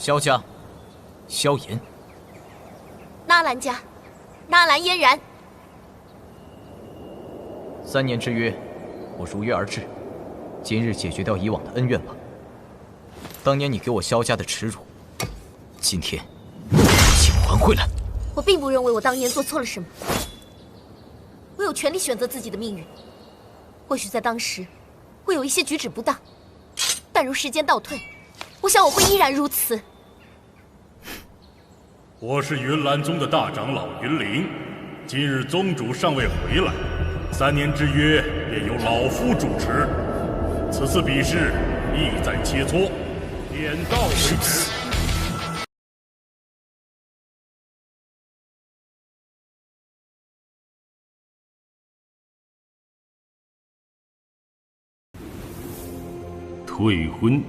萧家，萧炎。纳兰家，纳兰嫣然。3年之约，我如约而至。今日解决掉以往的恩怨吧。当年你给我萧家的耻辱，今天请还回来。我并不认为我当年做错了什么。我有权利选择自己的命运。或许在当时，会有一些举止不当，但如时间倒退，我想我会依然如此。我是云岚宗的大长老云灵，今日宗主尚未回来，3年之约便由老夫主持。此次比试意在切磋，点到为止。退婚，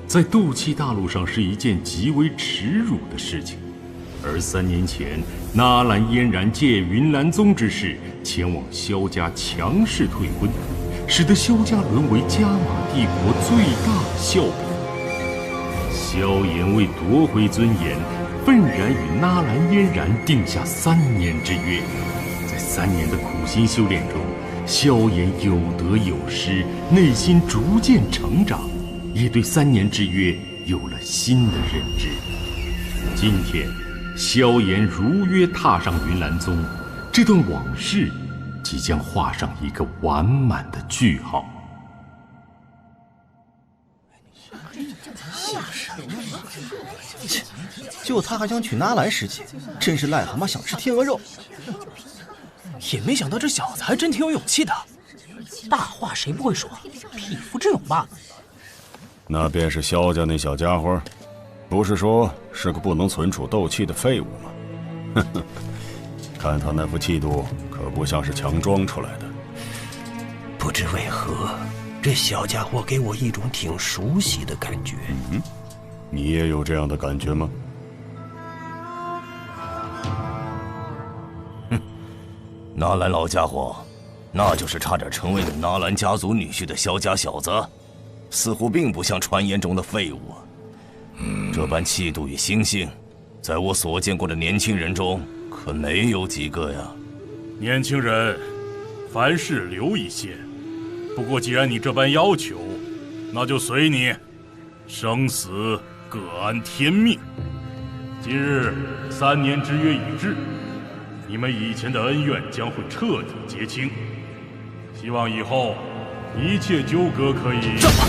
在斗气大陆上是一件极为耻辱的事情。而3年前，纳兰嫣然借云岚宗之势前往萧家强势退婚，使得萧家沦为加玛帝国最大的笑柄。萧炎为夺回尊严，愤然与纳兰嫣然定下3年之约。在3年的苦心修炼中，萧炎有得有失，内心逐渐成长，也对3年之约有了新的认知。今天，萧炎如约踏上云岚宗，这段往事即将画上一个完满的句号。就他还想娶纳兰师姐，真是癞蛤蟆想吃天鹅肉。也没想到这小子还真挺有勇气的。大话谁不会说，匹夫之勇吧？那便是萧家那小家伙，不是说是个不能存储斗气的废物吗？哼哼，看他那副气度，可不像是强装出来的。不知为何，这小家伙给我一种挺熟悉的感觉。你也有这样的感觉吗？纳兰老家伙，那就是差点成为你纳兰家族女婿的萧家小子，似乎并不像传言中的废物啊。这般气度与心性，在我所见过的年轻人中，可没有几个呀。年轻人，凡事留一线。不过既然你这般要求，那就随你，生死各安天命。今日3年之约已至，你们以前的恩怨将会彻底结清。希望以后一切纠葛可以。站吧！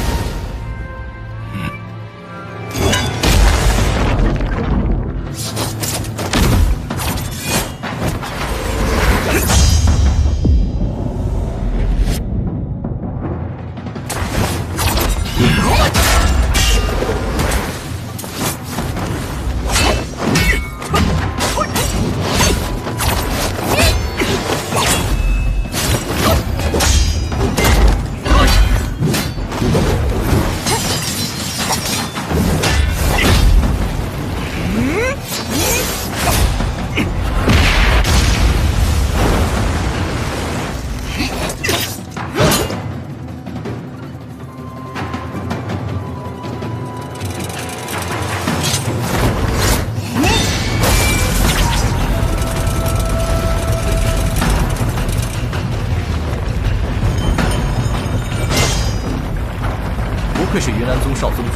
不愧是云岚宗少宗主，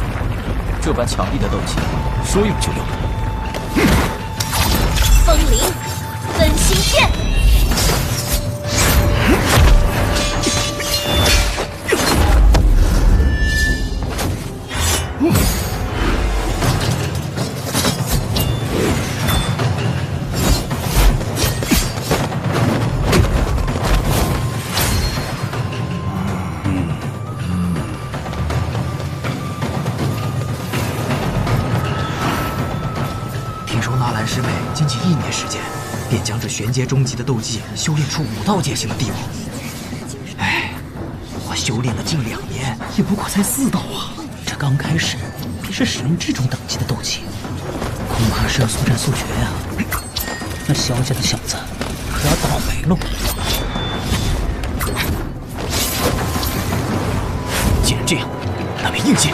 这般强力的斗气，说用就用。风铃，分心剑。纳兰师妹仅仅1年时间，便将这玄阶中级的斗技修炼出5道阶型的地步。哎，我修炼了近2年，也不过才4道啊！这刚开始便是使用这种等级的斗气，恐怕是要速战速决啊！那萧家的小子可要倒霉喽！既然这样，那便硬接。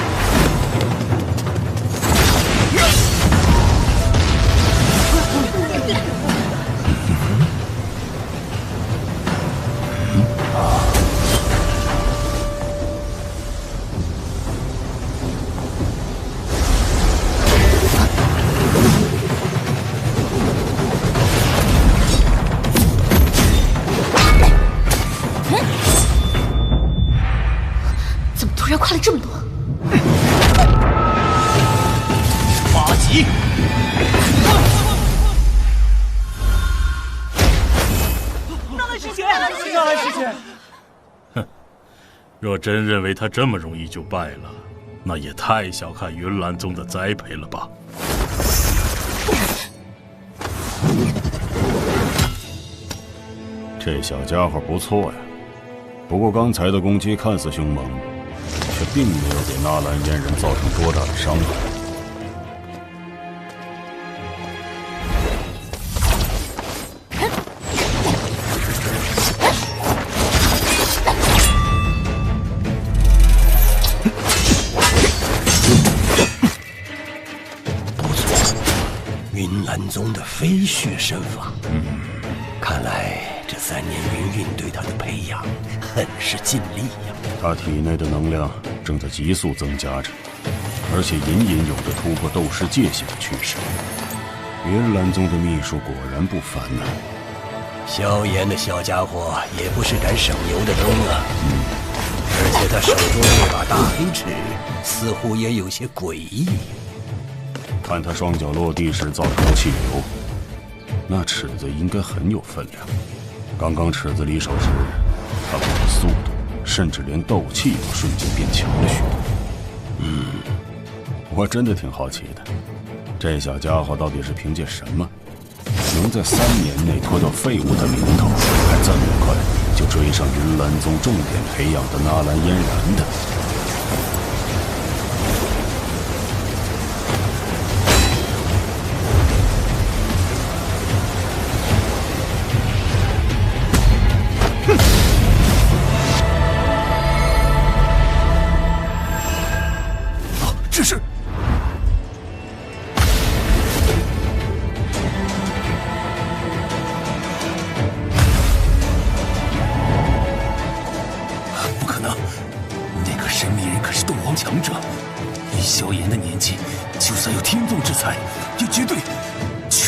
然快了这么多。八级。纳兰师姐，纳兰师姐。哼，若真认为他这么容易就败了，那也太小看云岚宗的栽培了吧。这小家伙不错呀，不过刚才的攻击看似凶猛，却并没有给纳兰嫣然造成多大的伤害。不错，云岚宗的飞血身法。看来这3年云韵对他的培养很是尽力呀。他体内的能量正在急速增加着，而且隐隐有着突破斗师界限的趋势。云岚宗的秘术果然不凡呐。萧炎的小家伙也不是敢省油的灯啊。而且他手中这把大黑尺似乎也有些诡异。看他双脚落地时造出的气流，那尺子应该很有分量。刚刚尺子离手时，他跑的速度，甚至连斗气都瞬间变强了许多。我真的挺好奇的，这小家伙到底是凭借什么，能在3年内拖到废物的零头，还这么快就追上云岚宗重点培养的纳兰嫣然的？这是不可能！那个神秘人可是斗皇强者，以萧炎的年纪，就算有天纵之才，也绝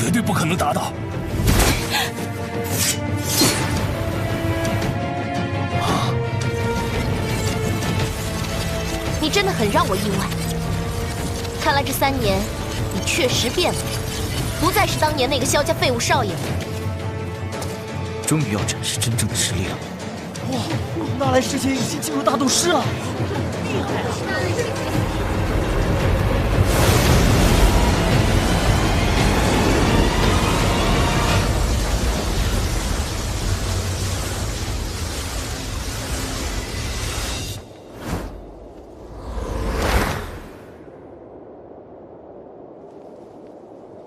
对不可能达到。你真的很让我意外。看来这3年，你确实变了，不再是当年那个萧家废物少爷了。终于要展示真正的实力了。哇，纳兰师姐已经进入大斗师了，厉害啊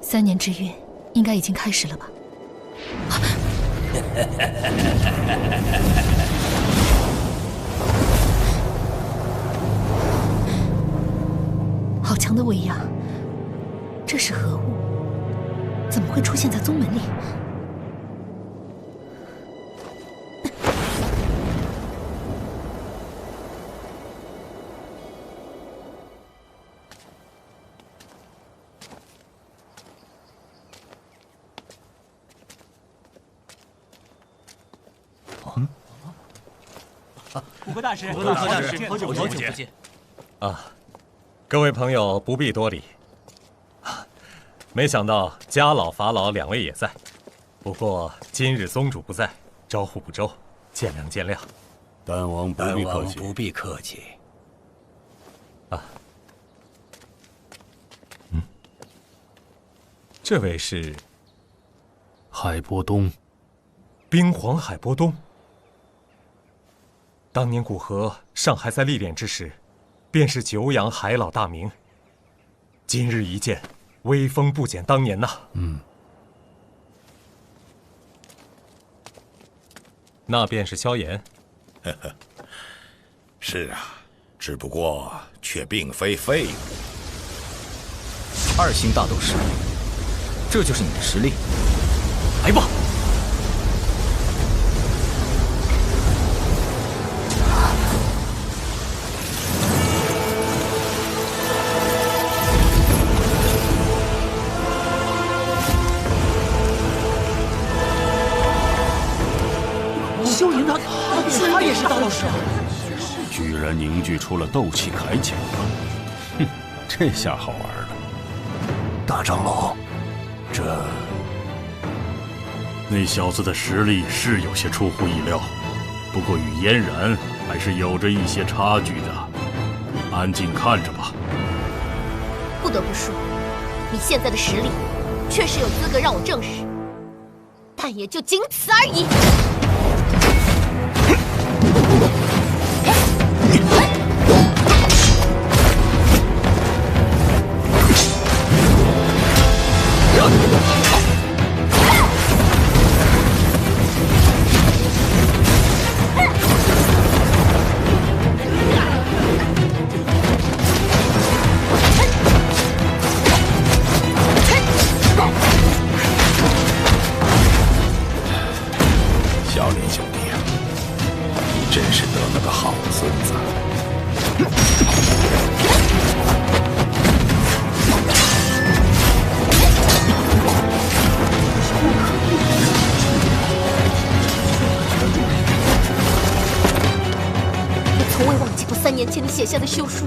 ！3年之约应该已经开始了吧？好强的威压！这是何物？怎么会出现在宗门里？虎哥大师，好久不见啊！各位朋友不必多礼。没想到家老法老2位也在，不过今日宗主不在，招呼不周，见谅见谅。丹王不必客气，不必客气。啊，这位是海波东，冰皇海波东。当年古河尚还在历练之时，便是久仰海老大名。今日一见，威风不减当年呐。那便是萧炎。是啊，只不过却并非废物。2星大斗师，这就是你的实力？来吧！萧炎他也是大斗师啊！居然凝聚出了斗气铠甲，哼，这下好玩了。大长老，那小子的实力是有些出乎意料，不过与嫣然还是有着一些差距的。安静看着吧。不得不说，你现在的实力确实有资格让我正视，但也就仅此而已。小林兄弟，你真是得了个好孙子。我从未忘记过3年前你写下的休书，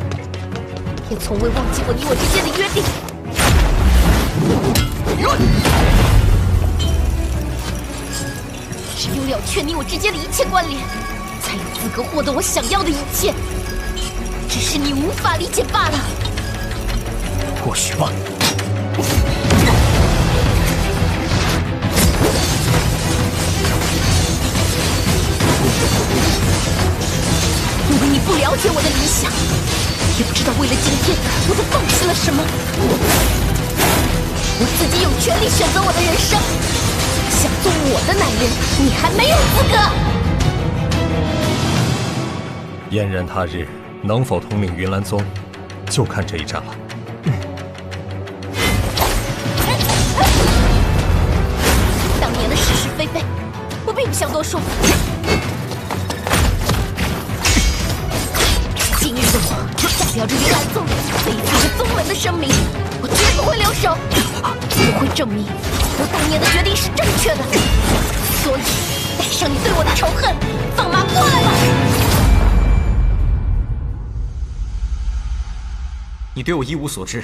也从未忘记过你我之间的约定。只有了却你我之间的一切关联，才有资格获得我想要的一切。只是你无法理解罢了。或许吧。因为你不了解我的理想，也不知道为了今天我都放弃了什么。我自己有权利选择我的人生。想做我的男人，你还没有资格。嫣然他日能否统领云岚宗，就看这一战了。当年的是是非非，我并不想多说。今日的我代表着云岚宗这一个宗门的声明，我绝不会留手。我会证明我当年的决定是正确的。所以，带上你对我的仇恨，放马过来吧！你对我一无所知，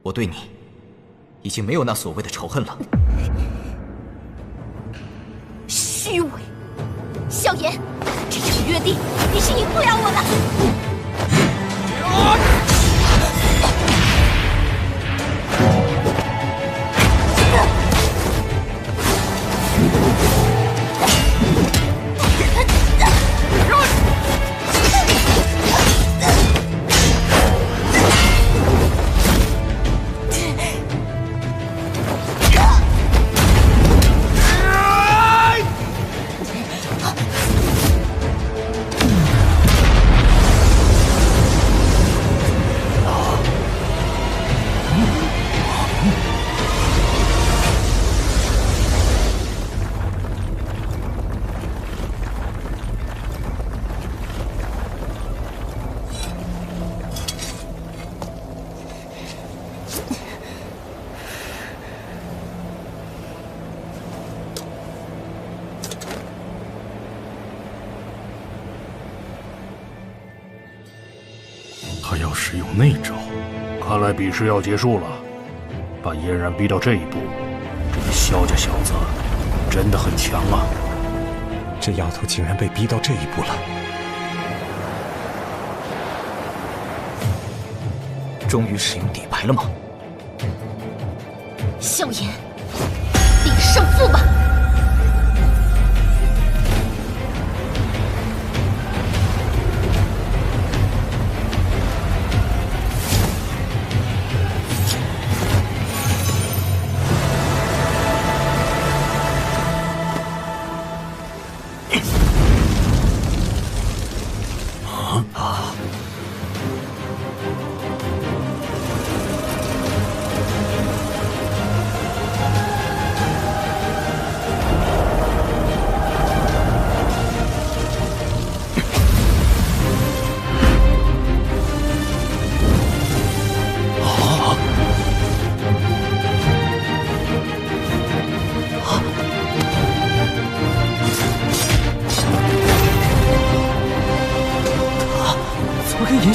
我对你已经没有那所谓的仇恨了。虚伪，萧炎，这场约定你是赢不了我的。他要使用内招，看来比试要结束了。把嫣然逼到这一步，这个萧家小子真的很强啊！这丫头竟然被逼到这一步了。终于使用底牌了吗？萧炎，定胜负吧！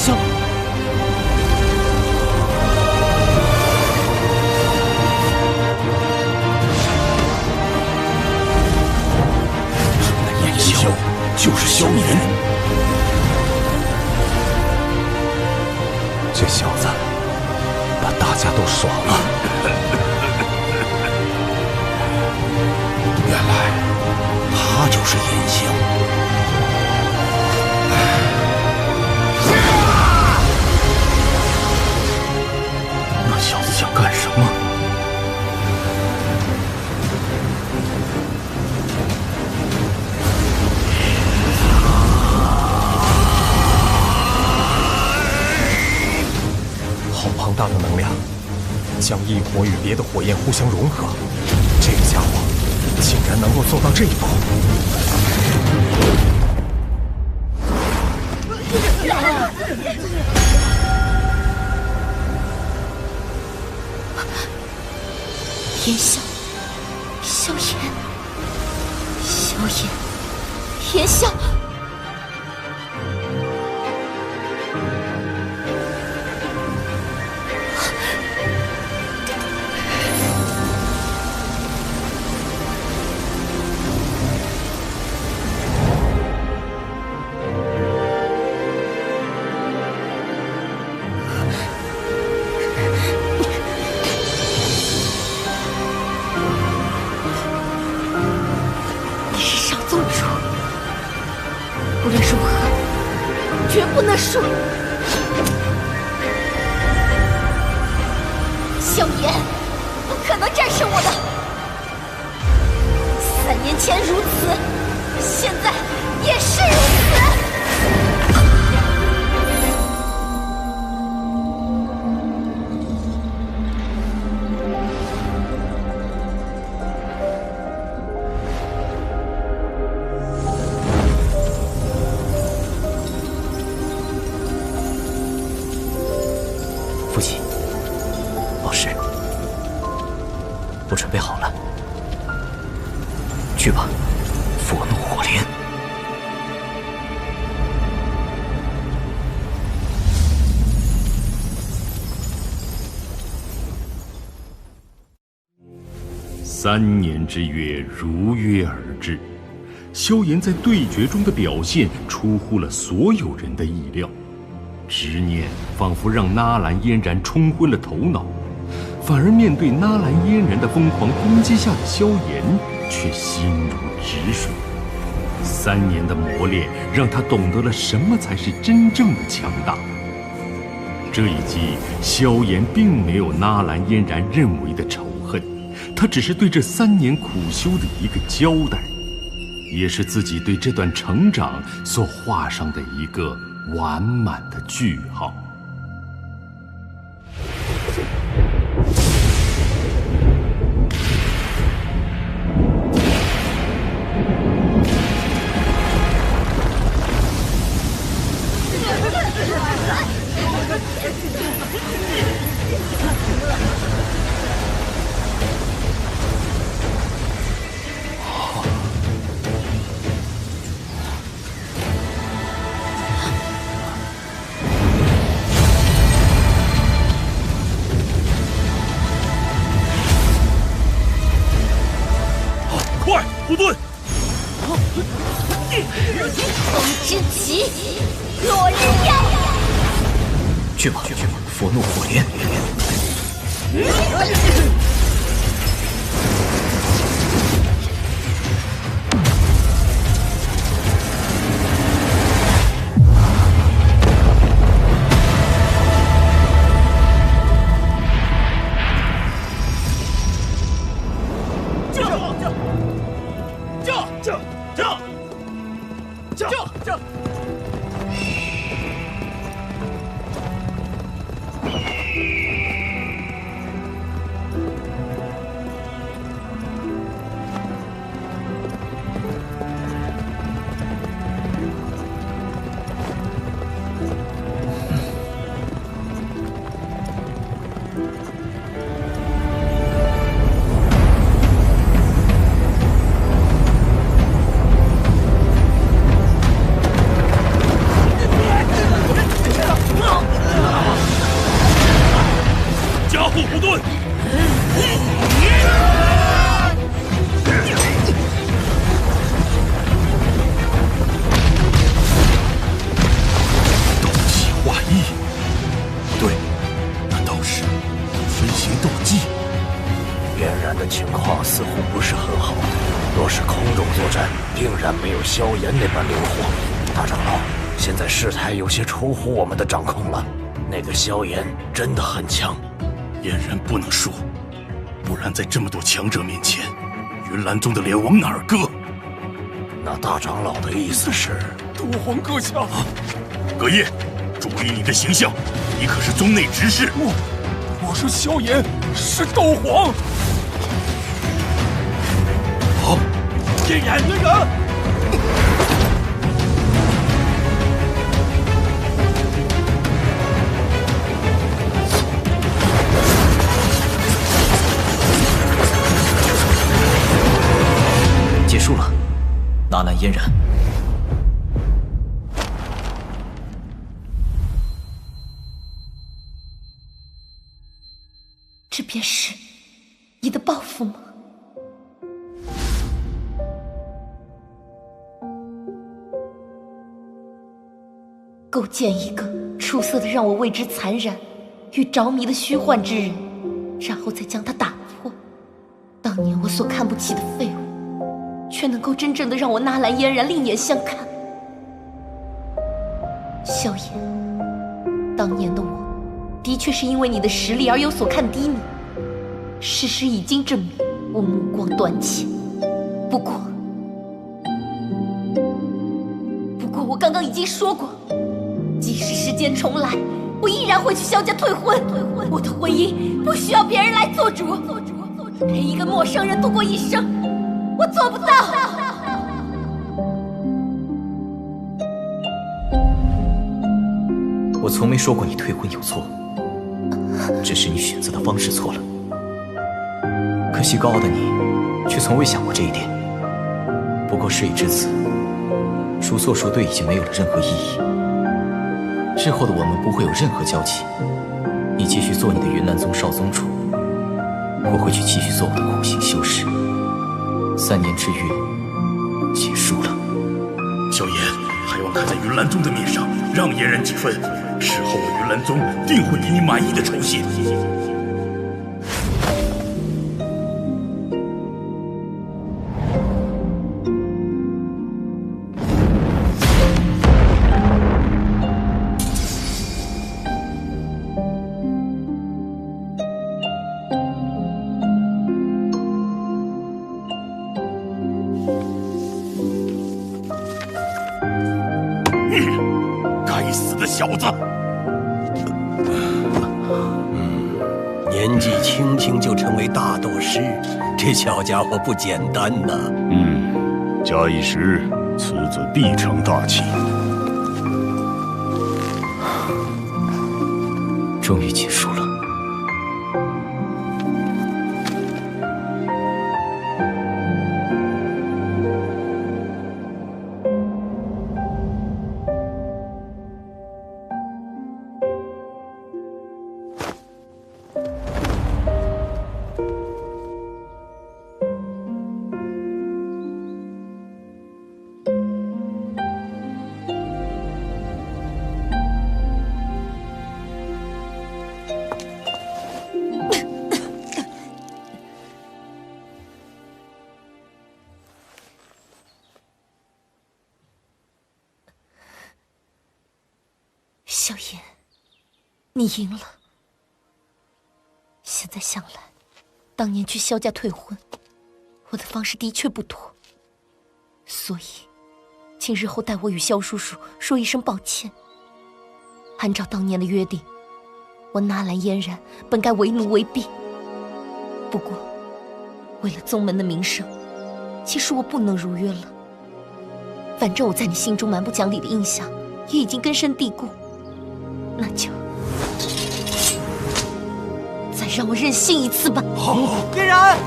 霄。燕霄就是萧炎，这小子把大家都耍了。原来他就是燕霄。那小子想干什么？好庞大的能量，将异火与别的火焰互相融合，这个家伙竟然能够做到这一步。炎霄，萧炎，萧炎，炎霄。绝不能输！萧炎，不可能战胜我的。3年前如此，现在也是如此。父亲，老师，我准备好了，去吧，佛怒火莲。3年之约如约而至，萧炎在对决中的表现出乎了所有人的意料。执念仿佛让纳兰嫣然冲昏了头脑，反而面对纳兰嫣然的疯狂攻击下的萧炎却心如止水。3年的磨练让他懂得了什么才是真正的强大。这一击，萧炎并没有纳兰嫣然认为的仇恨，他只是对这3年苦修的一个交代，也是自己对这段成长所画上的一个完满的句号。护盾！风之极，落日耀！去吧，佛怒火莲！众作战，定然没有萧炎那般灵活。大长老，现在事态有些出乎我们的掌控了。那个萧炎真的很强，嫣然不能输，不然在这么多强者面前，云岚宗的脸往哪儿搁？那大长老的意思是，斗皇阁下，葛叶，注意你的形象，你可是宗内执事。我是萧炎，是斗皇。好，嫣然，嫣然。结束了，纳兰嫣然。这便是你的报复吗？构建一个出色的让我为之残然与着迷的虚幻之人，然后再将他打破。当年我所看不起的废物，却能够真正的让我纳兰嫣然另眼相看。萧炎，当年的我的确是因为你的实力而有所看低你，事实已经证明我目光短浅。不过我刚刚已经说过，即使时间重来，我依然会去萧家退婚。我的婚姻不需要别人来做主，陪一个陌生人度过一生，我做不到。我从没说过你退婚有错，只是你选择的方式错了。可惜高傲的你，却从未想过这一点。不过事已至此，孰错孰对已经没有了任何意义。日后的我们不会有任何交集。你继续做你的云岚宗少宗主，我会去继续做我的苦行修士。3年之约结束了。萧炎，还望看在云岚宗的面上，让嫣然几分。事后我云岚宗定会给你满意的酬谢。该死的小子！年纪轻轻就成为大斗师，这小家伙不简单呐。假以时日，此子必成大器。终于结束了。萧炎，你赢了。现在想来，当年去萧家退婚，我的方式的确不妥，所以，请日后代我与萧叔叔说一声抱歉。按照当年的约定，我纳兰嫣然本该为奴为婢，不过，为了宗门的名声，其实我不能如约了。反正我在你心中蛮不讲理的印象也已经根深蒂固。那就再让我任性一次吧。好，嫣然。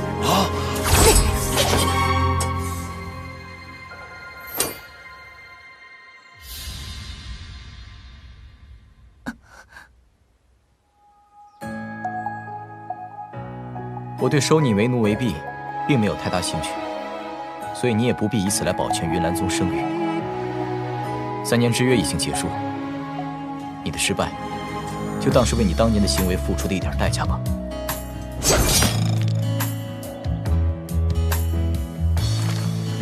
我对收你为奴为婢，并没有太大兴趣，所以你也不必以此来保全云岚宗声誉。3年之约已经结束。你的失败，就当是为你当年的行为付出的一点代价吧。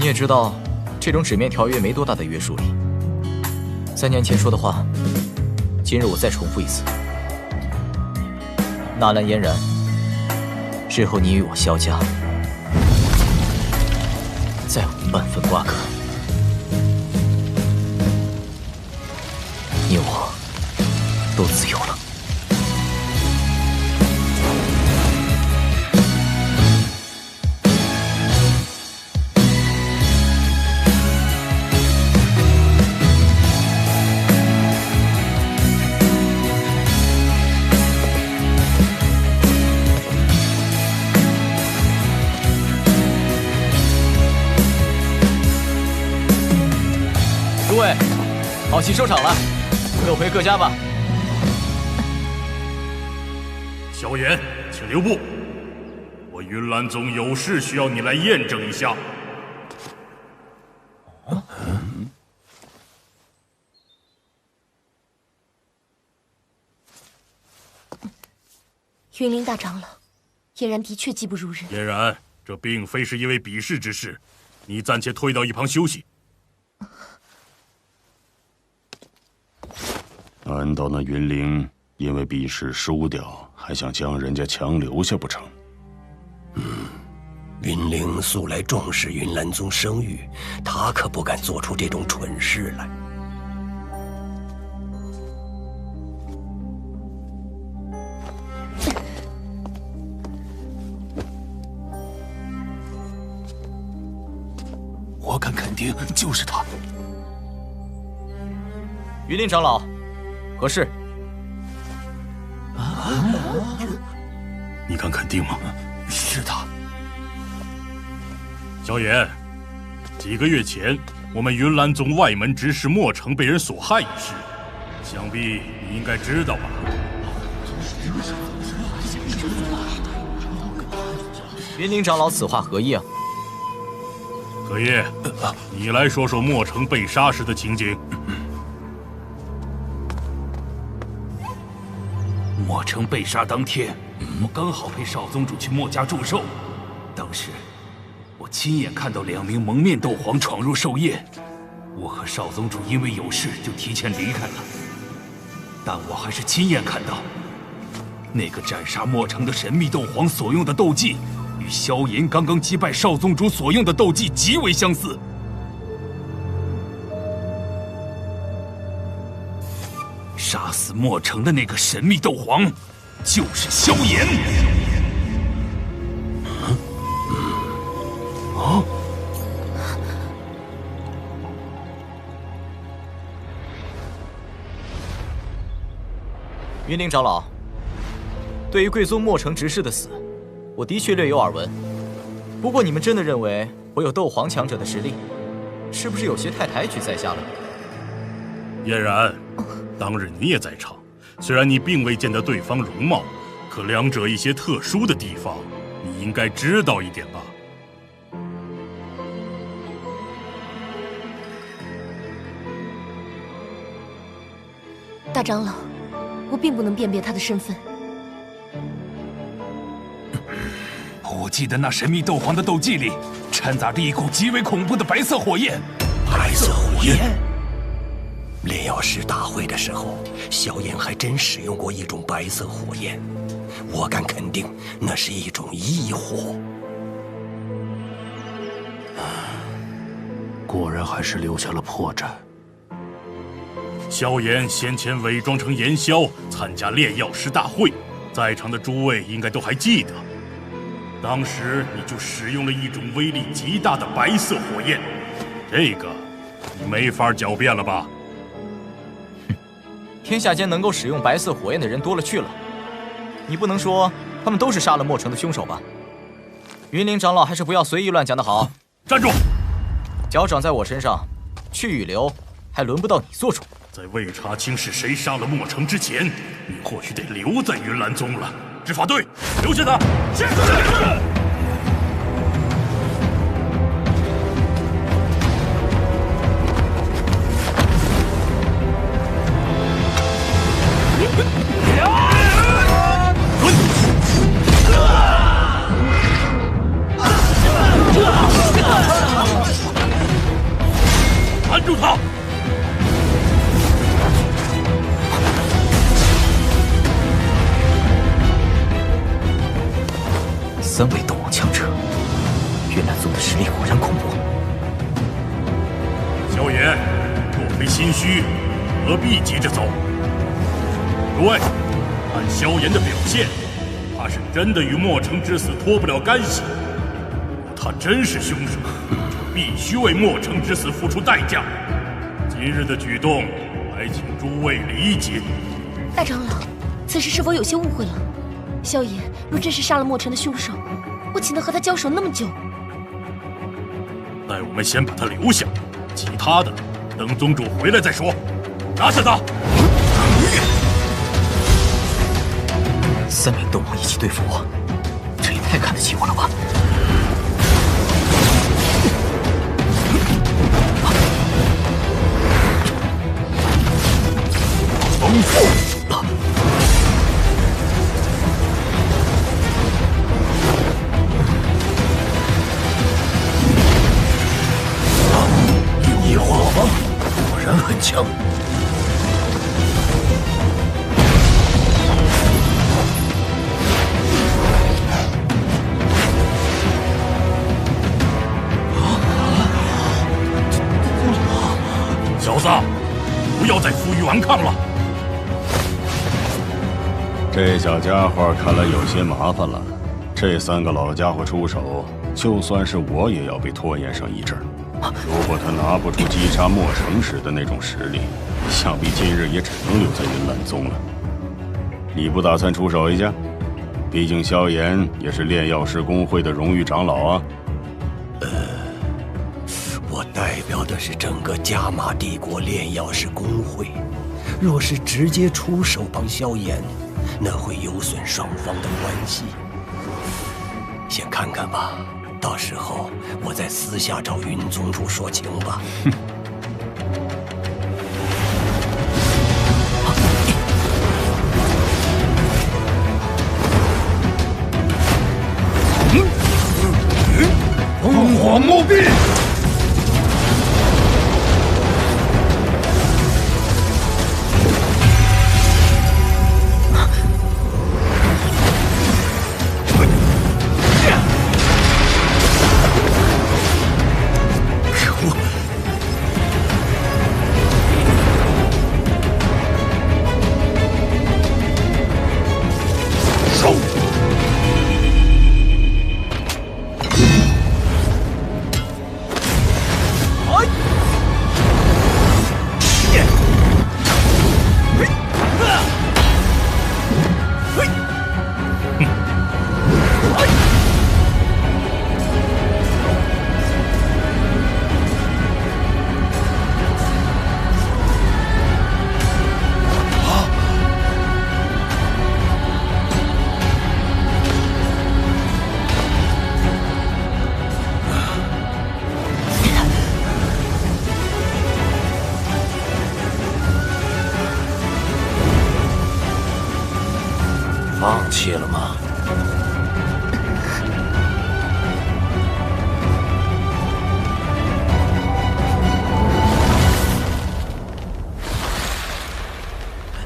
你也知道，这种纸面条约没多大的约束力。3年前说的话，今日我再重复一次：纳兰嫣然，日后你与我萧家再无半分瓜葛，你我都自由了。诸位，好戏收场了，各回各家吧。萧炎，请留步，我云岚宗有事需要你来验证一下。云林大长老，嫣然的确技不如人。嫣然，这并非是因为比试之事，你暂且退到一旁休息。难道那云灵因为比试输掉，还想将人家强留下不成？云灵素来重视云岚宗声誉，他可不敢做出这种蠢事来。我敢肯定，就是他。云林长老，何事？你敢肯定吗？是他。萧炎，几个月前，我们云岚宗外门执事莫成被人所害一事，想必你应该知道吧？云林长老，此话何意啊？荷叶，你来说说莫成被杀时的情景。莫成被杀当天，我刚好陪少宗主去莫家祝寿。当时，我亲眼看到2名蒙面斗皇闯入寿宴。我和少宗主因为有事就提前离开了，但我还是亲眼看到，那个斩杀莫成的神秘斗皇所用的斗技，与萧炎刚刚击败少宗主所用的斗技极为相似。杀死莫成的那个神秘斗皇，就是萧炎。云林长老，对于贵宗莫成执事的死，我的确略有耳闻。不过，你们真的认为我有斗皇强者的实力，是不是有些太抬举在下了？嫣然，当日你也在场，虽然你并未见得对方容貌，可两者一些特殊的地方，你应该知道一点吧？大长老，我并不能辨别他的身份。我记得那神秘斗皇的斗技里掺杂着一股极为恐怖的白色火焰。白色火焰。炼药师大会的时候，萧炎还真使用过一种白色火焰，我敢肯定，那是一种异火。果然还是留下了破绽。萧炎先前伪装成炎萧参加炼药师大会，在场的诸位应该都还记得。当时你就使用了一种威力极大的白色火焰，这个你没法狡辩了吧？天下间能够使用白色火焰的人多了去了，你不能说他们都是杀了莫成的凶手吧？云林长老还是不要随意乱讲的好。站住！脚长在我身上，去与留还轮不到你做主。在未查清是谁杀了莫成之前，你或许得留在云岚宗了。执法队，留下他！是。拦住他！3位斗王强者，云岚宗的实力果然恐怖。萧炎，若非心虚，何必急着走？诸位，按萧炎的表现，怕是真的与墨城之死脱不了干系。若他真是凶手，就必须为墨城之死付出代价。今日的举动，还请诸位理解。大长老，此事是否有些误会了？萧炎若真是杀了墨城的凶手，我岂能和他交手那么久？待我们先把他留下，其他的等宗主回来再说。拿下他！3名斗王一起对付我，这也太看得起我了吧！丰富。一化方果然很强。小子，不要再负隅顽抗了。这小家伙看来有些麻烦了。这3个老家伙出手，就算是我也要被拖延上一阵儿。如果他拿不出击杀墨城时的那种实力，想必今日也只能留在云岚宗了。你不打算出手一下？毕竟萧炎也是炼药师公会的荣誉长老啊。我代表的是整个加玛帝国炼药师公会，若是直接出手帮萧炎，那会有损双方的关系。先看看吧，到时候我再私下找云宗主说情吧。凤凰木壁。放弃了吗？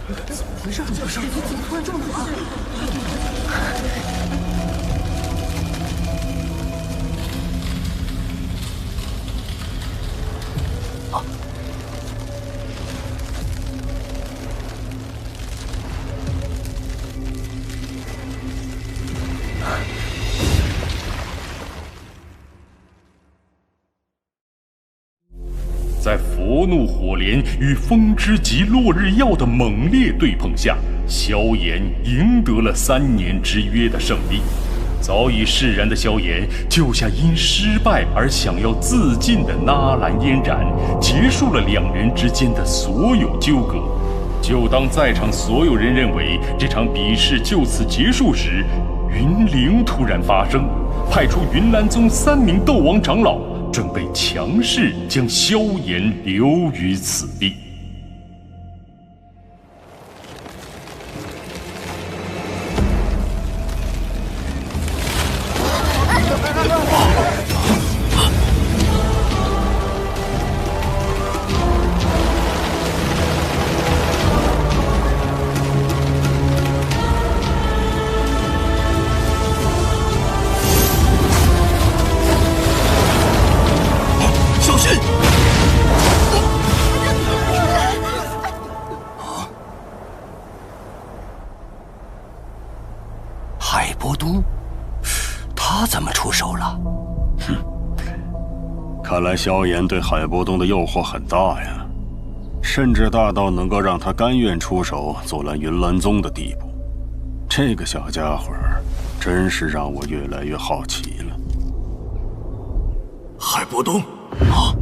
怎么回事？怎么突然这么冷啊？在佛怒火莲与风之极落日耀的猛烈对碰下，萧炎赢得了3年之约的胜利。早已释然的萧炎救下因失败而想要自尽的纳兰嫣然，结束了2人之间的所有纠葛。就当在场所有人认为这场比试就此结束时，云灵突然发声，派出云岚宗3名斗王长老，准备强势将萧炎留于此地。看来萧炎对海波东的诱惑很大呀，甚至大到能够让他甘愿出手阻拦云岚宗的地步。这个小家伙真是让我越来越好奇了。海波东啊，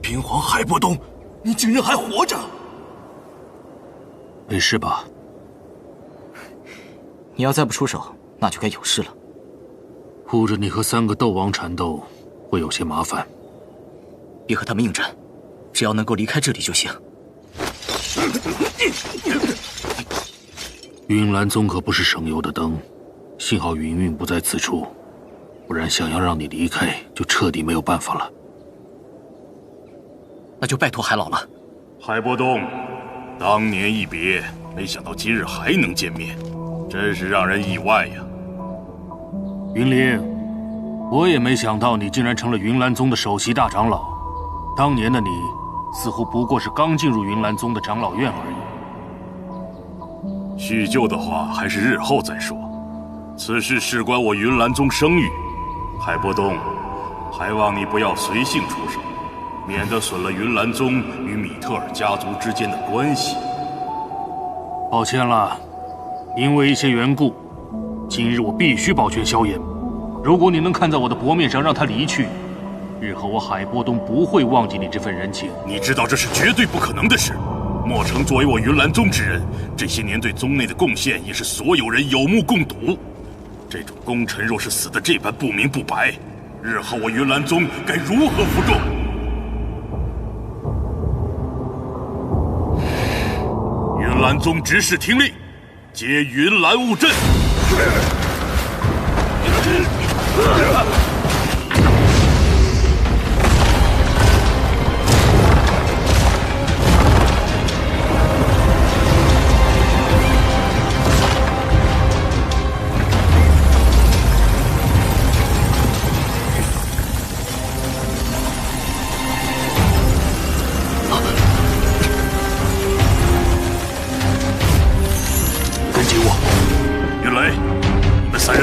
冰皇海波东，你竟然还活着！没事吧？你要再不出手，那就该有事了。护着你和3个斗王缠斗，会有些麻烦。别和他们应战，只要能够离开这里就行。云岚宗可不是省油的灯，幸好云韵不在此处，不然想要让你离开，就彻底没有办法了。那就拜托海老了。海波东，当年一别，没想到今日还能见面，真是让人意外呀。云林，我也没想到你竟然成了云岚宗的首席大长老。当年的你，似乎不过是刚进入云岚宗的长老院而已。叙旧的话，还是日后再说。此事事关我云岚宗声誉，海波东，还望你不要随性出手，免得损了云岚宗与米特尔家族之间的关系。抱歉了，因为一些缘故，今日我必须保全萧炎。如果你能看在我的薄面上让他离去，日后我海波东不会忘记你这份人情。你知道这是绝对不可能的事。莫成作为我云岚宗之人，这些年对宗内的贡献也是所有人有目共睹。这种功臣若是死得这般不明不白，日后我云岚宗该如何服众？云岚宗执事听令，接云岚务阵。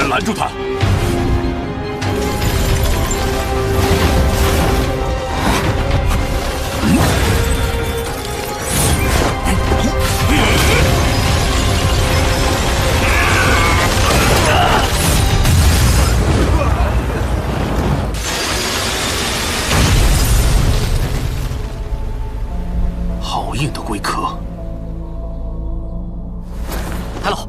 拦住他！好硬的龟壳！海老。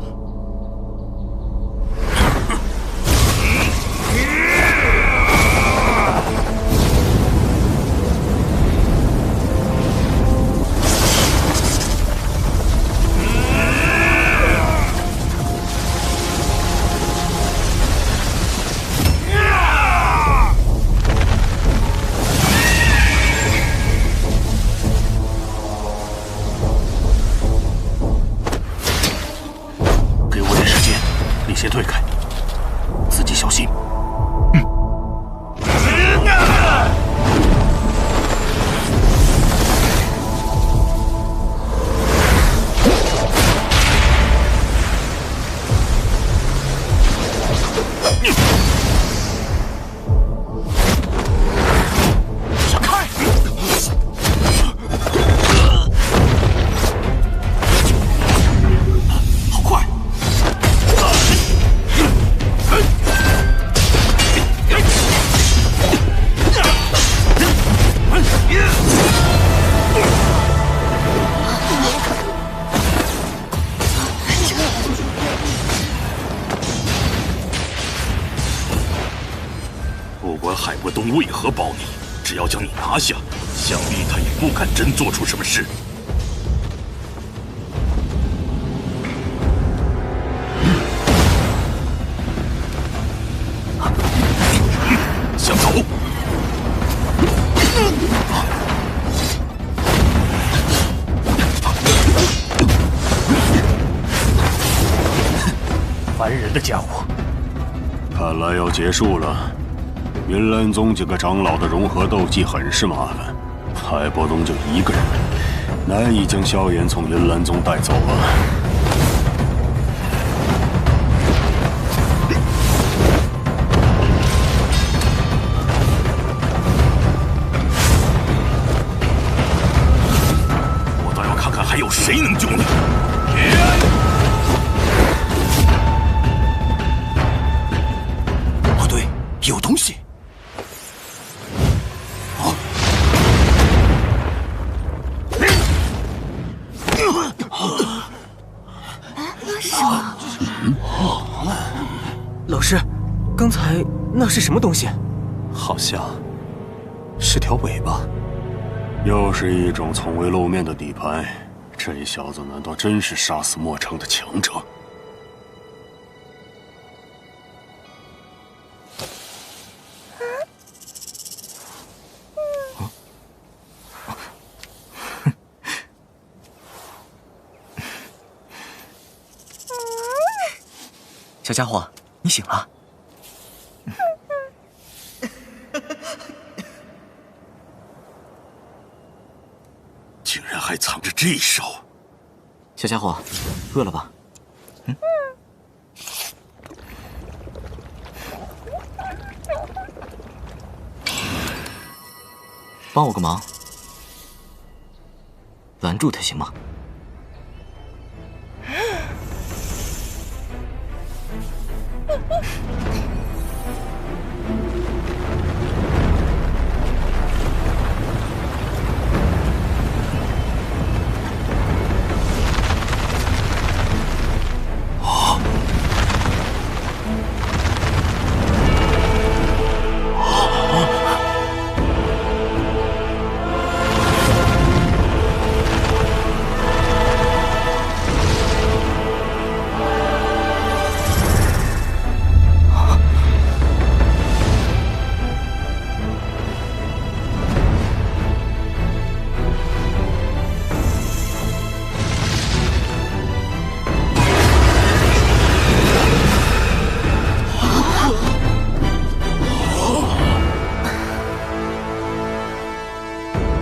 先退开，自己小心。闪开！好快！不管海波东为何保你，只要将你拿下，想必他也不敢真做出什么事。向走！烦人的家伙！看来要结束了。云岚宗几个长老的融合斗技很是麻烦，海波东就一个人，难以将萧炎从云岚宗带走啊。谁能救你？不对，有东西。那是什么？老师，刚才那是什么东西？好像是条尾巴。又是一种从未露面的底牌。这小子难道真是杀死莫城的强者？小家伙，你醒了。竟然还藏着这手！小家伙，饿了吧？帮我个忙，拦住他行吗？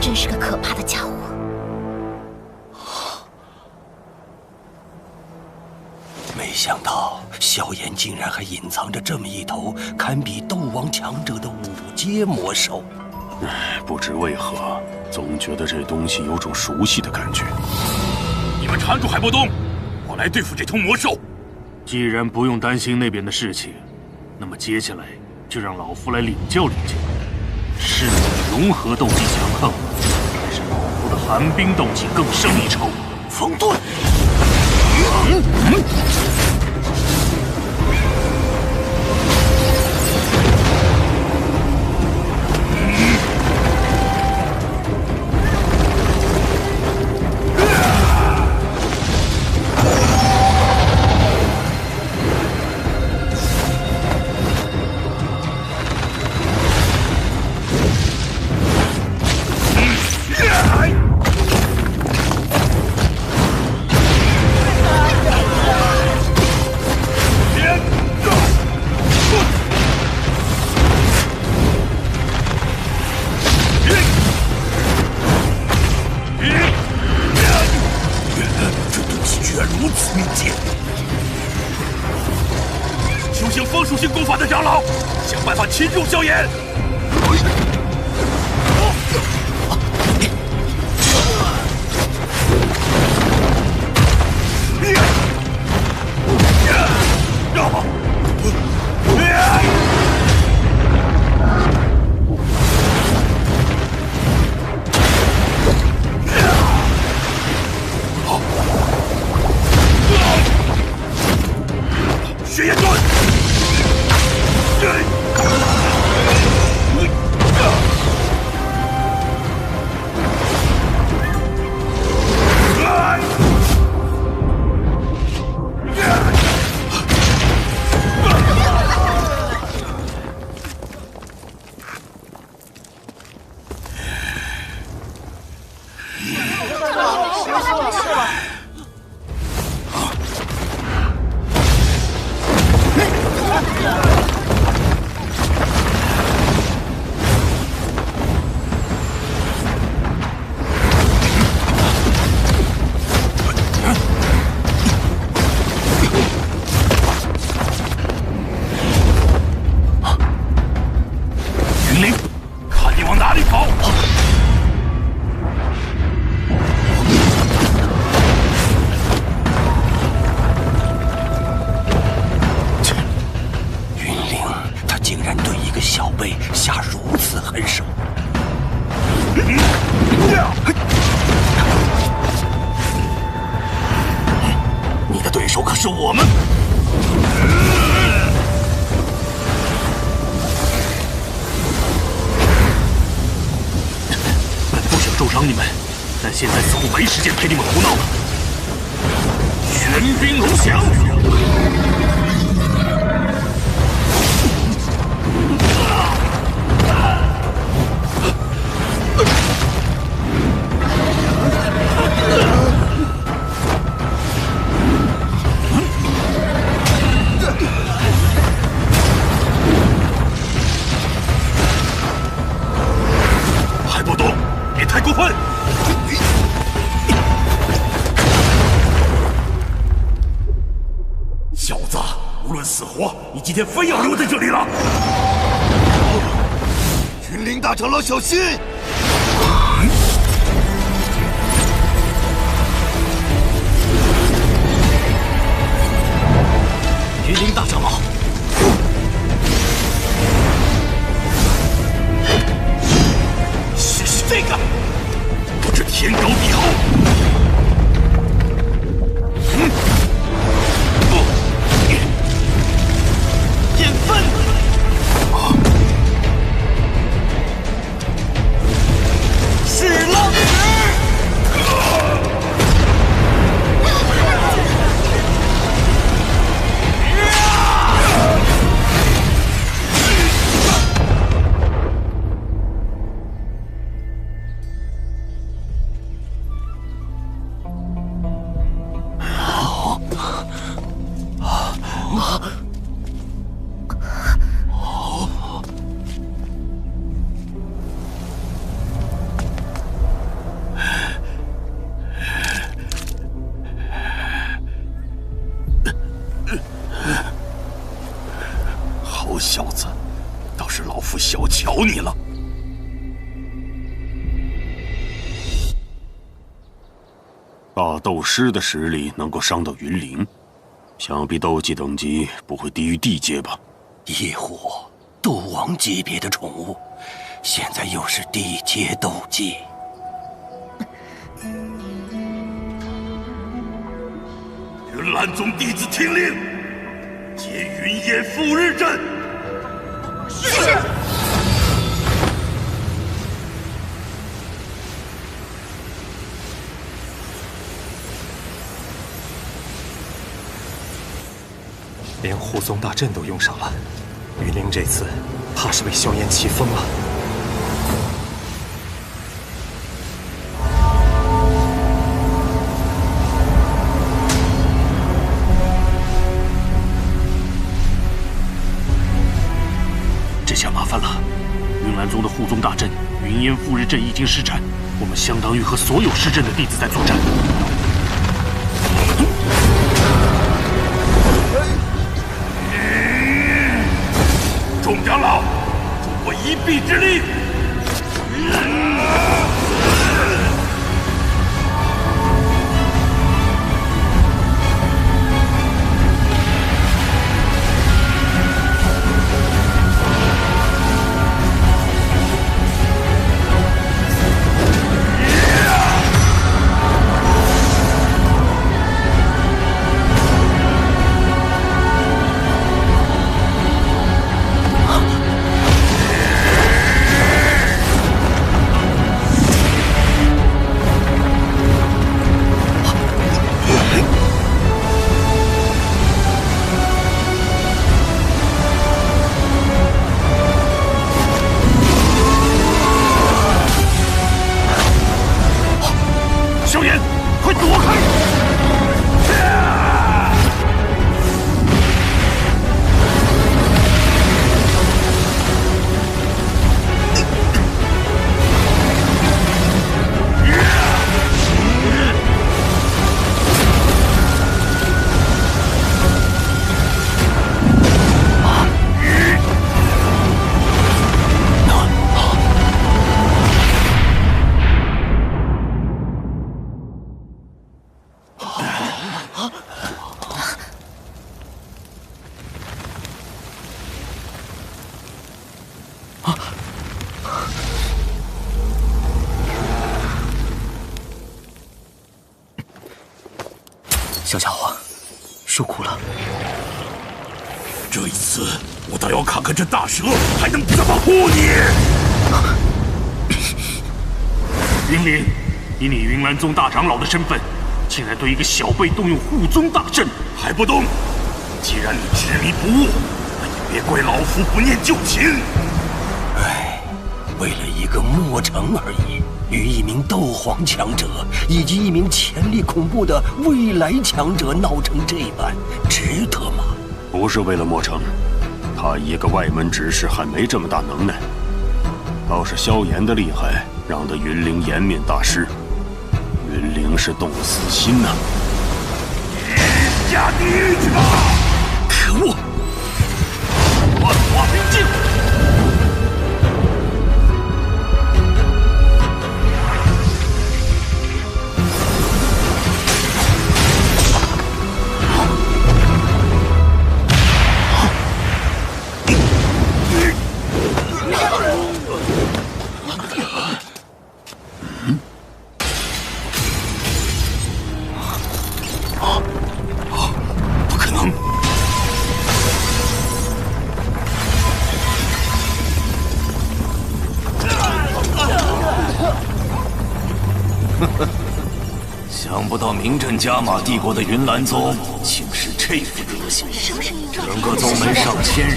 真是个可怕的家伙。没想到萧炎竟然还隐藏着这么一头堪比斗王强者的五阶魔兽。不知为何，总觉得这东西有种熟悉的感觉。你们缠住海波东，我来对付这头魔兽。既然不用担心那边的事情，那么接下来就让老夫来领教领教，是你的融合斗技强横，还是老夫的寒冰斗技更胜一筹？风遁！修行风属性功法的长老，想办法擒住萧炎。血焰盾！云灵，看你往哪里跑！赏你们，但现在似乎没时间陪你们胡闹了。玄冰龙翔！海波东，别太过分！小子，无论死活，你今天非要留在这里了。云灵大长老，小心！云灵大长老，试试这个，不知天高地厚。剑分！是浪好小子，倒是老夫小瞧你了。大斗师的实力能够伤到云灵，想必斗技等级不会低于地阶吧？野火，斗王级别的宠物，现在又是地阶斗技。云岚宗弟子听令，解云烟赴日阵。是。连护宗大阵都用上了，云灵这次怕是被萧炎气疯了。这下麻烦了，云岚宗的护宗大阵云烟赴日阵已经施展，我们相当于和所有施阵的弟子在作战。众长老，助我一臂之力！萧炎，快躲开！小家伙，受苦了。这一次，我倒要看看这大蛇还能怎么护你！云林，以你云岚宗大长老的身份，竟然对一个小辈动用护宗大阵，还不动！既然你执迷不悟，那也别怪老夫不念旧情。唉，为了一个墨城而已，与一名斗皇强者以及一名潜力恐怖的未来强者闹成这般，值得吗？不是为了墨城，他一个外门执事还没这么大能耐，倒是萧炎的厉害，让他云灵颜面大失。云灵是动了死心呐！下地狱去吧！可恶！万化冰镜。不可能！想不到名震加玛帝国的云岚宗竟是这副德行，整个宗门上千人，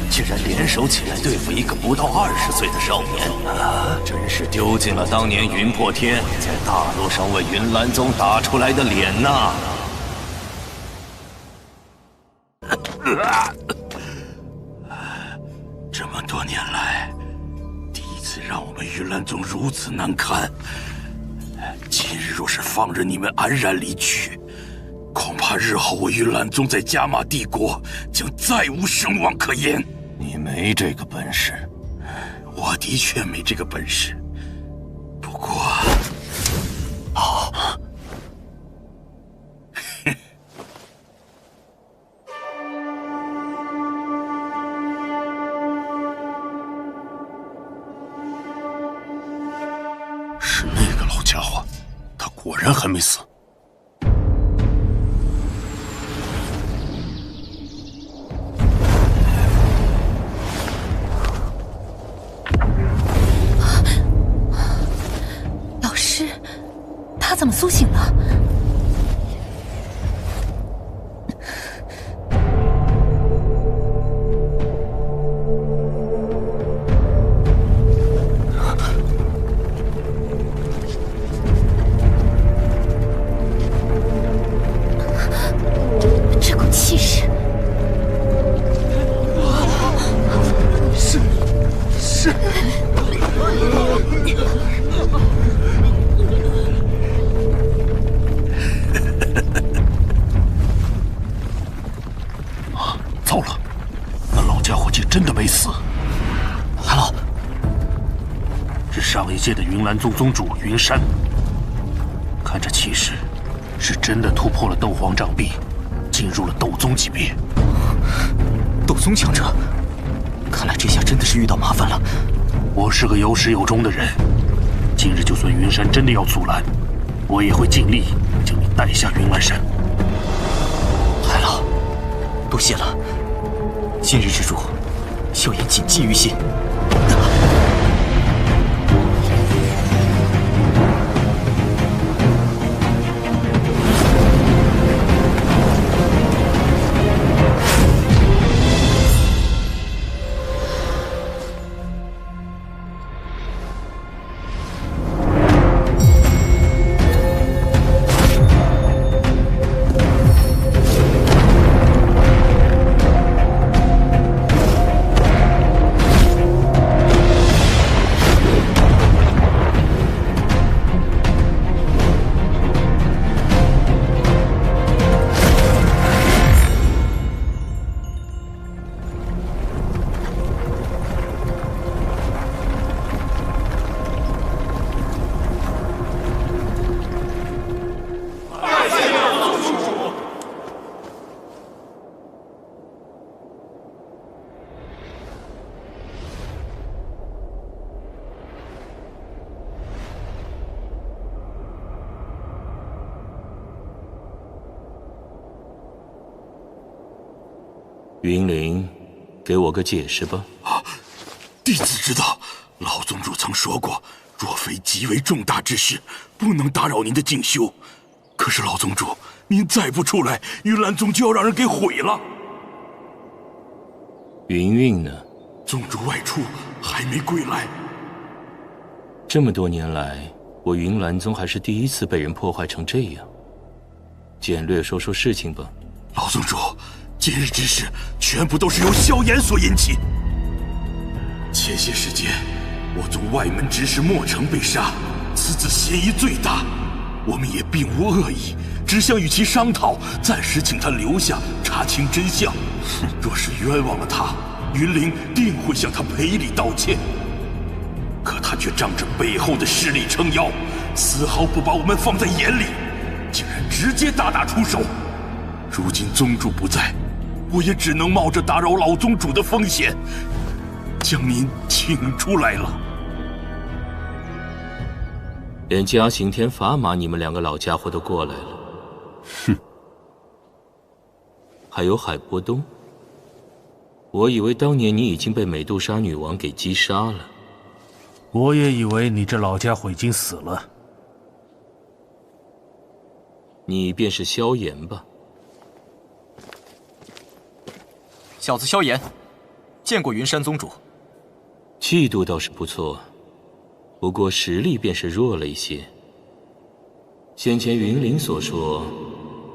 竟然联手起来对付一个不到20岁的少年，真是丢尽了当年云破天在大陆上为云岚宗打出来的脸呐！这么多年来，第一次让我们云岚宗如此难堪。今日若是放任你们安然离去，恐怕日后我云岚宗在加玛帝国将再无声望可言。你没这个本事，我的确没这个本事。不过，是那个老家伙，他果然还没死。老师，他怎么苏醒了？这股气势，是。糟了，那老家伙竟真的没死。海老，是上一届的云岚宗宗主云山，看这气势，是真的突破了斗皇障壁，进入了斗宗级别。斗宗强者，看来这下真的是遇到麻烦了。我是个有始有终的人，今日就算云山真的要阻拦，我也会尽力将你带下云岚山。海老，多谢了。今日之主，萧炎谨记于心。云灵，给我个解释吧。弟子知道，老宗主曾说过，若非极为重大之事，不能打扰您的静修。可是老宗主，您再不出来，云岚宗就要让人给毁了。云韵呢？宗主外出，还没归来。这么多年来，我云岚宗还是第一次被人破坏成这样。简略说说事情吧。老宗主，今日之事全部都是由萧炎所引起。前些时间，我宗外门执事莫成被杀，此子嫌疑最大。我们也并无恶意，只想与其商讨，暂时请他留下，查清真相。若是冤枉了他，云灵定会向他赔礼道歉。可他却仗着背后的势力撑腰，丝毫不把我们放在眼里，竟然直接大打出手。如今宗主不在，我也只能冒着打扰老宗主的风险，将您请出来了。连嘉刑天砝码你们两个老家伙都过来了。哼。还有海波东，我以为当年你已经被美杜莎女王给击杀了。我也以为你这老家伙已经死了。你便是萧炎吧？小子萧炎，见过云山宗主。气度倒是不错，不过实力便是弱了一些。先前云灵所说，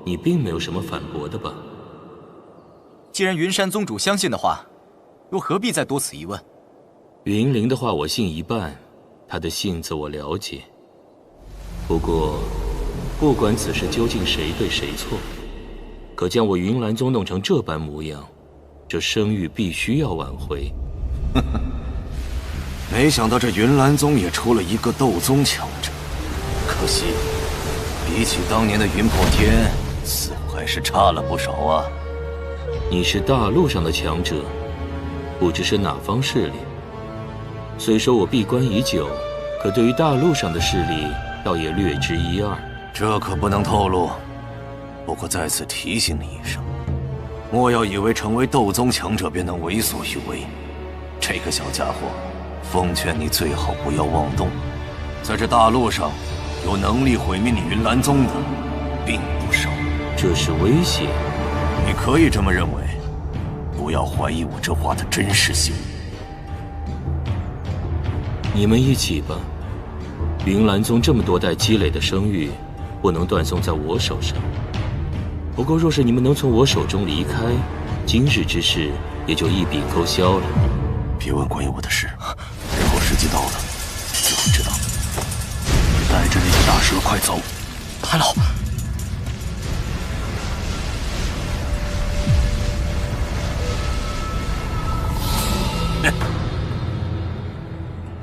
你并没有什么反驳的吧？既然云山宗主相信的话，又何必再多此一问？云灵的话我信一半，他的性子我了解。不过，不管此事究竟谁对谁错，可将我云岚宗弄成这般模样，这声誉必须要挽回。没想到这云岚宗也出了一个斗宗强者，可惜，比起当年的云破天，似乎还是差了不少啊。你是大陆上的强者，不知是哪方势力。虽说我闭关已久，可对于大陆上的势力，倒也略知一二。这可不能透露。不过在此提醒你一声，莫要以为成为斗宗强者便能为所欲为。这个小家伙，奉劝你最好不要妄动。在这大陆上，有能力毁灭你云岚宗的，并不少。这是威胁？你可以这么认为，不要怀疑我这话的真实性。你们一起吧。云岚宗这么多代积累的声誉，不能断送在我手上。不过，若是你们能从我手中离开，今日之事也就一笔勾销了。别问关于我的事，日后时机到了，就会知道。带着那些大蛇快走！韩老，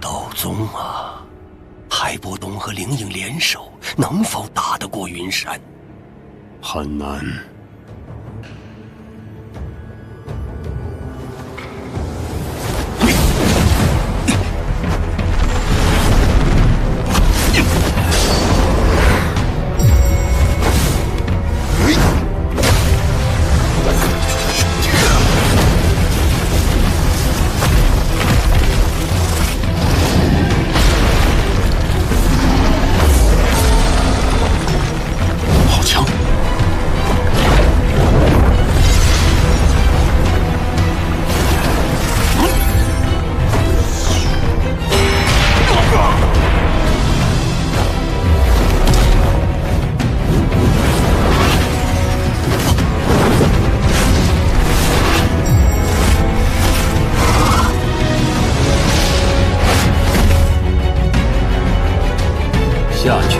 斗宗啊，海波东和灵影联手，能否打得过云山？很难。下去。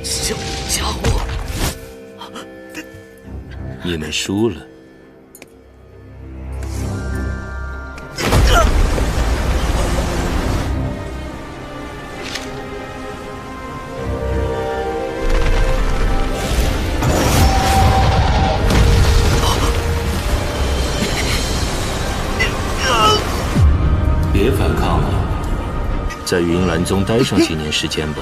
小家伙，你们输了。别反抗了，在云岚宗待上几年时间吧。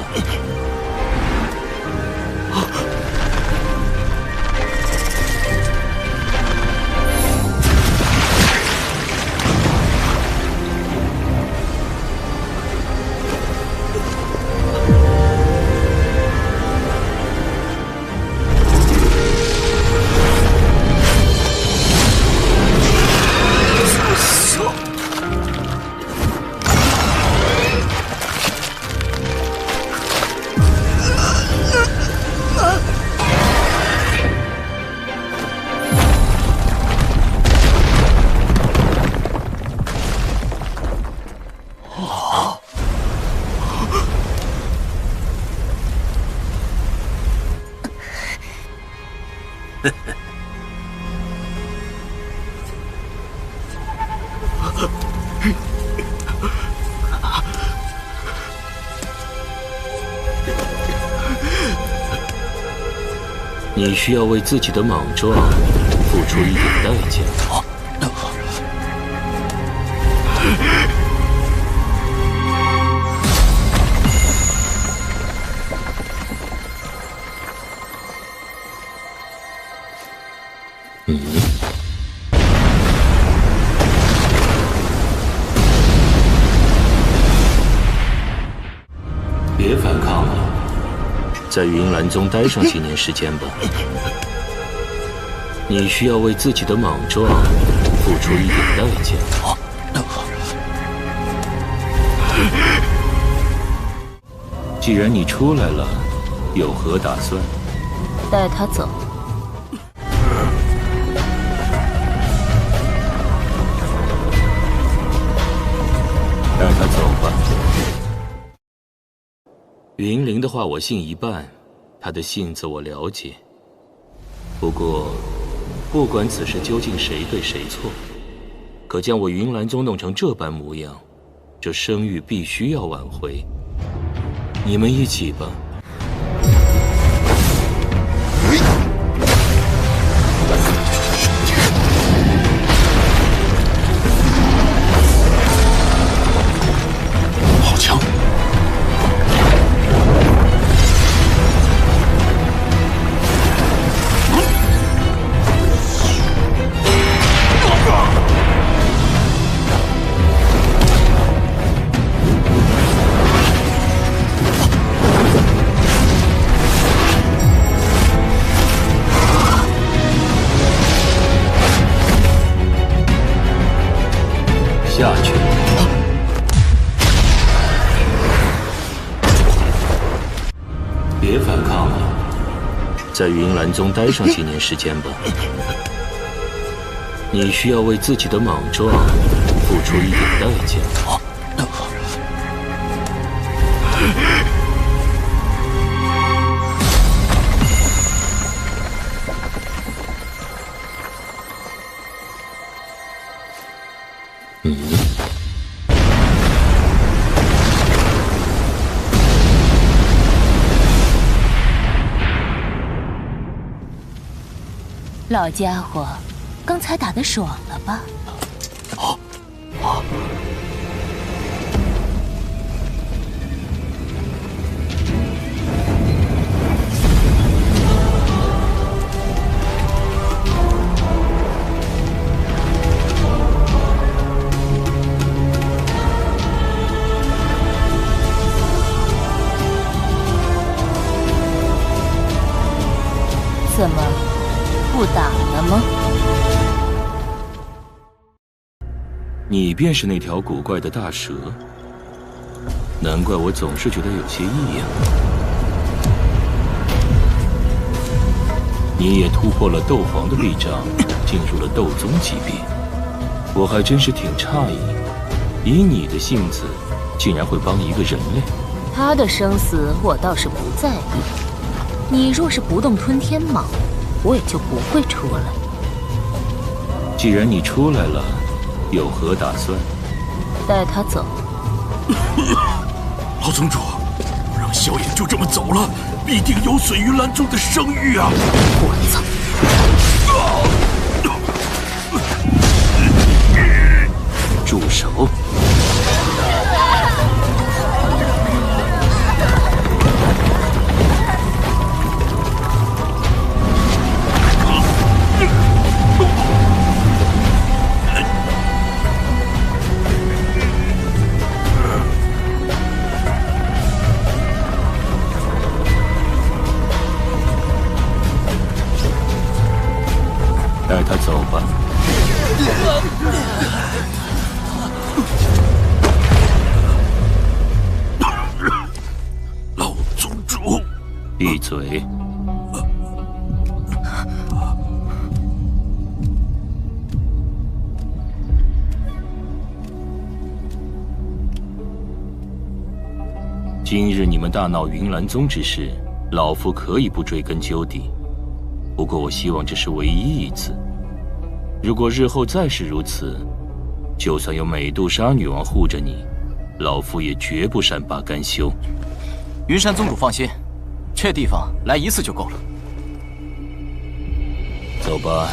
你需要为自己的莽撞付出一点代价。别反抗了，在云岚宗待上几年时间吧。你需要为自己的莽撞付出一点代价。既然你出来了，有何打算？带他走。带他走吧。云灵的话我信一半，他的性子我了解。不过，不管此事究竟谁对谁错，可将我云岚宗弄成这般模样，这声誉必须要挽回。你们一起吧。好强！下去。别反抗了，在云岚宗待上几年时间吧。你需要为自己的莽撞付出一点代价。老家伙，刚才打得爽了吧？怎么？不打了吗？你便是那条古怪的大蛇，难怪我总是觉得有些异样。你也突破了斗皇的臂章，进入了斗宗级别，我还真是挺诧异。以你的性子，竟然会帮一个人类。他的生死我倒是不在意，你若是不动吞天蟒，我也就不会出来。既然你出来了，有何打算？带他走。老宗主，让萧炎就这么走了，必定有损云岚宗的声誉啊！我操！住手！带他走吧。老宗主，闭嘴！今日你们大闹云岚宗之事，老夫可以不追根究底。不过我希望这是唯一一次。如果日后再是如此，就算有美杜莎女王护着你，老夫也绝不善罢甘休。云山宗主放心，这地方来一次就够了。走吧。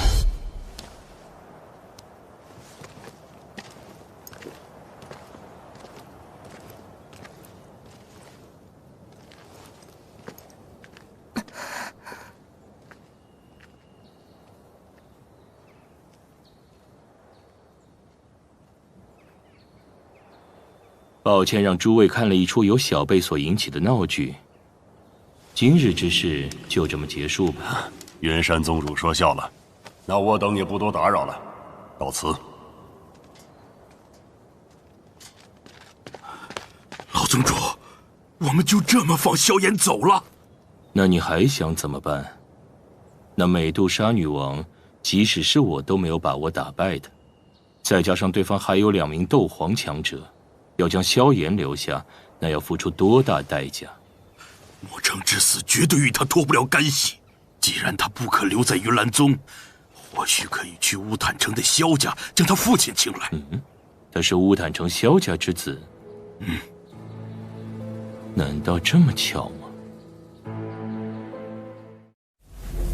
抱歉，让诸位看了一出由小辈所引起的闹剧。今日之事就这么结束吧。云山宗主说笑了，那我等也不多打扰了，告辞。老宗主，我们就这么放萧炎走了？那你还想怎么办？那美杜莎女王，即使是我都没有把握打败的，再加上对方还有2名斗皇强者。要将萧炎留下，那要付出多大代价？莫城之死绝对与他脱不了干系。既然他不可留在云岚宗，或许可以去乌坦城的萧家将他父亲请来。他是乌坦城萧家之子。难道这么巧吗？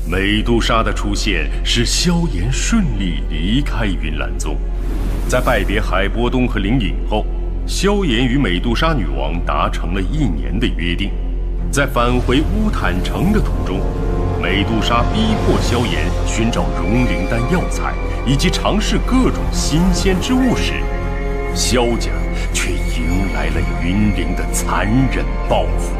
美杜莎的出现使萧炎顺利离开云岚宗。在拜别海波东和灵隐后，萧炎与美杜莎女王达成了1年的约定。在返回乌坦城的途中，美杜莎逼迫萧炎寻找融灵丹药材，以及尝试各种新鲜之物时，萧家却迎来了云灵的残忍报复。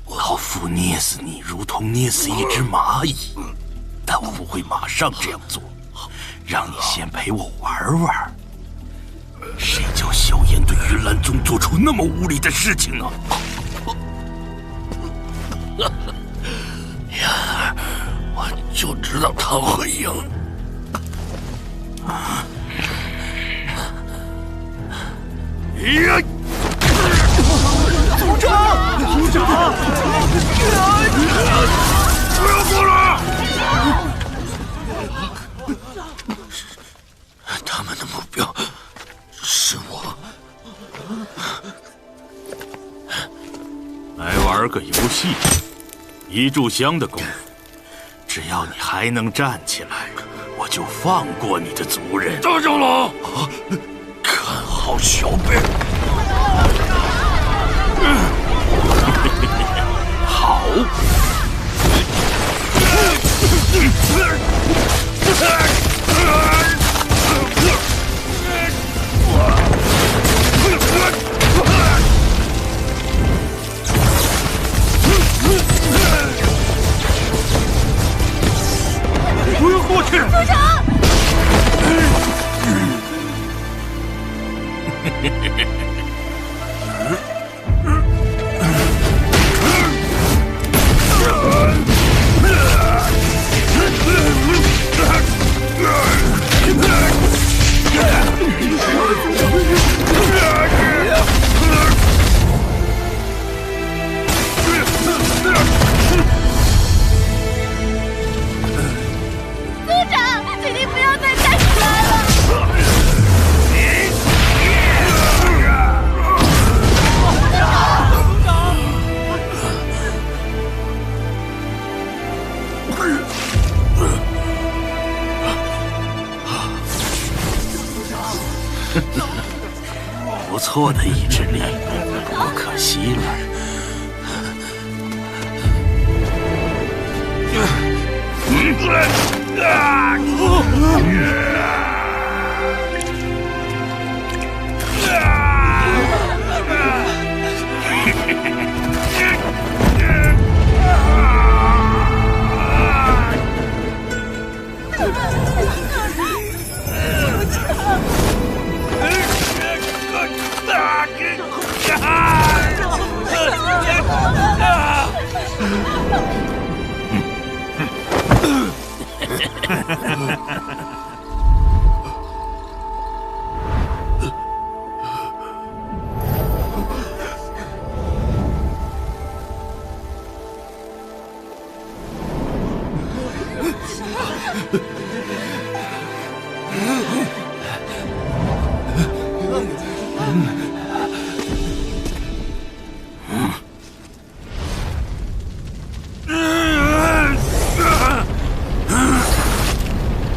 老夫捏死你如同捏死一只蚂蚁，但我不会马上这样做，让你先陪我玩玩。谁叫萧炎对云岚宗做出那么无礼的事情呢？呀，我就知道他会赢。呀！族长，族长，不要过来！他们的目标是我。来玩个游戏，一炷香的功夫，只要你还能站起来，我就放过你的族人。大长老，看好小辈。好。不要过去！族长。不错的意志力，不过可惜了。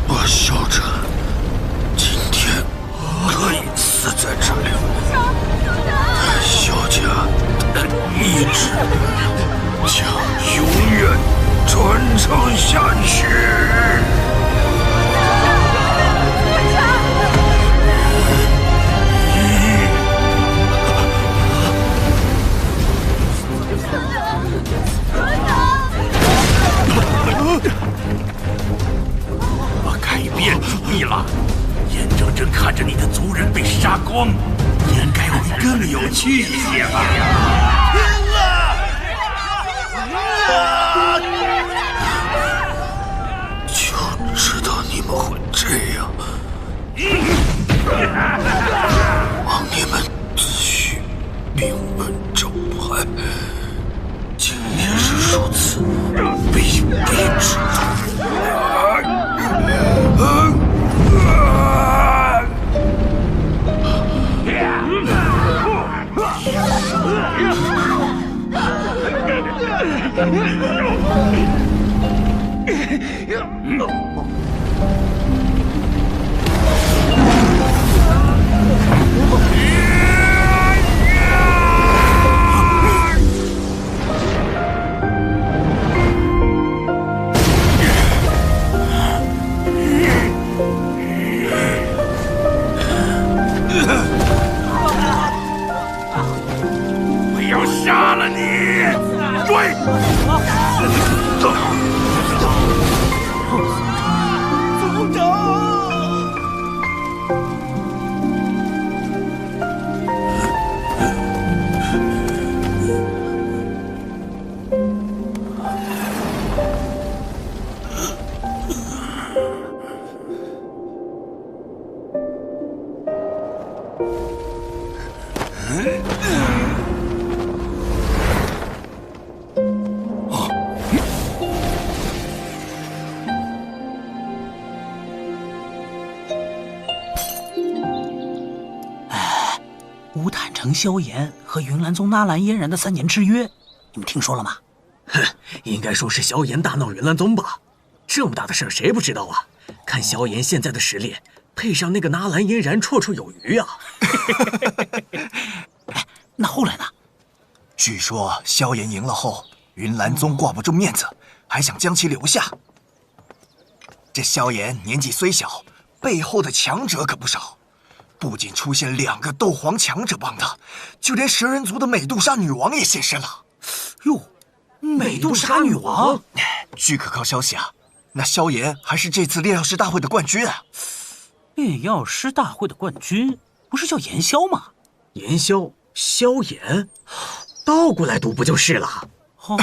我萧晨今天可以死在这里，但萧家的意志将永远传承下去。我改变主意了，眼睁睁看着你的族人被杀光，应该会更有趣一些吧。就知道你们会这样，望你们自诩兵文正派，竟也是如此卑鄙之徒。我要杀了你！追！族长！乌坦城萧炎和云岚宗纳兰嫣然的3年之约，你们听说了吗？哼，应该说是萧炎大闹云岚宗吧。这么大的事儿，谁不知道啊？看萧炎现在的实力，配上那个纳兰嫣然，绰绰有余啊。哎，那后来呢？据说萧炎赢了后，云岚宗挂不住面子，还想将其留下。这萧炎年纪虽小，背后的强者可不少。不仅出现2个斗皇强者帮他，就连蛇人族的美杜莎女王也现身了。哟，美杜莎女王？据可靠消息啊，那萧炎还是这次炼药师大会的冠军啊！炼药师大会的冠军不是叫炎萧吗？炎萧、萧炎，倒过来读不就是了？哦，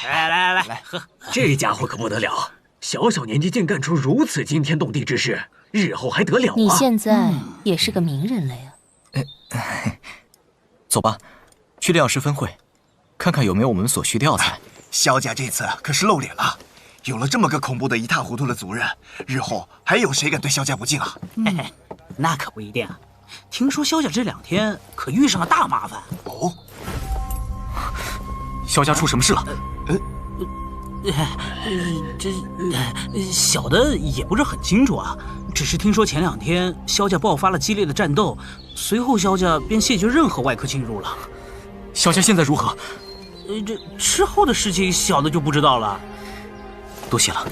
来，喝！这家伙可不得了，小小年纪竟干出如此惊天动地之事，日后还得了啊？你现在也是个名人了呀。走吧，去炼药师分会，看看有没有我们所需的药材。萧家这次可是露脸了，有了这么个恐怖的一塌糊涂的族人，日后还有谁敢对萧家不敬啊？那可不一定啊。听说萧家这2天可遇上了大麻烦哦。萧家出什么事了？小的也不是很清楚啊，只是听说前2天萧家爆发了激烈的战斗，随后萧家便谢绝任何外客进入了。萧家现在如何？这之后的事情小的就不知道了。多谢了。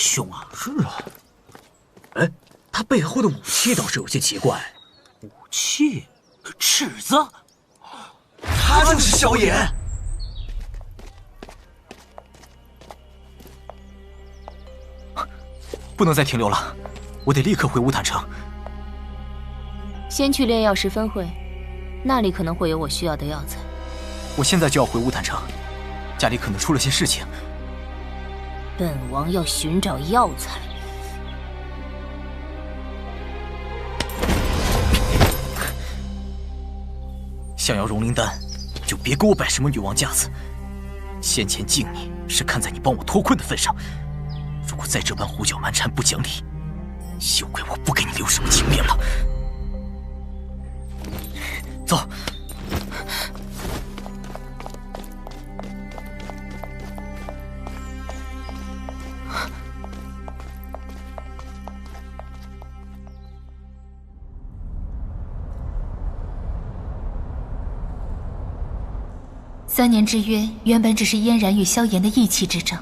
凶啊！是啊。哎，他背后的武器倒是有些奇怪。武器？尺子？他就是萧炎。不能再停留了，我得立刻回乌坦城。先去炼药师分会，那里可能会有我需要的药材。我现在就要回乌坦城，家里可能出了些事情。本王要寻找药材。想要融灵丹，就别给我摆什么女王架子。先前敬你是看在你帮我脱困的份上，如果再这般胡搅蛮缠、不讲理，休怪我不给你留什么情面了。走。3年之约原本只是嫣然与萧炎的义气之争，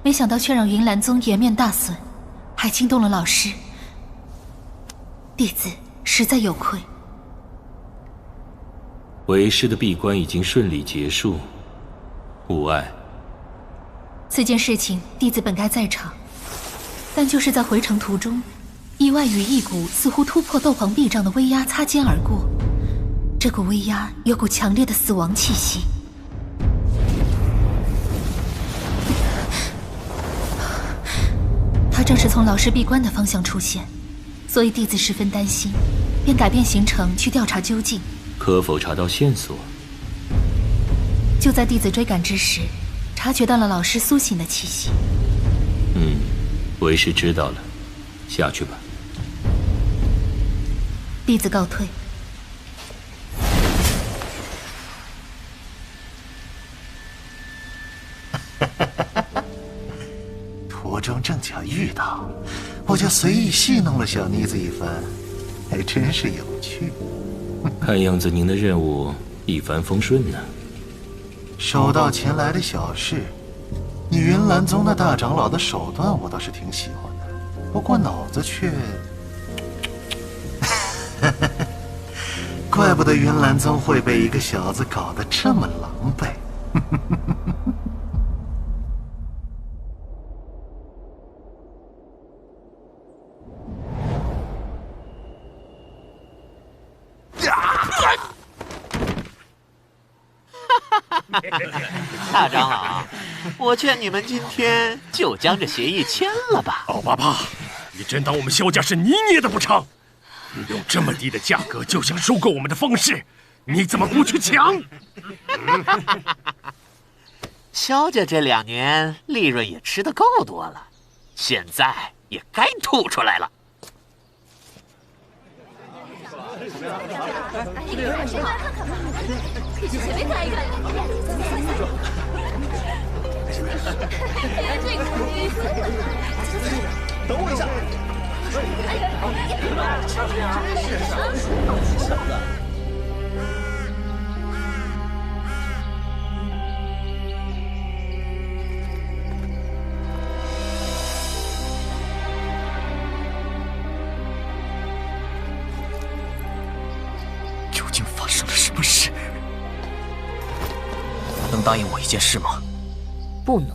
没想到却让云岚宗颜面大损，还惊动了老师。弟子实在有愧。为师的闭关已经顺利结束，无碍。此件事情弟子本该在场，但就是在回程途中，意外与一股似乎突破斗皇臂障的威压擦肩而过。这股威压有股强烈的死亡气息。他正是从老师闭关的方向出现，所以弟子十分担心，便改变行程去调查究竟。可否查到线索？就在弟子追赶之时，察觉到了老师苏醒的气息。为师知道了，下去吧。弟子告退。途中正巧遇到，我就随意戏弄了小妮子一番，还真是有趣。看样子您的任务一帆风顺呢。手到擒来的小事，你云岚宗的大长老的手段我倒是挺喜欢的，不过脑子却……怪不得云岚宗会被一个小子搞得这么狼狈。大长老，我劝你们今天就将这协议签了吧。老八爸，你真当我们萧家是你捏的不成？用这么低的价格就想收购我们的方式，你怎么不去抢？萧家这2年利润也吃得够多了，现在也该吐出来了。前面看一看，等我一下。究竟发生了什么事？能答应我一件事吗？不能。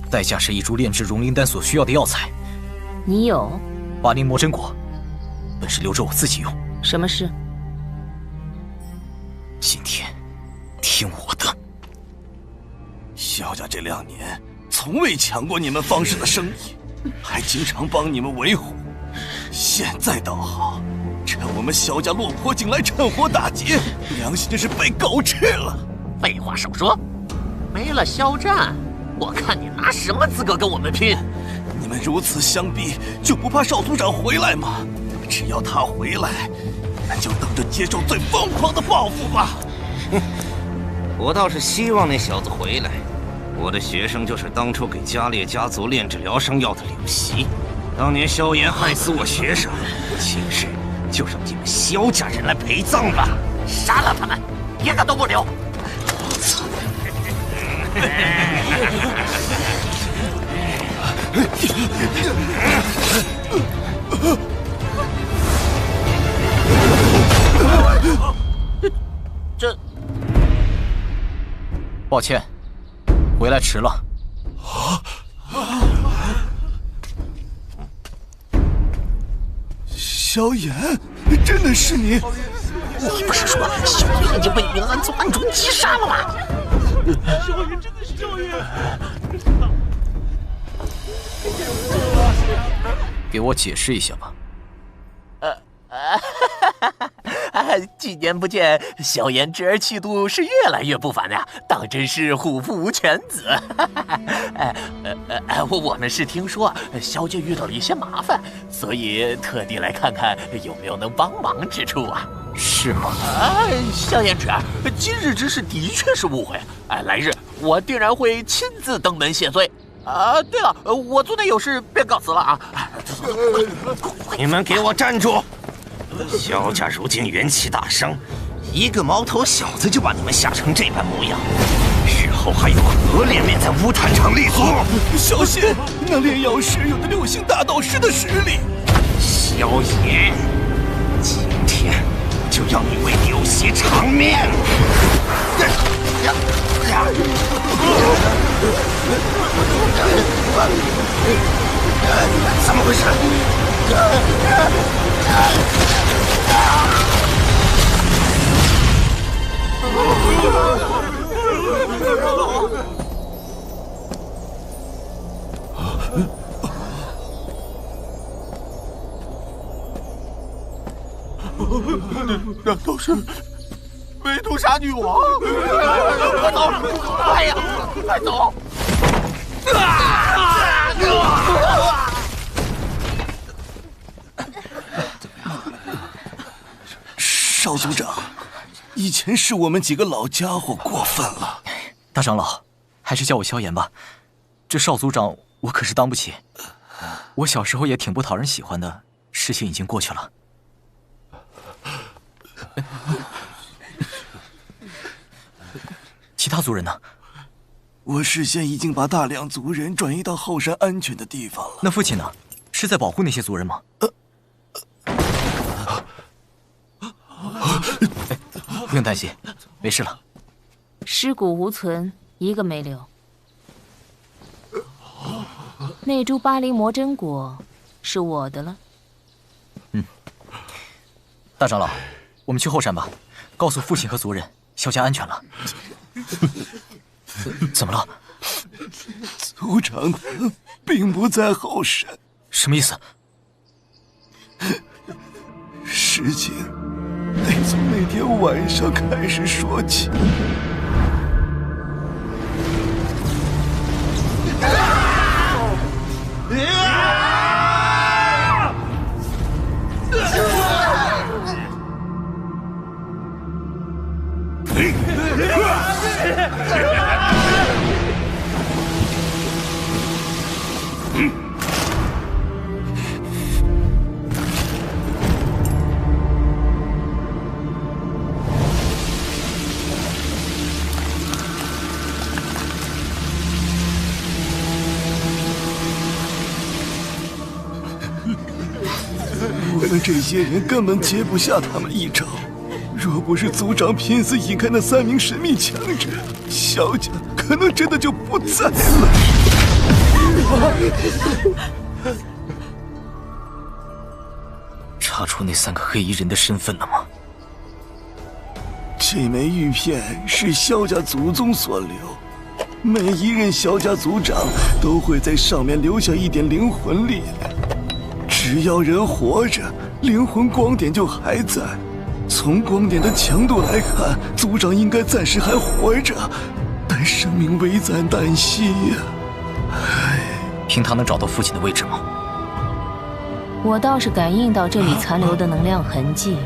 代价是一株炼制融灵丹所需要的药材。你有8灵魔真果，本是留着我自己用。什么事？今天听我的。萧家这2年从未抢过你们方氏的生意，还经常帮你们维护。现在倒好，趁我们萧家落魄进来趁火打劫，良心真是被狗吃了。废话少说，没了萧战，我看你拿什么资格跟我们拼？你们如此相逼，就不怕少族长回来吗？只要他回来，你们就等着接受最疯狂的报复吧。哼，我倒是希望那小子回来。我的学生就是当初给加列家族炼制疗伤药的柳席，当年萧炎害死我学生，今日就让你们萧家人来陪葬吧！杀了他们，一个都不留！这……抱歉，回来迟了。萧炎，真的是你？你不是说萧炎已经被云岚宗暗中击杀了吗？萧炎真的是萧炎！给我解释一下吧。几年不见，萧炎侄儿气度是越来越不凡呀，当真是虎父无犬子。我们是听说萧家遇到了一些麻烦，所以特地来看看有没有能帮忙之处啊。是吗？萧炎侄儿，今日之事的确是误会。来日我定然会亲自登门谢罪。对了，我族内有事，便告辞了啊。你们给我站住！萧家如今元气大伤，一个毛头小子就把你们吓成这般模样，日后还有何脸面在乌檀场立足？小心，那炼药师有着6星大道师的实力。萧炎，今天就要你为柳溪偿命！怎么回事？难道是梅杜莎女王？快走！快呀！快走！少族长，以前是我们几个老家伙过分了。大长老，还是叫我萧炎吧。这少族长我可是当不起。我小时候也挺不讨人喜欢的，事情已经过去了。其他族人呢？我事先已经把大量族人转移到后山安全的地方了。那父亲呢？是在保护那些族人吗？不用担心，没事了。尸骨无存，一个没留。那株巴陵魔真果是我的了。大长老，我们去后山吧，告诉父亲和族人，萧家安全了。怎么了？族长他并不在后山。什么意思？事情得从那天晚上开始说起。我们这些人根本接不下他们一招，若不是族长拼死引开那3名神秘强者，萧家可能真的就不在了。查出那3个黑衣人的身份了吗？这枚玉片是萧家祖宗所留，每一任萧家族长都会在上面留下一点灵魂力量。只要人活着，灵魂光点就还在。从光点的强度来看，族长应该暂时还活着，但生命危在旦夕呀。凭他能找到父亲的位置吗？我倒是感应到这里残留的能量痕迹，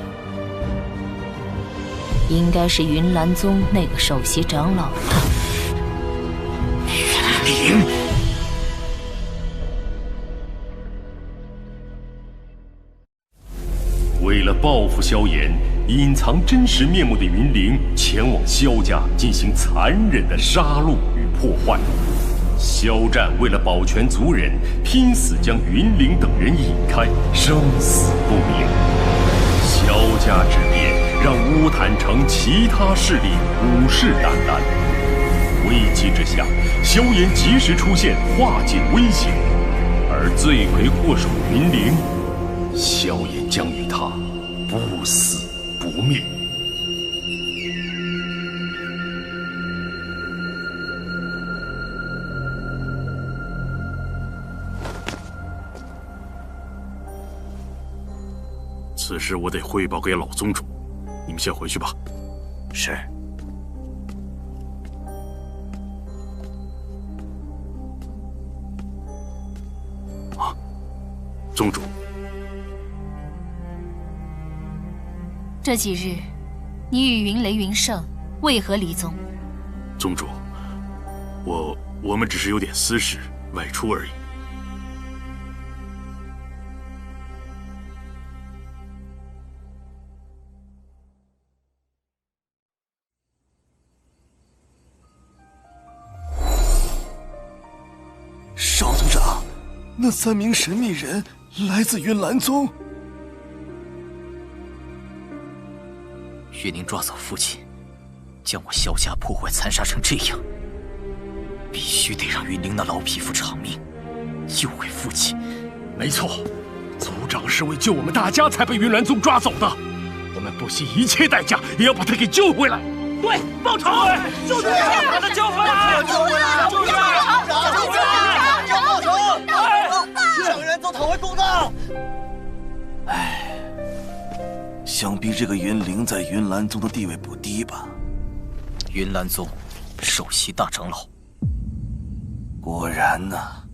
应该是云岚宗那个首席长老的。云灵。为了报复萧炎，隐藏真实面目的云灵前往萧家进行残忍的杀戮与破坏。萧战为了保全族人，拼死将云灵等人引开，生死不明。萧家之变让乌坦城其他势力虎视眈眈，危急之下，萧炎及时出现，化解危险。而罪魁祸首云灵，萧炎将与他不死不灭。此事我得汇报给老宗主，你们先回去吧。是。啊，宗主，这几日，你与云雷、云胜为何离宗？宗主，我们只是有点私事外出而已。少族长，那3名神秘人来自云岚宗。云灵抓走父亲，将我萧家破坏残杀成这样，必须得让云灵那老匹夫偿命，救回父亲。没错，族长是为救我们大家才被云岚宗抓走的，我们不惜一切代价也要把他给救回来。对，报仇！就是把他救回来！救回来！救回来！救回来！要报仇！向人宗讨回公道！唉，想必这个云灵在云岚宗的地位不低吧？云岚宗首席大长老。果然呐，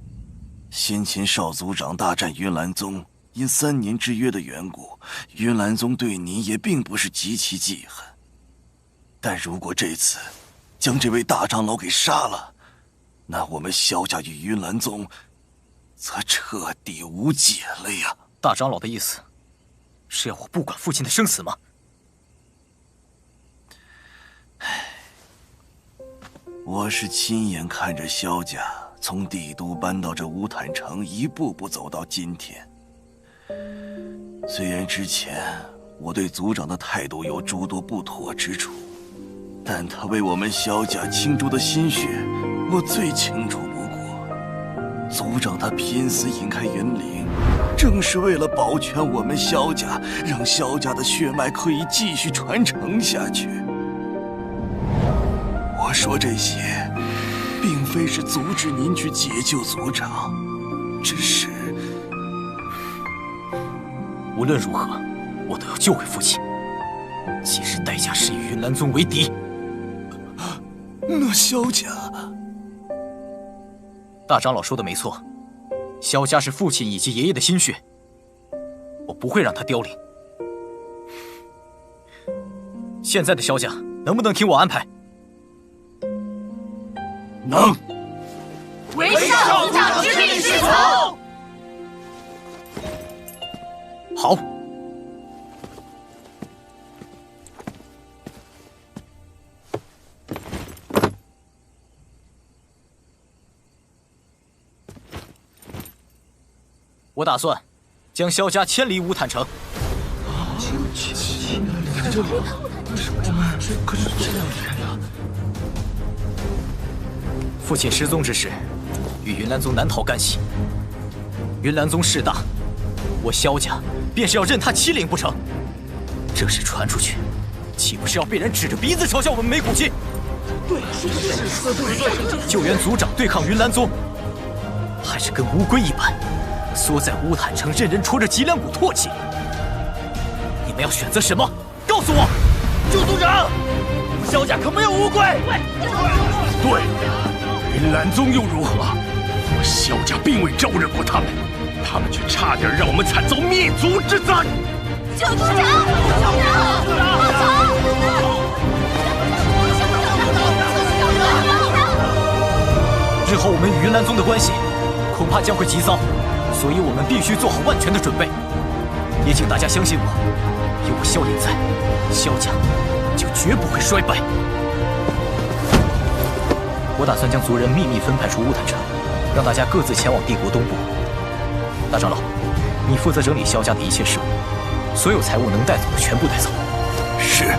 先前少族长大战云岚宗，因3年之约的缘故，云岚宗对你也并不是极其记恨。但如果这次将这位大长老给杀了，那我们萧家与云岚宗则彻底无解了呀！大长老的意思是要我不管父亲的生死吗？我是亲眼看着萧家从帝都搬到这乌坦城，一步步走到今天。虽然之前我对族长的态度有诸多不妥之处，但他为我们萧家倾注的心血，我最清楚不过。族长他拼死引开云灵，正是为了保全我们萧家，让萧家的血脉可以继续传承下去。我说这些，并非是阻止您去解救族长，只是无论如何，我都要救回父亲，即使代价是与云岚宗为敌。那萧家，大长老说的没错，萧家是父亲以及爷爷的心血，我不会让他凋零。现在的萧家能不能听我安排？能。为少族长之命是从。好。我打算将萧家迁离乌坦城。这里，可是这样远呀！父亲失踪之时，与云岚宗难逃干系。云岚宗势大，我萧家便是要任他欺凌不成？这事传出去，岂不是要被人指着鼻子嘲笑我们没骨气？对，是对。救援族长对抗云岚宗，还是跟乌龟一般？缩在乌坦城，任人戳着脊梁骨唾弃。你们要选择什么？告诉我！救族长，我们萧家可没有乌龟。对，云岚宗又如何？我萧家并未招惹过他们，他们却差点让我们惨遭灭族之灾。救族长！报仇！日后我们与云岚宗的关系，恐怕将会极糟。所以我们必须做好万全的准备，也请大家相信我，有我萧炎在，萧家就绝不会衰败。我打算将族人秘密分派出乌坦城，让大家各自前往帝国东部。大长老，你负责整理萧家的一切事务，所有财物能带走的全部带走。是。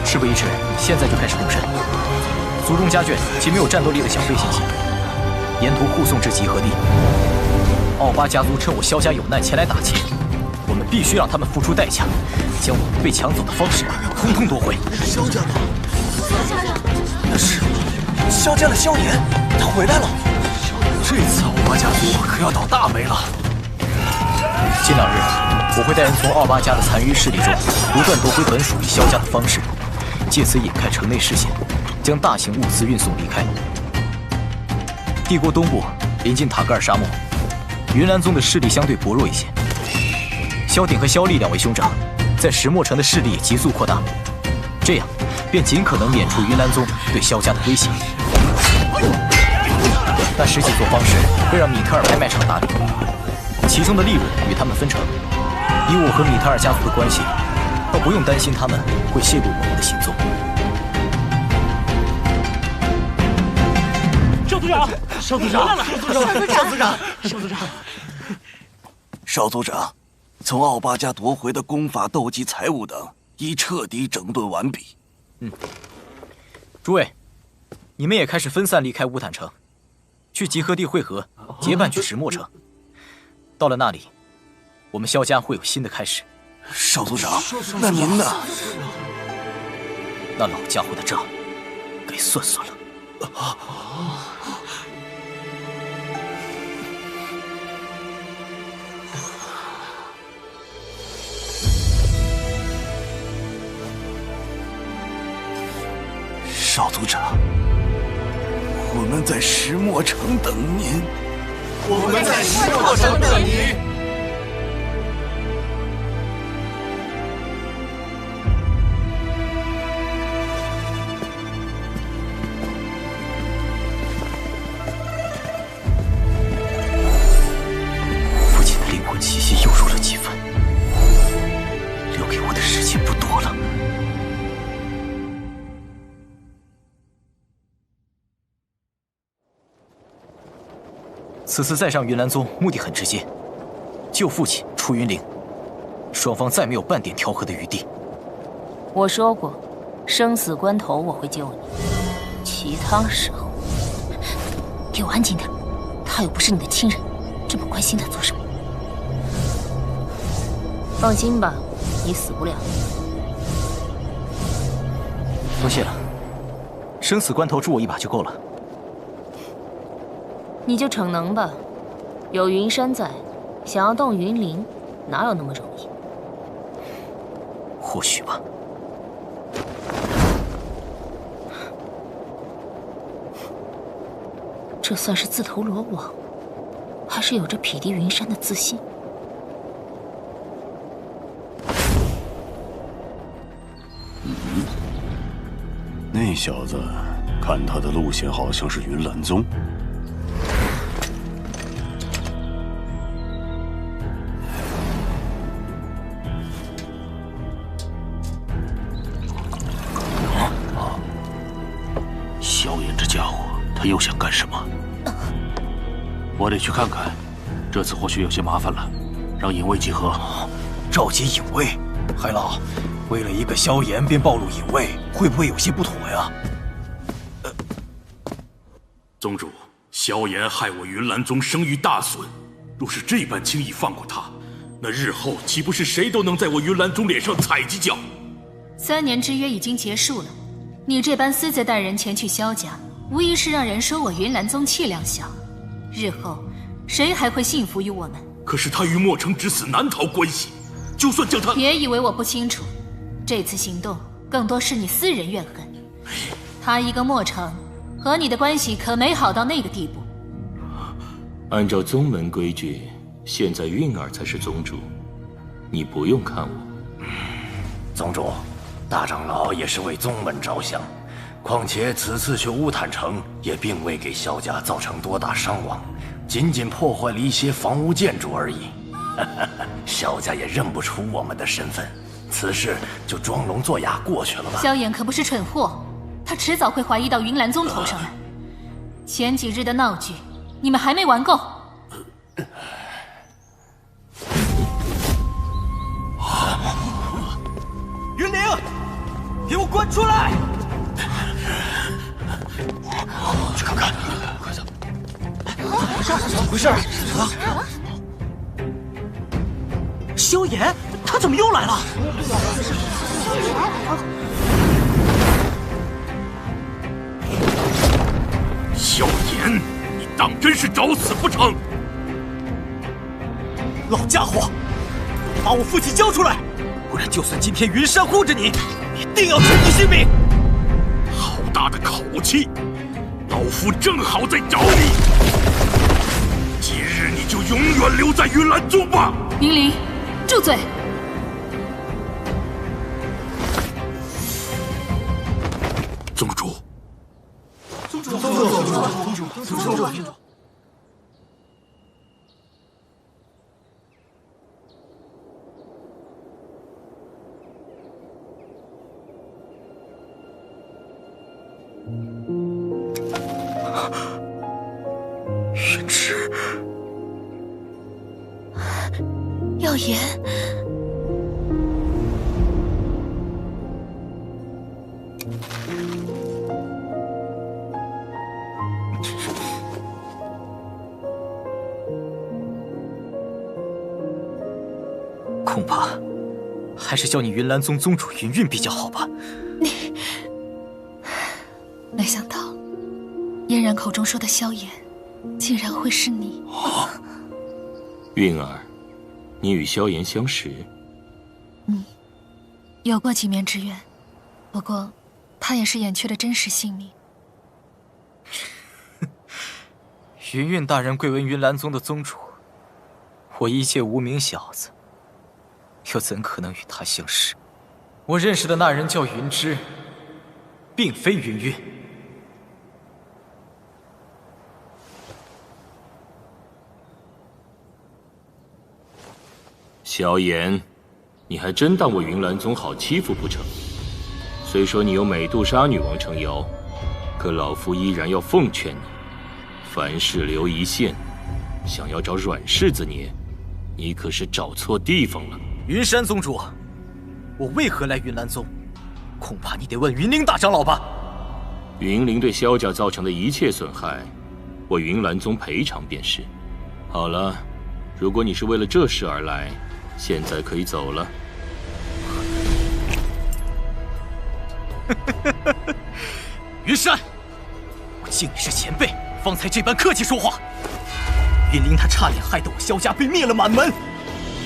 事不宜迟，现在就开始动身。族中家眷及没有战斗力的小辈信息，沿途护送至集合地。奥巴家族趁我萧家有难前来打劫，我们必须让他们付出代价，将我们被抢走的方式统统夺回。萧家的，那是萧家的萧炎，他回来了。这次奥巴家族可要倒大霉了。近2日，我会带人从奥巴家的残余势力中不断夺回本属于萧家的方式，借此引开城内视线，将大型物资运送离开。帝国东部临近塔格尔沙漠，云岚宗的势力相对薄弱一些。萧鼎和萧厉2位兄长在石墨城的势力也急速扩大，这样便尽可能免除云岚宗对萧家的威胁。那10几座方式会让米特尔拍卖场打理，其中的利润与他们分成。以我和米特尔家族的关系，倒不用担心他们会泄露我们的行踪。少族长，少族长，从奥巴家夺回的功法、斗技、财物等已彻底整顿完毕。诸位，你们也开始分散离开乌坦城，去集合地汇合，结伴去石墨城。到了那里，我们萧家会有新的开始。少族长，那您呢？那老家伙的账该算算了。少族长，我们在石墨城等您。我们在石墨城等您。父亲的灵魂气息又入了几分，留给我的时间不多了。此次再上云岚宗，目的很直接，救父亲出云陵。双方再没有半点调和的余地。我说过，生死关头我会救你，其他时候，给我安静点。他又不是你的亲人，这么关心他做什么？放心吧，你死不了。多谢了，生死关头助我一把就够了。你就逞能吧，有云山在，想要动云灵，哪有那么容易？或许吧。这算是自投罗网，还是有着匹敌云山的自信？那小子，看他的路线好像是云岚宗。萧炎这家伙，他又想干什么？我得去看看，这次或许有些麻烦了。让影卫集合，召集影卫。海老，为了一个萧炎便暴露影卫，会不会有些不妥呀？宗主，萧炎害我云岚宗声誉大损，若是这般轻易放过他，那日后岂不是谁都能在我云岚宗脸上踩几脚？3年之约已经结束了，你这般私自带人前去萧家，无疑是让人说我云岚宗气量小。日后谁还会信服于我们？可是他与墨城之死难逃关系，就算将他……别以为我不清楚，这次行动更多是你私人怨恨。他一个墨城，和你的关系可没好到那个地步。按照宗门规矩，现在韵儿才是宗主，你不用看我。宗主，大长老也是为宗门着想，况且此次去乌坦城也并未给萧家造成多大伤亡，仅仅破坏了一些房屋建筑而已。萧家也认不出我们的身份，此事就装聋作哑过去了吧。萧炎可不是蠢货，他迟早会怀疑到云岚宗头上来。前几日的闹剧，你们还没玩够。云灵，给我滚出来！去看看，快走！怎么回事？萧炎，他怎么又来了？萧炎，你当真是找死不成？老家伙，把我父亲交出来，不然就算今天云山护着你，一定要取你性命！好大的口气！老夫正好在找你，今日你就永远留在云岚宗吧！云灵，住嘴！宗主，宗主，云芝，耀言，恐怕还是叫你云岚宗宗主云韵比较好吧。没想到嫣然口中说的萧炎，竟然会是你。韵儿，你与萧炎相识？有过几面之缘，不过他也是掩去了真实姓名。云韵大人贵为云岚宗的宗主，我一介无名小子，又怎可能与他相识？我认识的那人叫云芝，并非云韵。萧炎，你还真当我云岚宗好欺负不成？虽说你有美杜莎女王撑腰，可老夫依然要奉劝你，凡事留一线。想要找软柿子捏，你可是找错地方了。云山宗主，我为何来云岚宗？恐怕你得问云灵大长老吧。云灵对萧家造成的一切损害，我云岚宗赔偿便是。好了，如果你是为了这事而来，现在可以走了。云山，我敬你是前辈，方才这般客气说话。云灵他差点害得我萧家被灭了满门，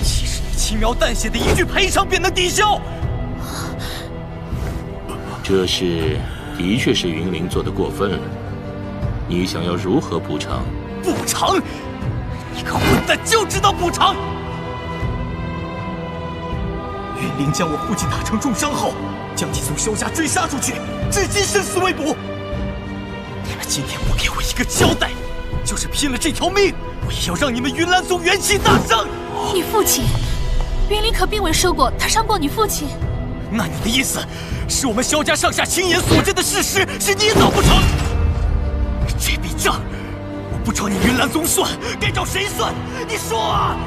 其实你轻描淡写的一句赔偿便能抵消。这事的确是云灵做的过分了，你想要如何补偿？补偿？你个混蛋就知道补偿！云灵将我父亲打成重伤后，将其从萧家追杀出去，至今生死未卜。你们今天不给我一个交代，就是拼了这条命，我也要让你们云岚宗元气大伤！你父亲，云灵可并未说过他伤过你父亲。那你的意思是我们萧家上下亲眼所见的事实是捏造不成？这笔账我不找你云岚宗算，该找谁算？你说啊！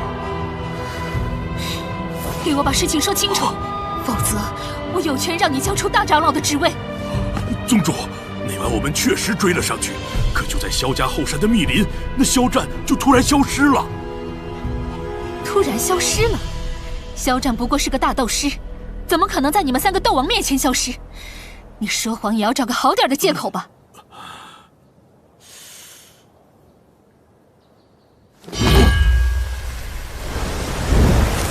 给我把事情说清楚，否则我有权让你交出大长老的职位。宗主，那晚我们确实追了上去，可就在萧家后山的密林，那萧战就突然消失了。突然消失了？萧战不过是个大斗师，怎么可能在你们三个斗王面前消失？你说谎也要找个好点的借口吧。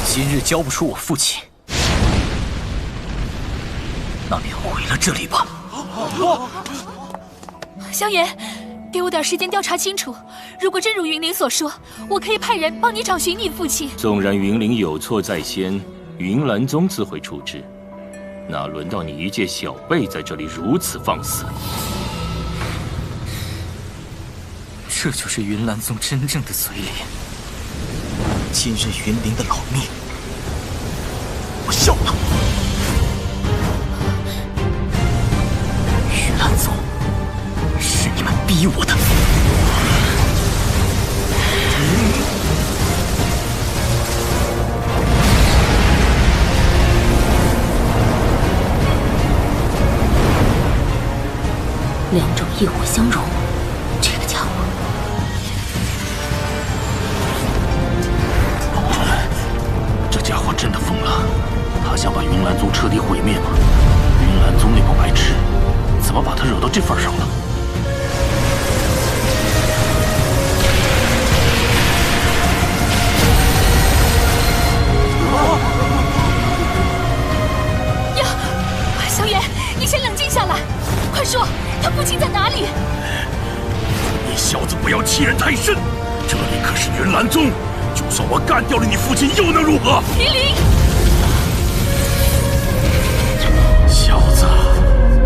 今日交不出我父亲，那便毁了这里吧。萧炎，给我点时间调查清楚。如果真如云灵所说，我可以派人帮你找寻你父亲。纵然云灵有错在先，云岚宗自会处置，哪轮到你一介小辈在这里如此放肆？这就是云岚宗真正的嘴脸。今日云灵的老命，我要了！云岚宗是你们逼我的。异火相融，这个家伙，这家伙真的疯了！他想把云岚宗彻底毁灭吗？云岚宗那帮白痴，怎么把他惹到这份上了？呀，萧炎，你先冷静下来，快说，他父亲在哪里？你小子不要欺人太甚，这里可是云岚宗，就算我干掉了你父亲，又能如何？林林，小子，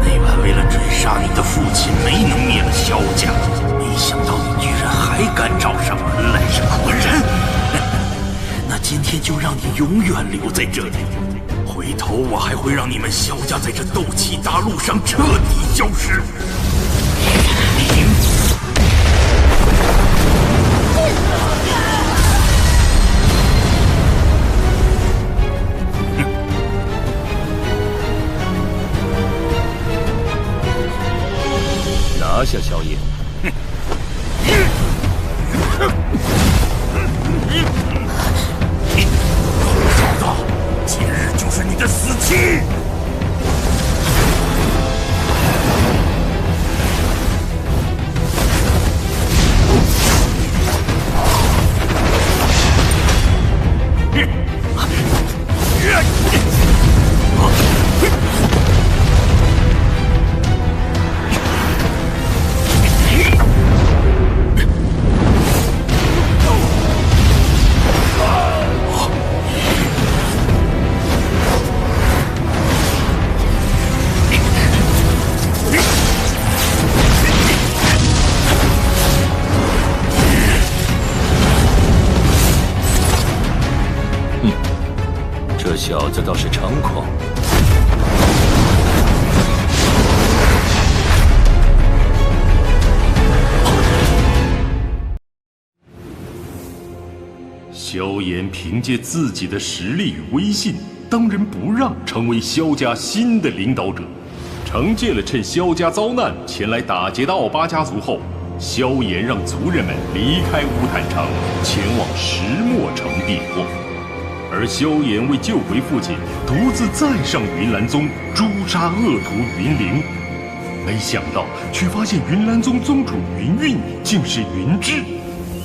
那晚为了追杀你的父亲，没能灭了萧家，没想到你居然还敢找上门来，是果人。那今天就让你永远留在这里，回头我还会让你们萧家在这斗气大陆上彻底消失。拿下萧炎！小子，今日就是你的死期！这小子倒是猖狂。萧炎凭借自己的实力与威信，当仁不让，成为萧家新的领导者。惩戒了趁萧家遭难前来打劫的奥巴家族后，萧炎让族人们离开乌坦城，前往石墨城避祸。而萧炎为救回父亲，独自再上云岚宗诛杀恶徒云灵。没想到，却发现云岚宗宗主云韵竟是云芝。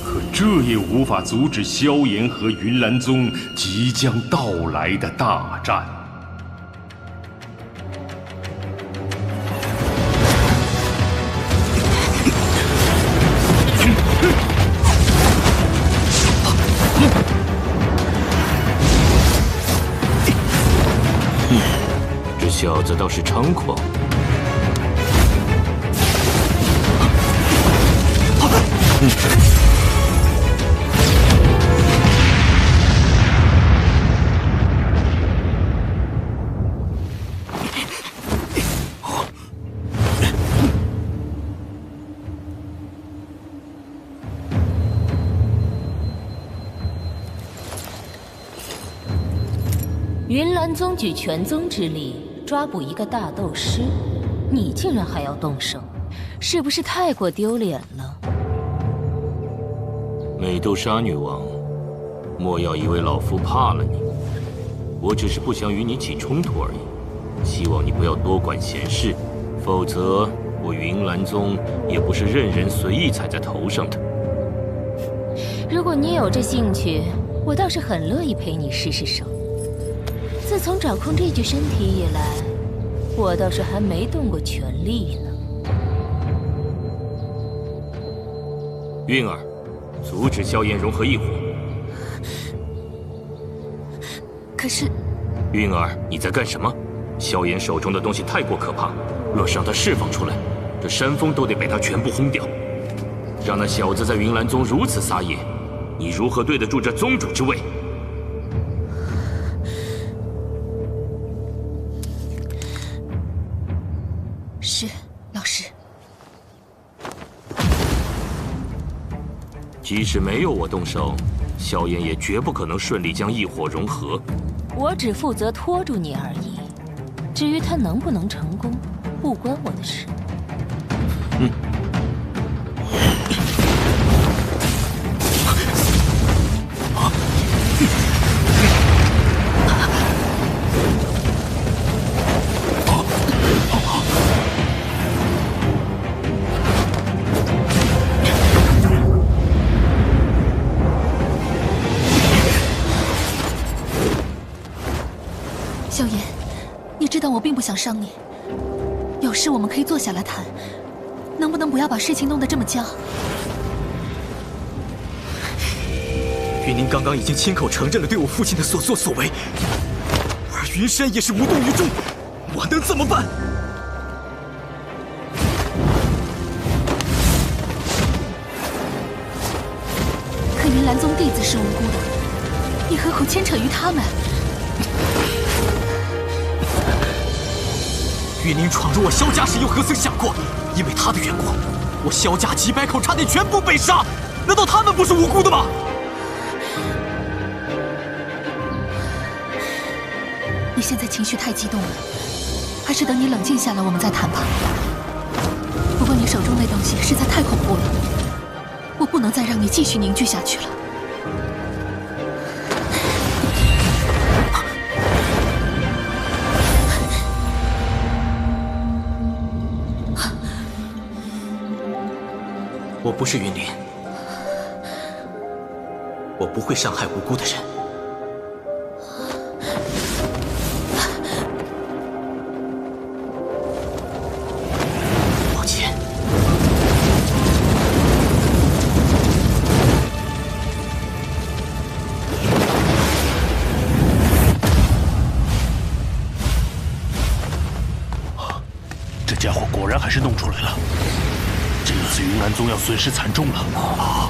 可这也无法阻止萧炎和云岚宗即将到来的大战。这小子倒是猖狂。云岚宗举全宗之力抓捕一个大斗师，你竟然还要动手，是不是太过丢脸了？美杜莎女王，莫要以为老夫怕了你，我只是不想与你起冲突而已。希望你不要多管闲事，否则我云岚宗也不是任人随意踩在头上的。如果你有这兴趣，我倒是很乐意陪你试试手。自从掌控这具身体以来，我倒是还没动过全力呢。韵儿，阻止萧炎融合异火。可是，韵儿，你在干什么？萧炎手中的东西太过可怕，若是让他释放出来，这山峰都得被他全部轰掉。让那小子在云岚宗如此撒野，你如何对得住这宗主之位？是，老师。即使没有我动手，萧炎也绝不可能顺利将异火融合。我只负责拖住你而已，至于他能不能成功，不关我的事。萧炎，你知道我并不想伤你，有事我们可以坐下来谈，能不能不要把事情弄得这么僵？云宁刚刚已经亲口承认了对我父亲的所作所为，而云山也是无动于衷，我能怎么办？可云岚宗弟子是无辜的，你何苦牵扯于他们？云宁闯入我萧家时，又何曾想过，因为他的缘故，我萧家几百口差点全部被杀？难道他们不是无辜的吗？你现在情绪太激动了，还是等你冷静下来我们再谈吧。不过你手中那东西实在太恐怖了，我不能再让你继续凝聚下去了。我不是云林，我不会伤害无辜的人。抱歉。这家伙果然还是弄出来了。这一次云岚宗要损失惨重了啊！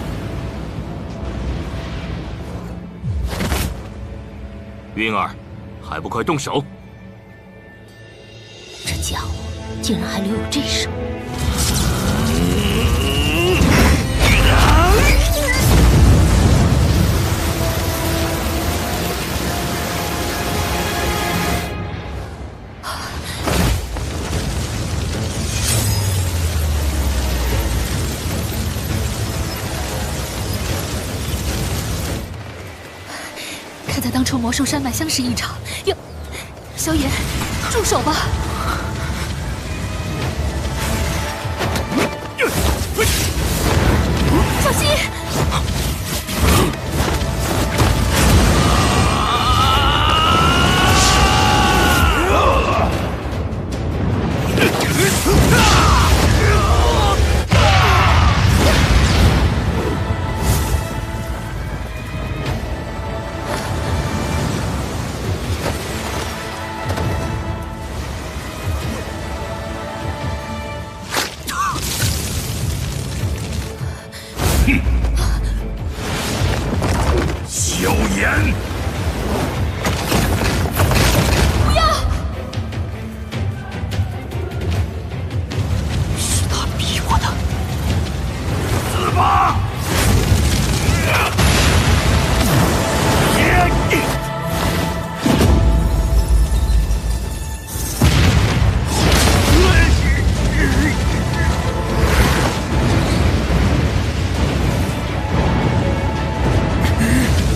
云儿，还不快动手！这家伙竟然还留有这手！看在当初魔兽山脉相识一场，萧炎，住手吧！小心！萧炎，不要！是他逼我的。死吧！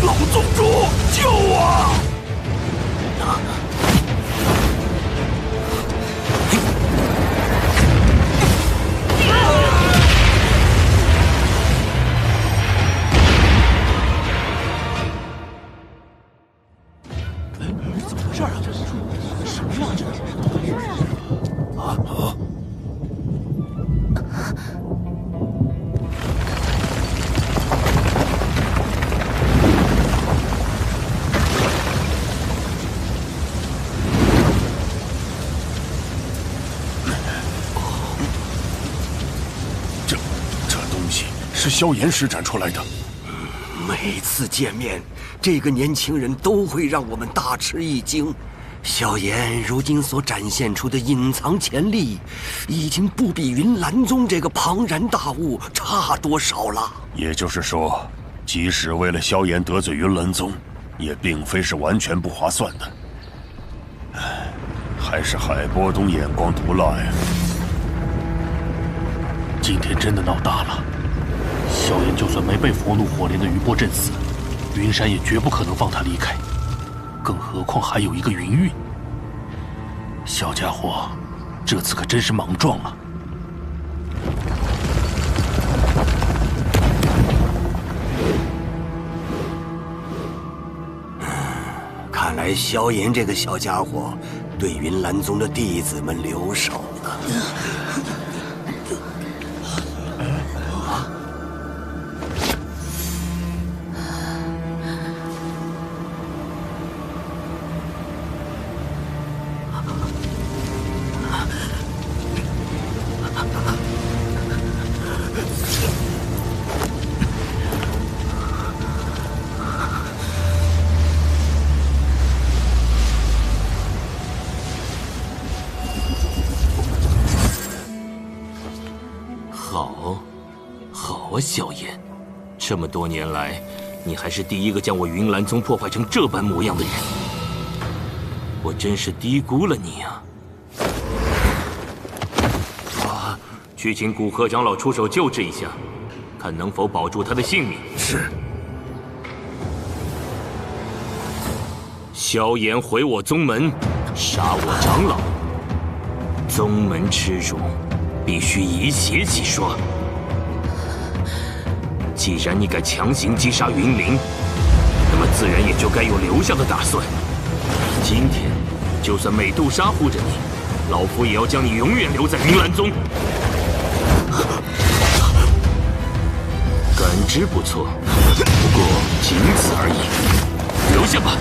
老宗主，救我！怎么回事啊？这是什么呀？这是怎么回事啊？啊！这东西是萧炎施展出来的。每次见面，这个年轻人都会让我们大吃一惊。萧炎如今所展现出的隐藏潜力，已经不比云岚宗这个庞然大物差多少了。也就是说，即使为了萧炎得罪云岚宗，也并非是完全不划算的。还是海波东眼光毒辣呀！今天真的闹大了。萧炎就算没被佛怒火莲的余波震死，云山也绝不可能放他离开。更何况还有一个云韵。小家伙，这次可真是莽撞了。看来萧炎这个小家伙对云岚宗的弟子们留手了。好啊，萧炎，这么多年来，你还是第一个将我云岚宗破坏成这般模样的人，我真是低估了你啊！去请古河长老出手救治一下，看能否保住他的性命。是。萧炎毁我宗门，杀我长老，宗门耻辱，必须以血洗刷。既然你敢强行击杀云灵，那么自然也就该有留下的打算。今天，就算美杜莎护着你，老夫也要将你永远留在云岚宗。感知不错，不过仅此而已。留下吧。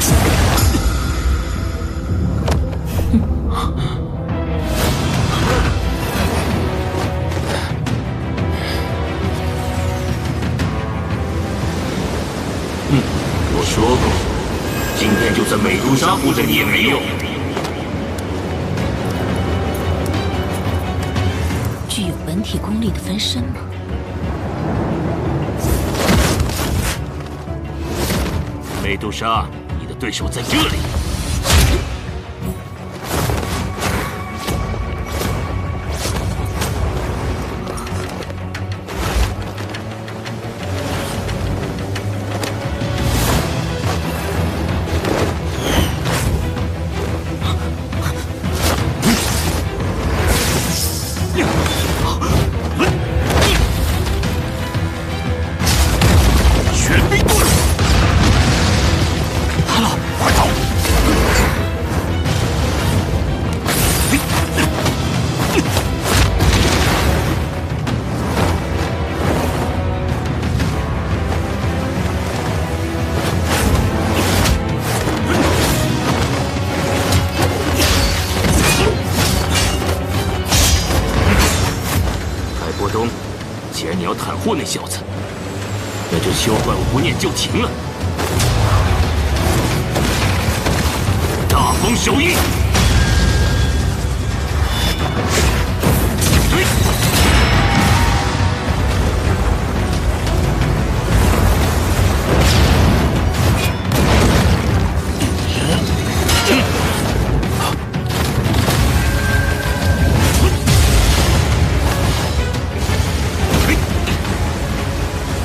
我说过，今天就算美杜莎护着你也没用。具有本体功力的分身吗？美杜莎，你的对手在这里。祸那小子，那就休怪我不念旧情了。大风手印，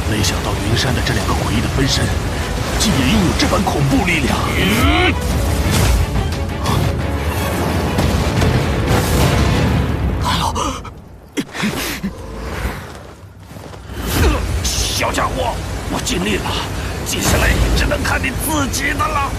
没想到云山的这两个诡异的分身，竟也拥有这般恐怖力量。小家伙，我尽力了，接下来只能看你自己的了。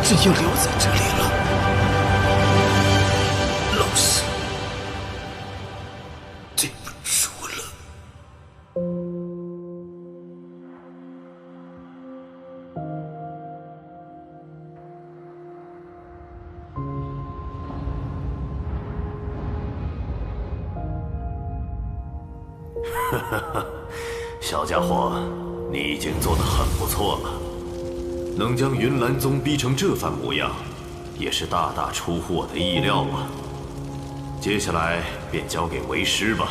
真要留在这里了，老师，对不住了。小家伙，你已经做得很不错了，能将云岚宗逼成这番模样，也是大大出乎我的意料啊。接下来便交给为师吧。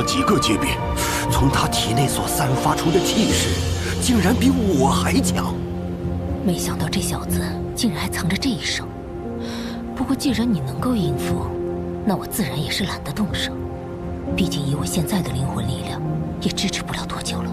几个阶变，从他体内所散发出的气势，竟然比我还强。没想到这小子竟然还藏着这一手。不过既然你能够应付，那我自然也是懒得动手。毕竟以我现在的灵魂力量，也支持不了多久了。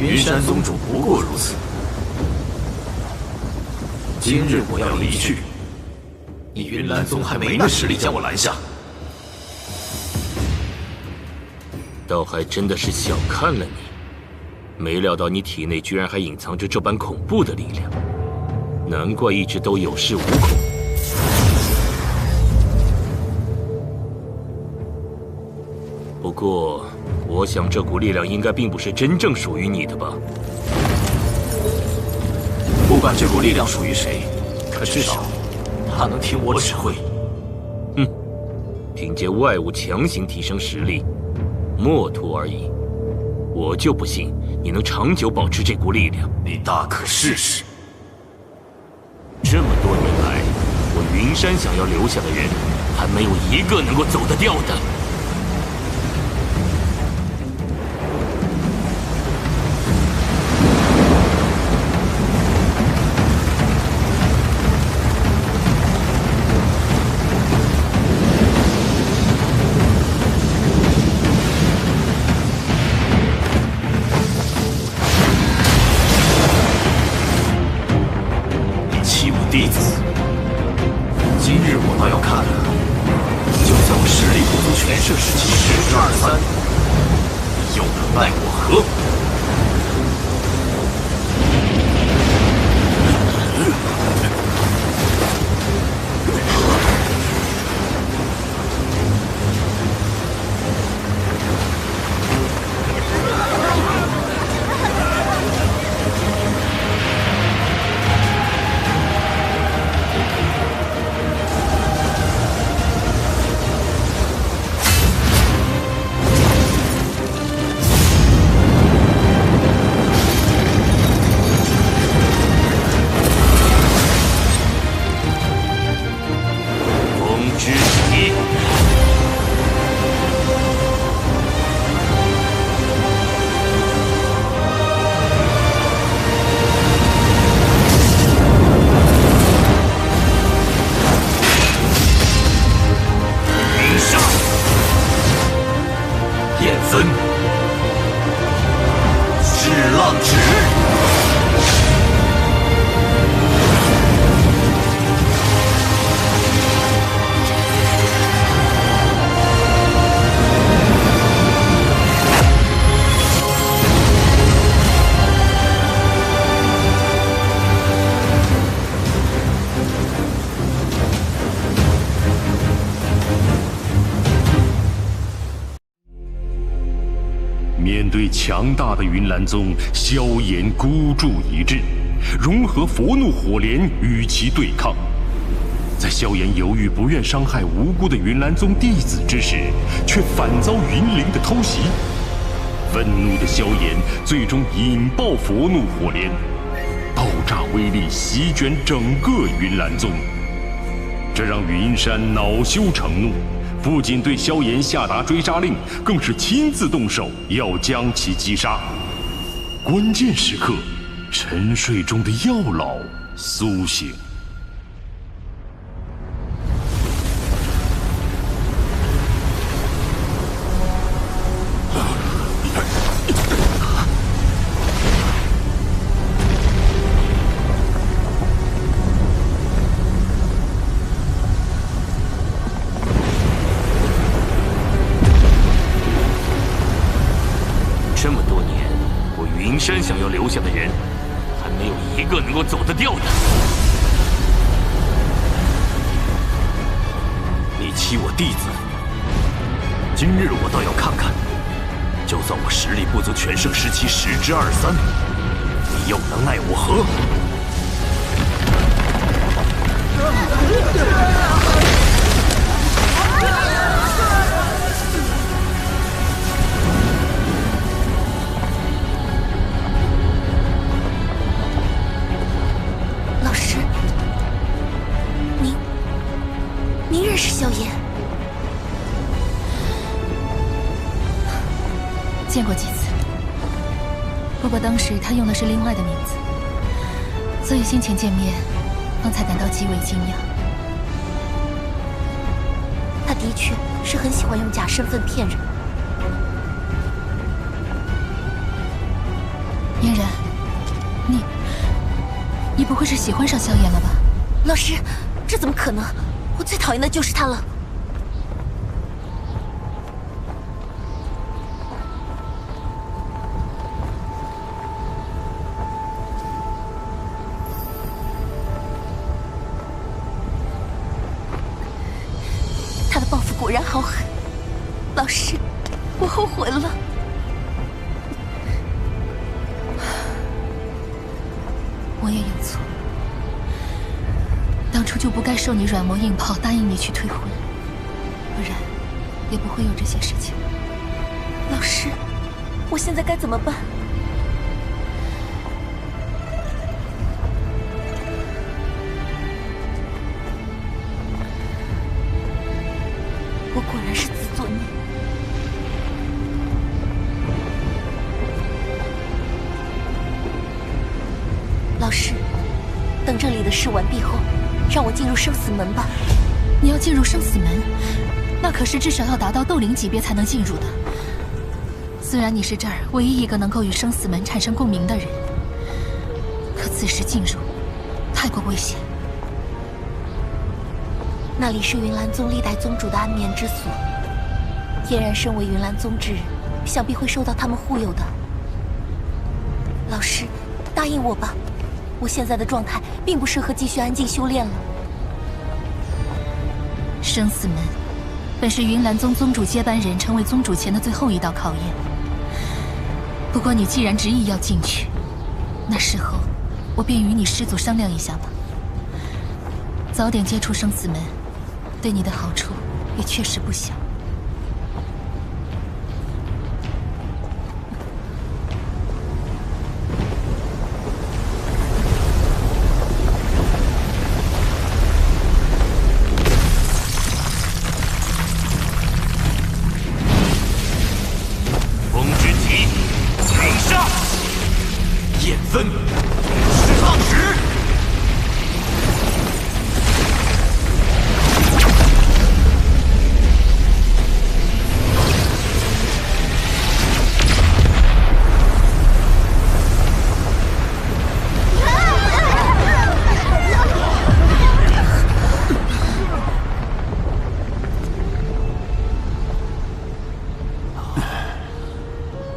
云山宗主不过如此。今日我要离去，你云岚宗还没那实力将我拦下。倒还真的是小看了你，没料到你体内居然还隐藏着这般恐怖的力量，难怪一直都有恃无恐。不过，我想这股力量应该并不是真正属于你的吧？不管这股力量属于谁，可至少他能听我指挥。哼，凭借外物强行提升实力，墨图而已。我就不信你能长久保持这股力量。你大可试试。这么多年来，我云山想要留下的人，还没有一个能够走得掉的。弟子，今日我倒要看看，就算我实力不足全摄时期10之23，你又能奈我何？强大的云岚宗萧炎孤注一掷，融合佛怒火莲与其对抗。在萧炎犹豫不愿伤害无辜的云岚宗弟子之时，却反遭云灵的偷袭。愤怒的萧炎最终引爆佛怒火莲，爆炸威力席卷整个云岚宗。这让云山恼羞成怒，不仅对萧炎下达追杀令，更是亲自动手要将其击杀。关键时刻，沉睡中的药老苏醒。真想要留下的人，还没有一个能够走得掉的。你欺我弟子，今日我倒要看看，就算我实力不足全盛时期10之23，你又能奈我何？您认识萧炎？见过几次，不过当时他用的是另外的名字，所以先前见面，方才感到极为惊讶。他的确是很喜欢用假身份骗人。嫣然，你不会是喜欢上萧炎了吧？老师，这怎么可能？我最讨厌的就是他了。他的报复果然好狠，老师，我后悔了。我也有错。当初就不该受你软磨硬泡，答应你去退婚，不然也不会有这些事情。老师，我现在该怎么办？我果然是自作孽。老师，等这里的事完毕后，让我进入生死门吧。你要进入生死门，那可是至少要达到斗灵级别才能进入的。虽然你是这儿唯一一个能够与生死门产生共鸣的人，可此时进入太过危险。那里是云岚宗历代宗主的安眠之所，嫣然身为云岚宗之人，想必会受到他们护佑的。老师，答应我吧，我现在的状态并不适合继续安静修炼了。生死门本是云岚宗宗主接班人成为宗主前的最后一道考验。不过你既然执意要进去，那事后我便与你师祖商量一下吧。早点接触生死门，对你的好处也确实不小。分，释放时。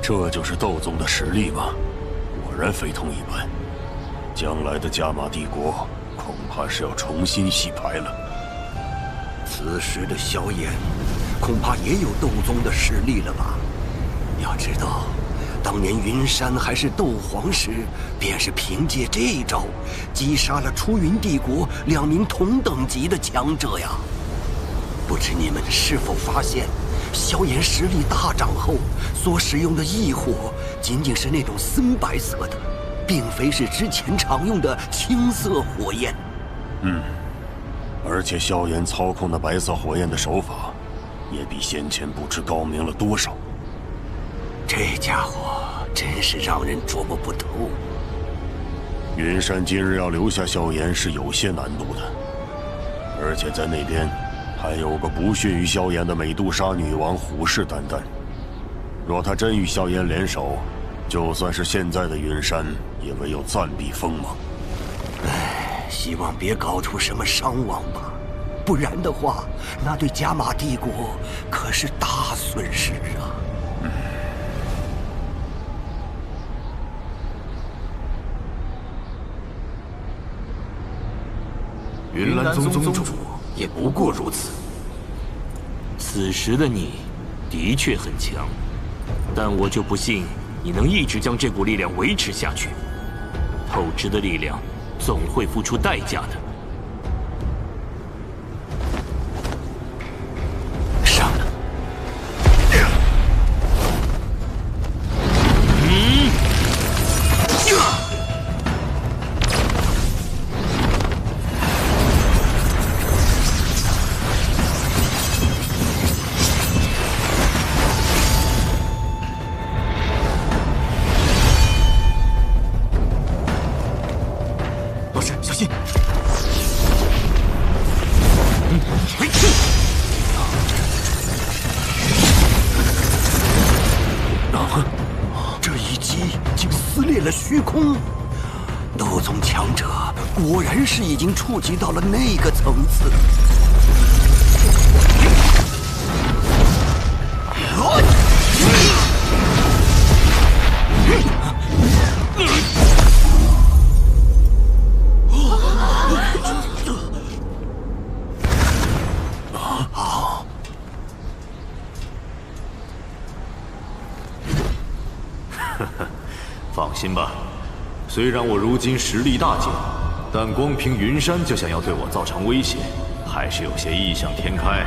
这就是斗宗的实力吗？果然非同一般。将来的加玛帝国恐怕是要重新洗牌了。此时的萧炎，恐怕也有斗宗的实力了吧？要知道，当年云山还是斗皇时，便是凭借这招，击杀了出云帝国2名同等级的强者呀。不知你们是否发现，萧炎实力大涨后，所使用的异火仅仅是那种森白色的，并非是之前常用的青色火焰。而且萧炎操控的白色火焰的手法，也比先前不知高明了多少。这家伙真是让人琢磨不透。云山今日要留下萧炎是有些难度的，而且在那边还有个不逊于萧炎的美杜莎女王虎视眈眈。若他真与萧炎联手，就算是现在的云山，也唯有暂避锋芒。希望别搞出什么伤亡吧，不然的话，那对加玛帝国可是大损失啊！云岚宗宗主也不过如此。此时的你的确很强，但我就不信你能一直将这股力量维持下去。透支的力量总会付出代价的。上了。虚空，斗宗强者果然是已经触及到了那个层次。放心吧，虽然我如今实力大减，但光凭云山就想要对我造成威胁，还是有些异想天开。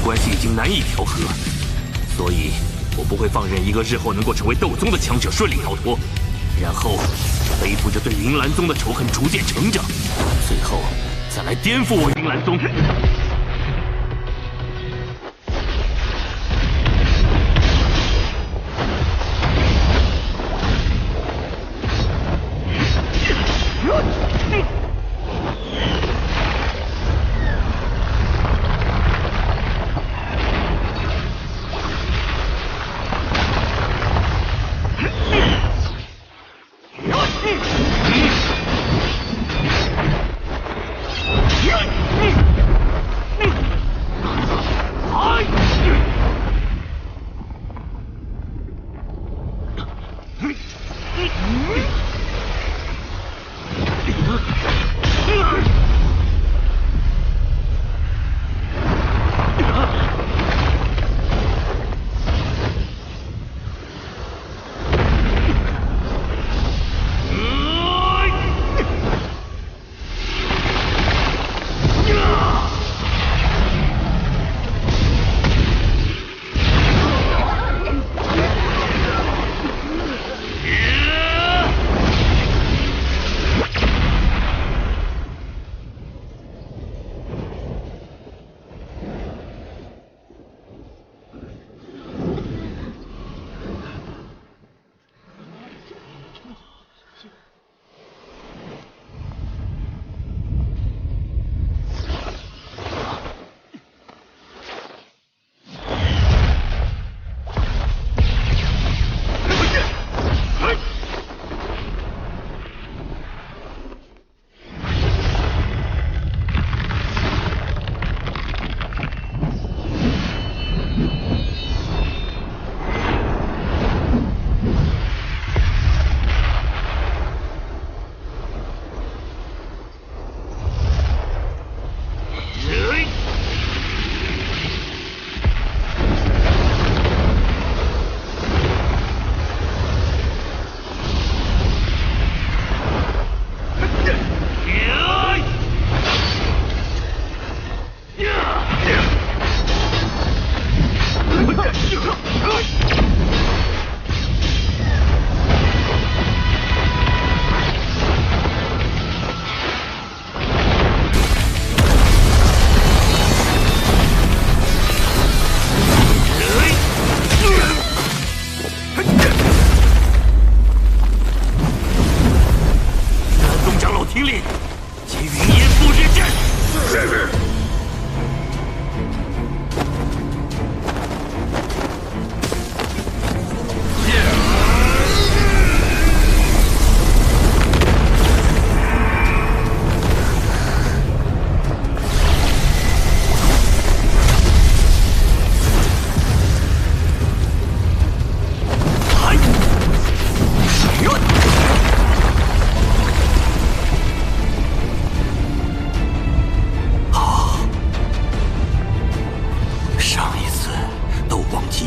关系已经难以调和，所以我不会放任一个日后能够成为斗宗的强者顺利逃脱，然后背负着对云岚宗的仇恨逐渐成长，最后再来颠覆我云岚宗。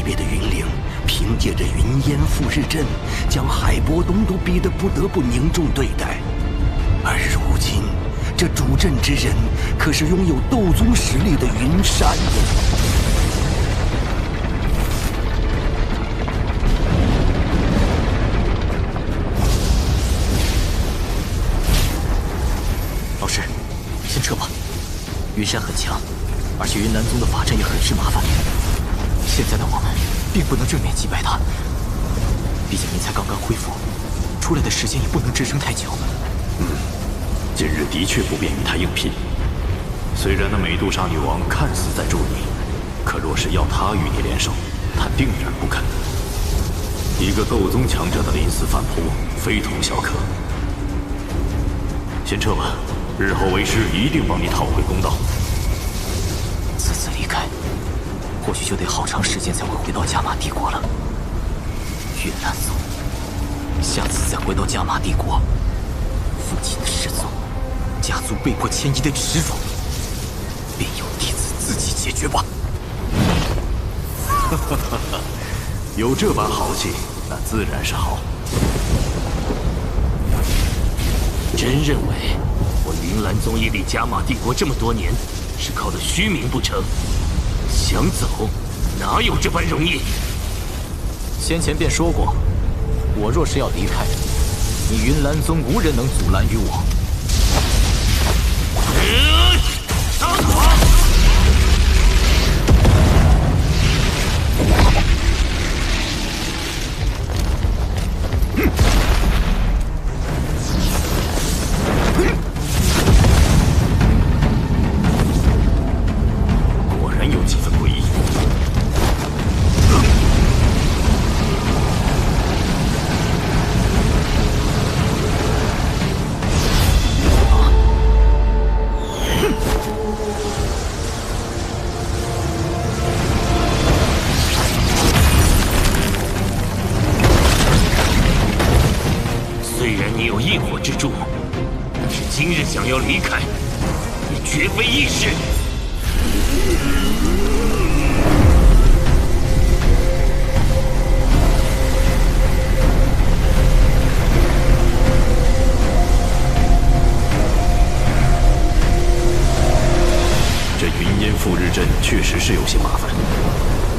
别的云灵，凭借着云烟复日阵，将海波东都逼得不得不凝重对待。而如今，这主阵之人可是拥有斗宗实力的云山呀！老师，先撤吧。云山很强，而且云岚宗的法阵也很是麻烦。现在的我们并不能正面击败他，毕竟您才刚刚恢复，出来的时间也不能支撑太久。今日的确不便与他硬拼。虽然那美杜莎女王看似在助你，可若是要她与你联手，她定然不肯。一个斗宗强者的临死反扑，非同小可。先撤吧，日后为师一定帮你讨回公道。此次离开，或许就得好长时间才会回到加玛帝国了。云岚宗，下次再回到加玛帝国，父亲的失踪，家族被迫迁移的耻辱，便由弟子自己解决吧。有这般豪气，那自然是好。真认为我云岚宗屹立加玛帝国这么多年，是靠的虚名不成？想走，哪有这般容易？先前便说过，我若是要离开，你云岚宗无人能阻拦于我。杀死我！果然有几分诡异。虽然你有异火之助，但是今日想要离开，也绝非易事。这云烟复日阵确实是有些麻烦。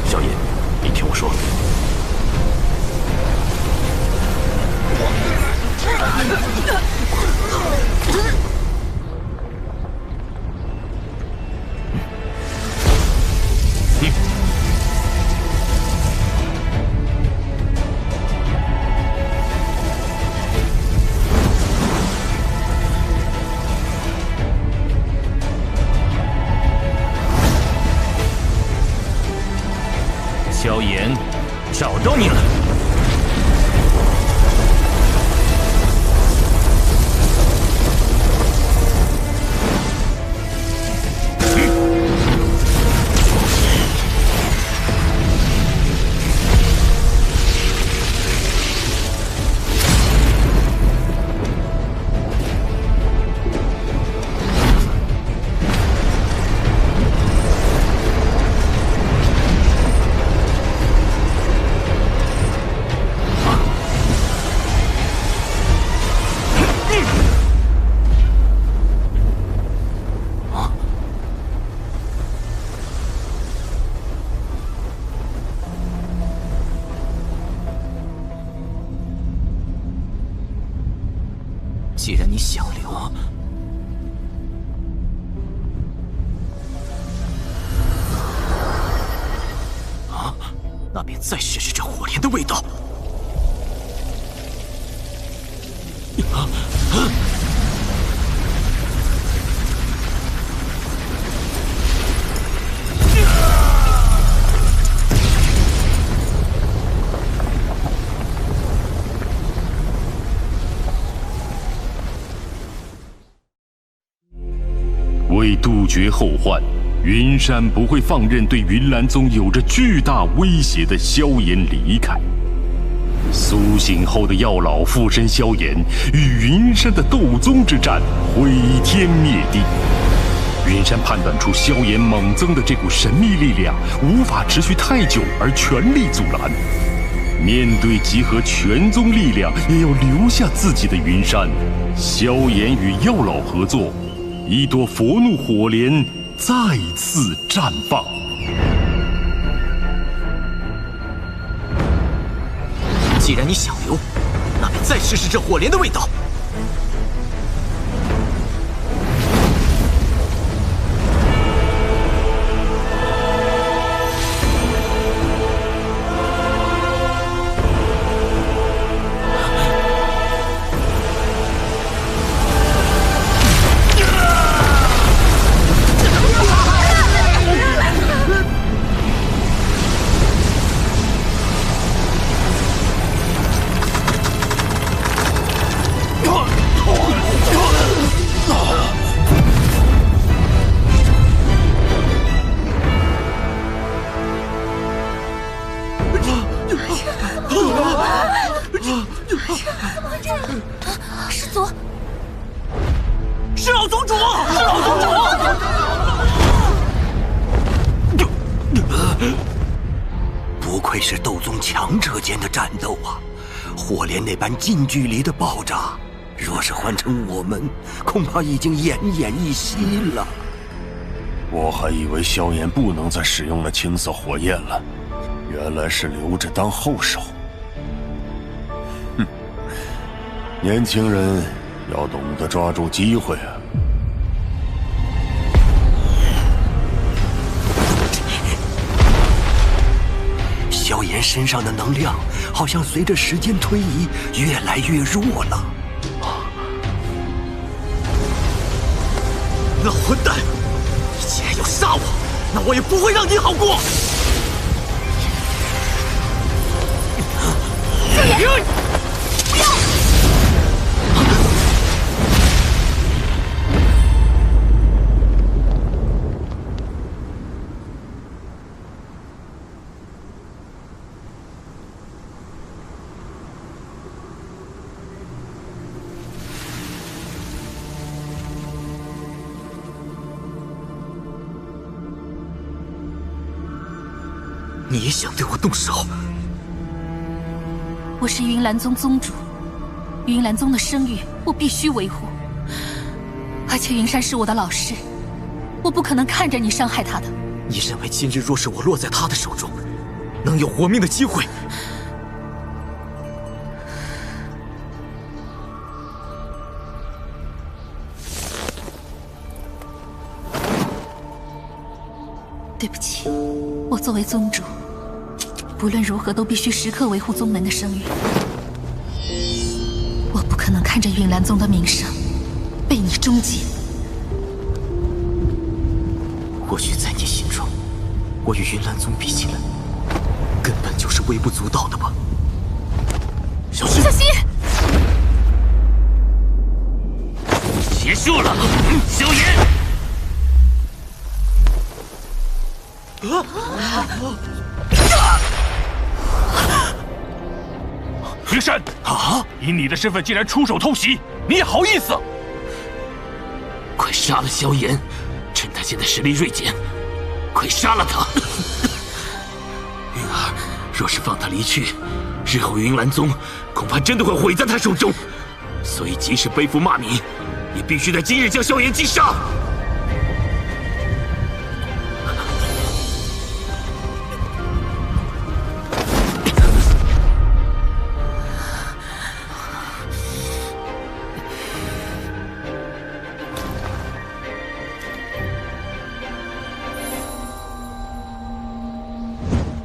萧炎，你听我说。萧炎，找到你了！既然你想留，那便再试试这火莲的味道。为杜绝后患，云山不会放任对云岚宗有着巨大威胁的萧炎离开。苏醒后的药老附身萧炎，与云山的斗宗之战毁天灭地。云山判断出萧炎猛增的这股神秘力量无法持续太久，而全力阻拦。面对集合全宗力量也要留下自己的云山，萧炎与药老合作，一朵佛怒火莲再次绽放。既然你想留，那便再试试这火莲的味道。师祖，是老宗主，是老宗主！不愧是斗宗强者间的战斗啊！火莲那般近距离的爆炸，若是换成我们，恐怕已经奄奄一息了。我还以为萧炎不能再使用了青色火焰了，原来是留着当后手。哼，年轻人要懂得抓住机会啊！萧炎身上的能量好像随着时间推移越来越弱了。老混蛋！你既然要杀我，那我也不会让你好过！萧炎，不要！你也想对我动手？我是云岚宗宗主，云岚宗的声誉我必须维护。而且云山是我的老师，我不可能看着你伤害他的。你认为今日若是我落在他的手中，能有活命的机会？对不起，我作为宗主，不论如何都必须时刻维护宗门的声誉。我不可能看着云岚宗的名声被你终结。或许在你心中，我与云岚宗比起来，根本就是微不足道的吧。小心！小心！结束了，萧炎！云山啊！以你的身份竟然出手偷袭，你也好意思？快杀了萧炎，趁他现在实力锐减，快杀了他！云儿，若是放他离去，日后云岚宗恐怕真的会毁在他手中。所以，即使背负骂名，也必须在今日将萧炎击杀。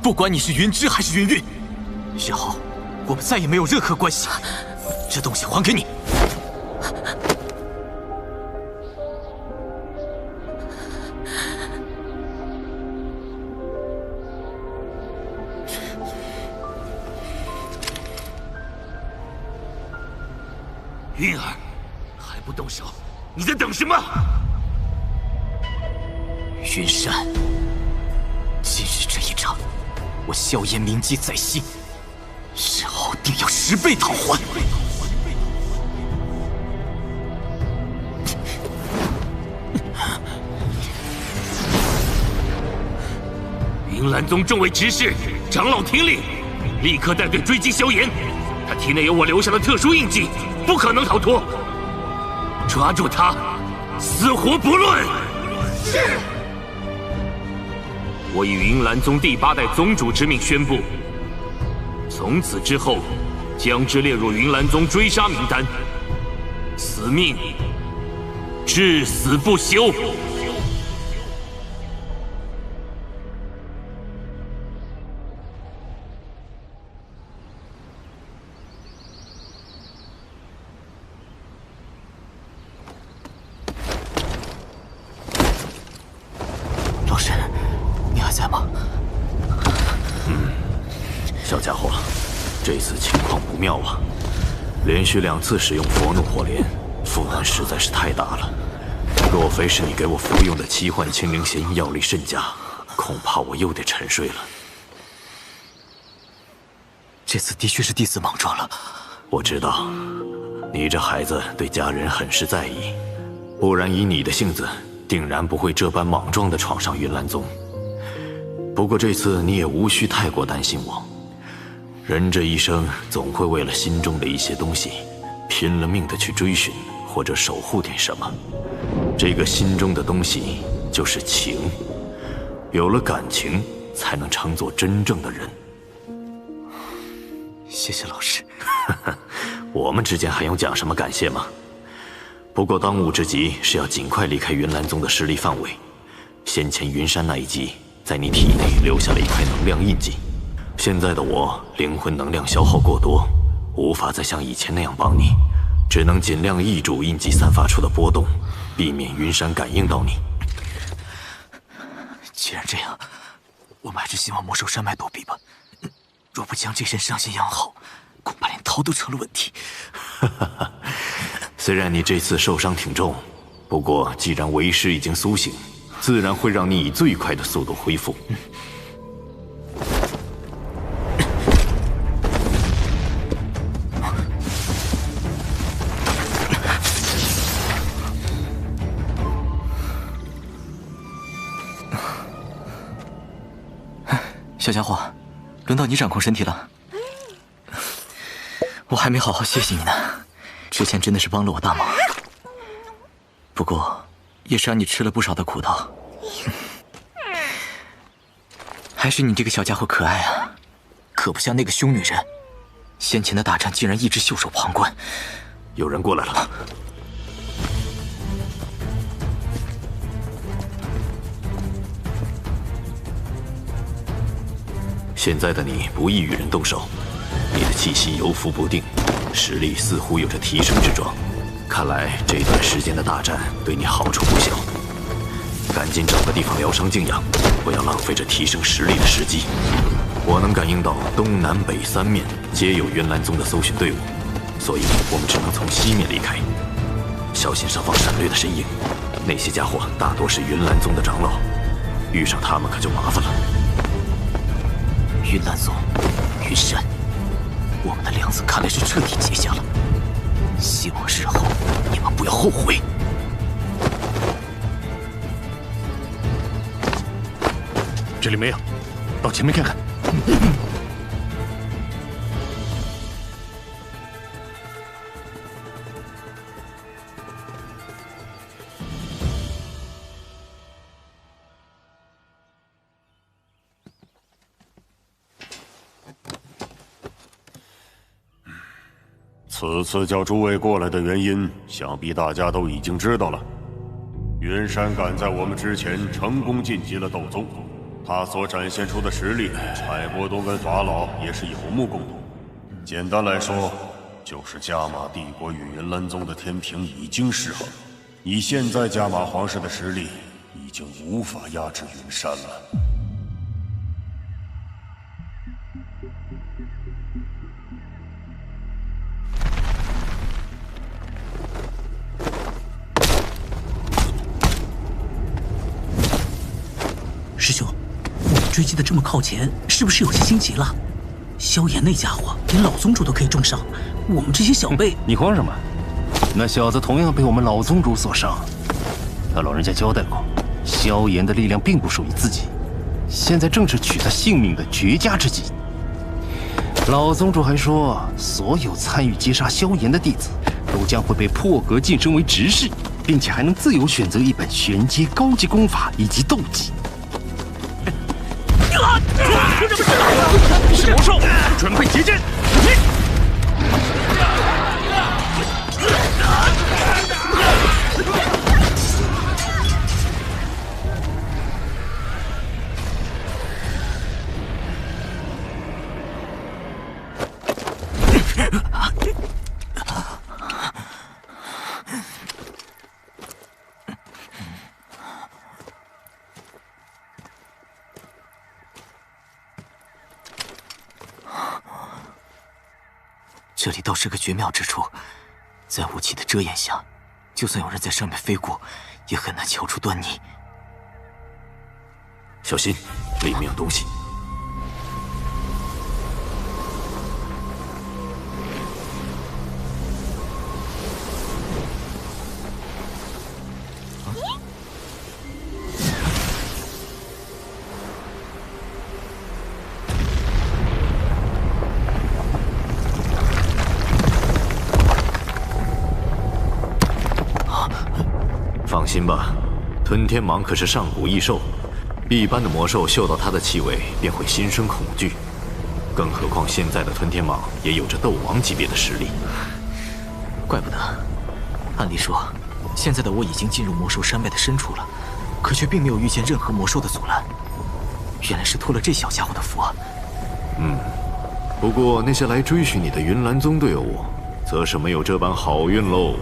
不管你是云芝还是云韵，日后我们再也没有任何关系。这东西还给你。韵儿，还不动手？你在等什么？云山，今日这一场，我萧炎铭记在心，日后定要10倍讨还。云岚宗众位执事、长老听令，立刻带队追击萧炎。他体内有我留下的特殊印记，不可能逃脱。抓住他，死活不论。是。我以云岚宗第8代宗主之命宣布，从此之后，将之列入云岚宗追杀名单。此命至死不休。老师，你还在吗？小家伙，这次情况不妙啊！连续2次使用佛怒火莲，负担实在是太大了。若非是你给我服用的7幻清灵弦药力甚佳，恐怕我又得沉睡了。这次的确是弟子莽撞了。我知道，你这孩子对家人很是在意，不然以你的性子，定然不会这般莽撞地闯上云岚宗。不过这次你也无需太过担心我。人这一生总会为了心中的一些东西，拼了命地去追寻或者守护点什么。这个心中的东西就是情，有了感情，才能称作真正的人。谢谢老师。我们之间还用讲什么感谢吗？不过当务之急是要尽快离开云岚宗的势力范围。先前云山那一击，在你体内留下了一块能量印记。现在的我灵魂能量消耗过多，无法再像以前那样帮你，只能尽量抑制印记散发出的波动，避免云山感应到你。既然这样，我们还是希望魔兽山脉躲避吧。若不将这身伤心养好，恐怕连逃都成了问题。虽然你这次受伤挺重，不过既然为师已经苏醒，自然会让你以最快的速度恢复。小家伙，轮到你掌控身体了。我还没好好谢谢你呢，之前真的是帮了我大忙。不过，也是让你吃了不少的苦头。还是你这个小家伙可爱啊，可不像那个凶女人。先前的大战竟然一直袖手旁观。有人过来了。现在的你不易与人动手，你的气息游浮不定，实力似乎有着提升之状。看来这段时间的大战对你好处不小。赶紧找个地方疗伤静养，不要浪费这提升实力的时机。我能感应到东南北3面皆有云岚宗的搜寻队伍，所以我们只能从西面离开。小心上方闪掠的身影，那些家伙大多是云岚宗的长老，遇上他们可就麻烦了。云岚宗，云山，我们的梁子看来是彻底结下了。希望日后你们不要后悔。这里没有，到前面看看。此次叫诸位过来的原因，想必大家都已经知道了。云山赶在我们之前成功晋级了斗宗，他所展现出的实力，海波东跟法老也是有目共睹。简单来说，就是加玛帝国与云岚宗的天平已经失衡，以现在加玛皇室的实力，已经无法压制云山了。师兄，我们追击的这么靠前，是不是有些心急了？萧炎那家伙连老宗主都可以重伤，我们这些小辈……你慌什么？那小子同样被我们老宗主所伤，他老人家交代过，萧炎的力量并不属于自己，现在正是取他性命的绝佳之机。老宗主还说，所有参与击杀萧炎的弟子，都将会被破格晋升为执事，并且还能自由选择一本玄阶高级功法以及斗技。这不是是魔兽，准备结阵！这里倒是个绝妙之处，在雾气的遮掩下，就算有人在上面飞过，也很难瞧出端倪。小心，里面有东西。放心吧，吞天蟒可是上古异兽，一般的魔兽嗅到它的气味便会心生恐惧，更何况现在的吞天蟒也有着斗王级别的实力。怪不得，按理说，现在的我已经进入魔兽山脉的深处了，可却并没有遇见任何魔兽的阻拦。原来是托了这小家伙的福啊！不过那些来追寻你的云岚宗队伍，则是没有这般好运喽。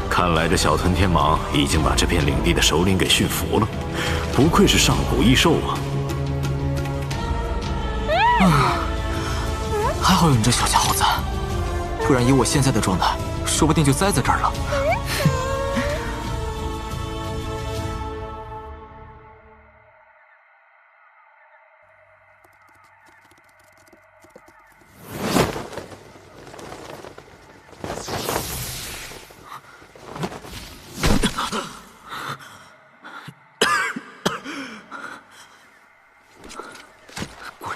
看来这小吞天蟒已经把这片领地的首领给驯服了，不愧是上古异兽啊！还好有你这小家伙在，不然以我现在的状态，说不定就栽在这儿了。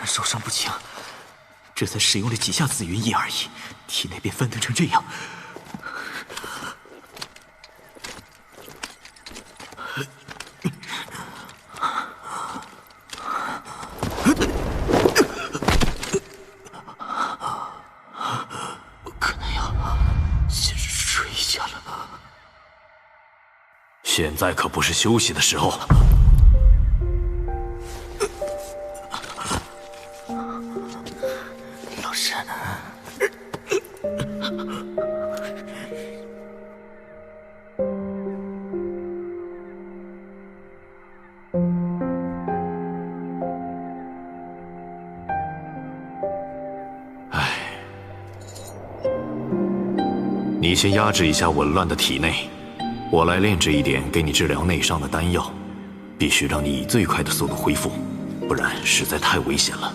受伤不轻，这才使用了几下紫云翼而已，体内便翻腾成这样。可能要先睡一下了。现在可不是休息的时候。你先压制一下紊乱的体内，我来炼制一点给你治疗内伤的丹药，必须让你以最快的速度恢复，不然实在太危险了。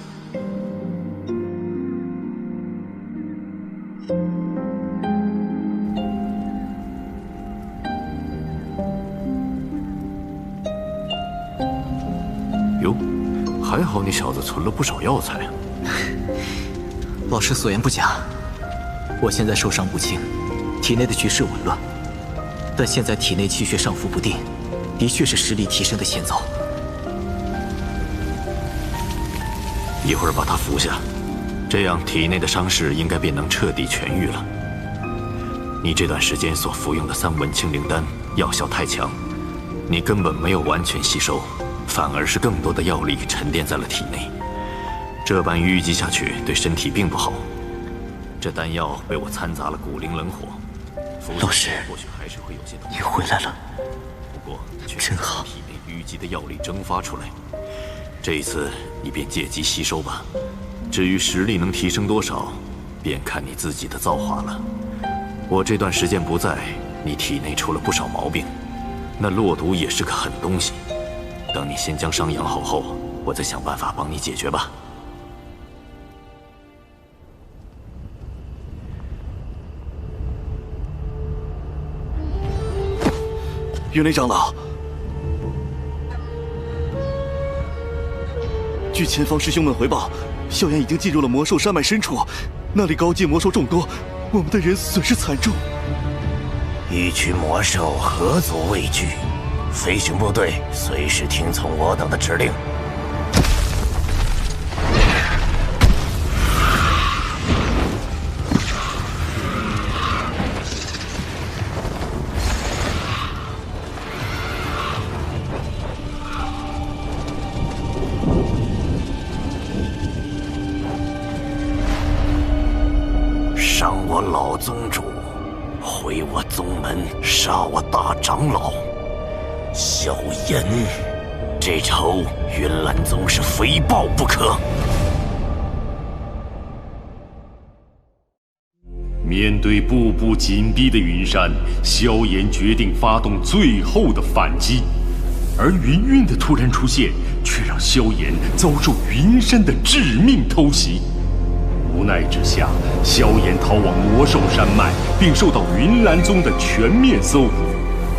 哟，还好你小子存了不少药材啊。老师所言不假，我现在受伤不轻，体内的局势紊乱，但现在体内气血上浮不定，的确是实力提升的前奏。一会儿把它服下，这样体内的伤势应该便能彻底痊愈了。你这段时间所服用的3文清灵丹药效太强，你根本没有完全吸收，反而是更多的药力沉淀在了体内。这般淤积下去对身体并不好。这丹药被我掺杂了骨灵冷火，老师，或许还是会有些你回来了，不过真好，体内淤积的药力蒸发出来。这一次你便借机吸收吧。至于实力能提升多少，便看你自己的造化了。我这段时间不在，你体内出了不少毛病，那落毒也是个狠东西。等你先将伤养好后，我再想办法帮你解决吧。云雷长老，据前方师兄们回报，萧炎已经进入了魔兽山脉深处，那里高阶魔兽众多，我们的人损失惨重。一群魔兽何足畏惧？飞行部队随时听从我等的指令。伤我老宗主，毁我宗门，杀我大长老。萧炎，这仇云岚宗是非报不可。面对步步紧逼的云山，萧炎决定发动最后的反击，而云韵的突然出现，却让萧炎遭受云山的致命偷袭。无奈之下，萧炎逃往魔兽山脉，并受到云岚宗的全面搜捕。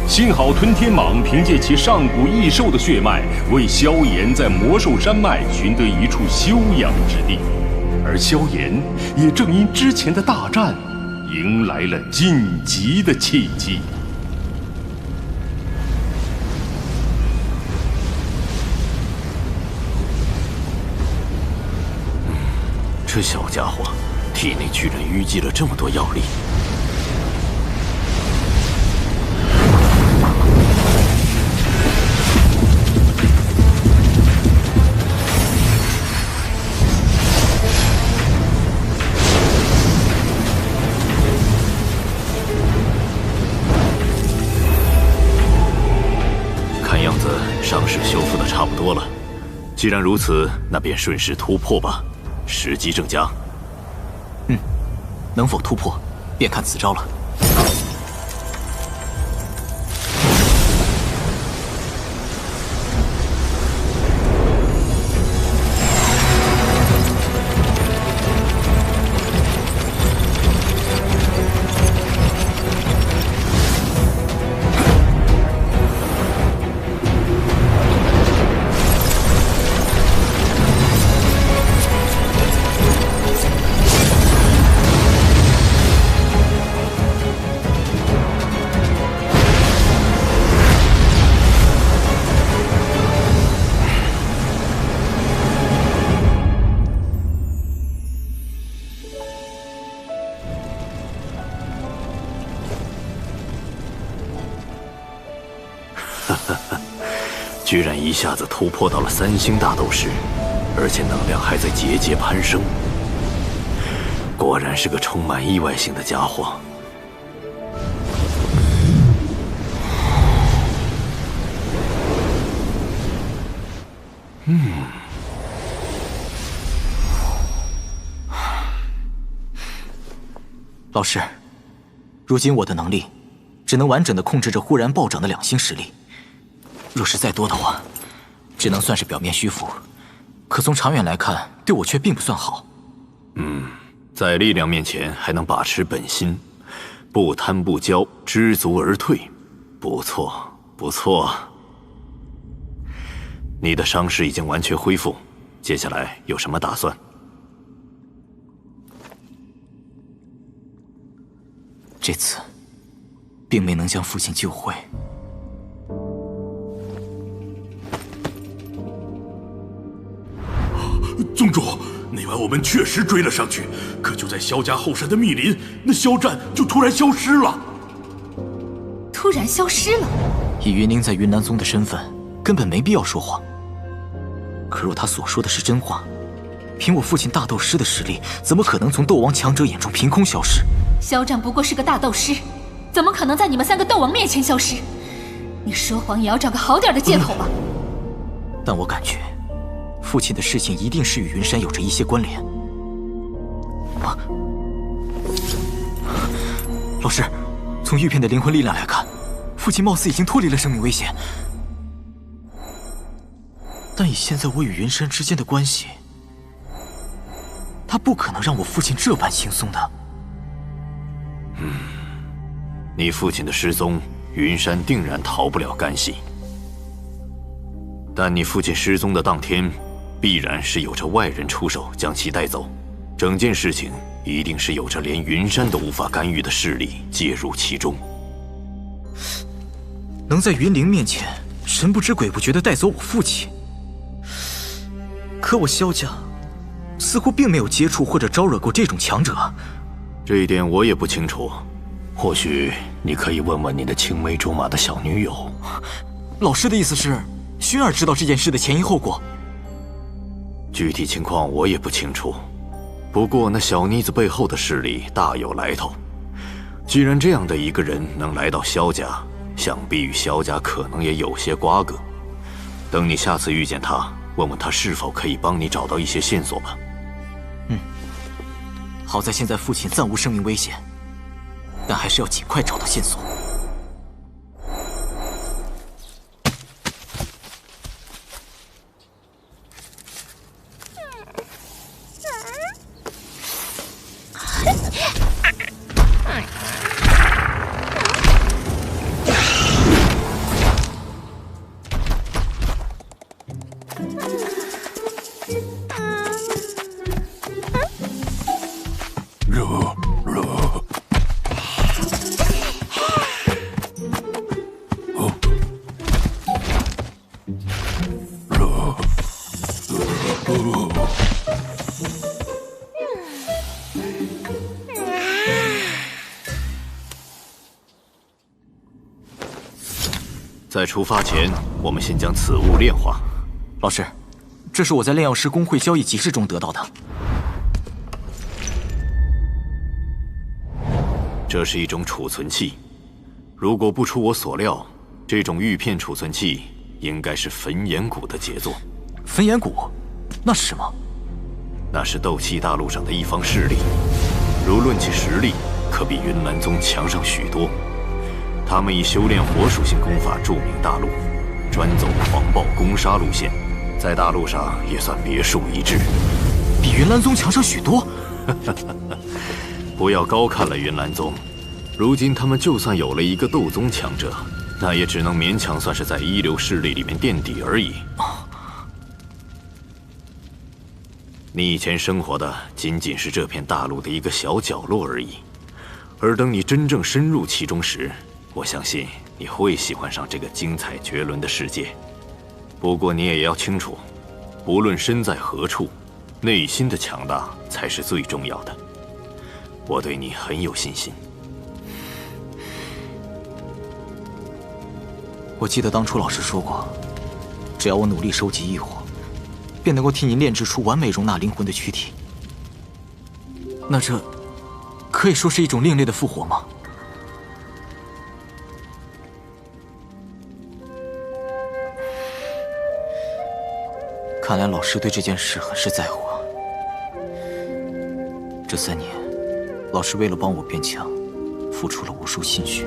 幸好吞天蟒凭借其上古异兽的血脉，为萧炎在魔兽山脉寻得一处休养之地，而萧炎也正因之前的大战，迎来了晋级的契机。这小家伙体内居然淤积了这么多药力。看样子伤势修复的差不多了，既然如此，那便顺势突破吧。时机正佳。能否突破，便看此招了。居然一下子突破到了3星大斗师，而且能量还在节节攀升。果然是个充满意外性的家伙。老师，如今我的能力只能完整的控制着忽然暴涨的2星实力，若是再多的话，只能算是表面虚浮，可从长远来看，对我却并不算好。在力量面前还能把持本心，不贪不骄，知足而退，不错不错。你的伤势已经完全恢复，接下来有什么打算？这次并没能将父亲救回。宗主，那晚我们确实追了上去，可就在萧家后山的密林，那萧战就突然消失了。突然消失了？以云灵在云南宗的身份，根本没必要说谎。可若他所说的是真话，凭我父亲大斗师的实力，怎么可能从斗王强者眼中凭空消失？萧战不过是个大斗师，怎么可能在你们3个斗王面前消失？你说谎也要找个好点的借口吧。但我感觉，父亲的事情一定是与云山有着一些关联。老师，从玉片的灵魂力量来看，父亲貌似已经脱离了生命危险。但以现在我与云山之间的关系，他不可能让我父亲这般轻松的。你父亲的失踪，云山定然逃不了干系。但你父亲失踪的当天，必然是有着外人出手将其带走。整件事情一定是有着连云山都无法干预的势力介入其中。能在云灵面前神不知鬼不觉地带走我父亲，可我萧家似乎并没有接触或者招惹过这种强者。这一点我也不清楚，或许你可以问问你的青梅竹马的小女友。老师的意思是，薰儿知道这件事的前因后果？具体情况我也不清楚，不过那小妮子背后的势力大有来头。既然这样的一个人能来到萧家，想必与萧家可能也有些瓜葛。等你下次遇见他，问问他是否可以帮你找到一些线索吧。好在现在父亲暂无生命危险，但还是要尽快找到线索。在出发前，我们先将此物炼化。老师，这是我在炼药师工会交易集市中得到的。这是一种储存器，如果不出我所料，这种玉片储存器应该是焚炎谷的杰作。焚炎谷？那是什么？那是斗气大陆上的一方势力，如论其实力，可比云岚宗强上许多。他们以修炼火属性功法著名大陆，专走狂暴攻杀路线，在大陆上也算别树一帜，比云岚宗强上许多。不要高看了云岚宗，如今他们就算有了一个斗宗强者，那也只能勉强算是在一流势力里面垫底而已。你以前生活的仅仅是这片大陆的一个小角落而已，而等你真正深入其中时，我相信你会喜欢上这个精彩绝伦的世界。不过你也要清楚，不论身在何处，内心的强大才是最重要的。我对你很有信心。我记得当初老师说过，只要我努力收集异火，便能够替您炼制出完美容纳灵魂的躯体。那这可以说是一种另类的复活吗？看来老师对这件事很是在乎啊。这3年，老师为了帮我变强，付出了无数心血，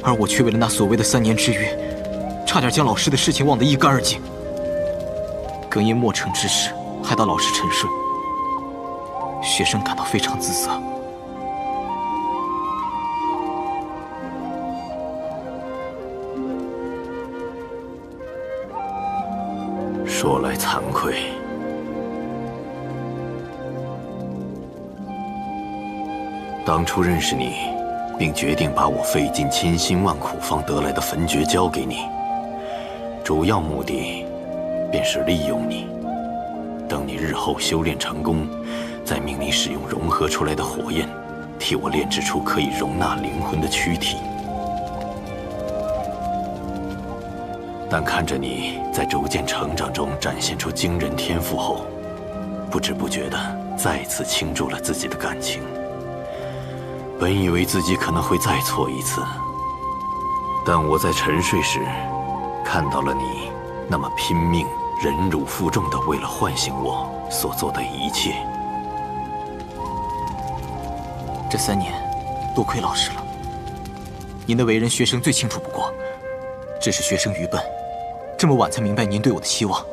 而我却为了那所谓的3年之约，差点将老师的事情忘得一干二净，更因莫成之事害到老师沉睡，学生感到非常自责。说来惭愧，当初认识你，并决定把我费尽千辛万苦方得来的焚诀交给你，主要目的便是利用你，等你日后修炼成功，再命你使用融合出来的火焰，替我炼制出可以容纳灵魂的躯体。但看着你在逐渐成长中展现出惊人天赋后，不知不觉地再次倾注了自己的感情。本以为自己可能会再错一次，但我在沉睡时看到了你那么拼命、忍辱负重地为了唤醒我所做的一切。这3年，多亏老师了。您的为人，学生最清楚不过，只是学生愚笨，这么晚才明白您对我的期望，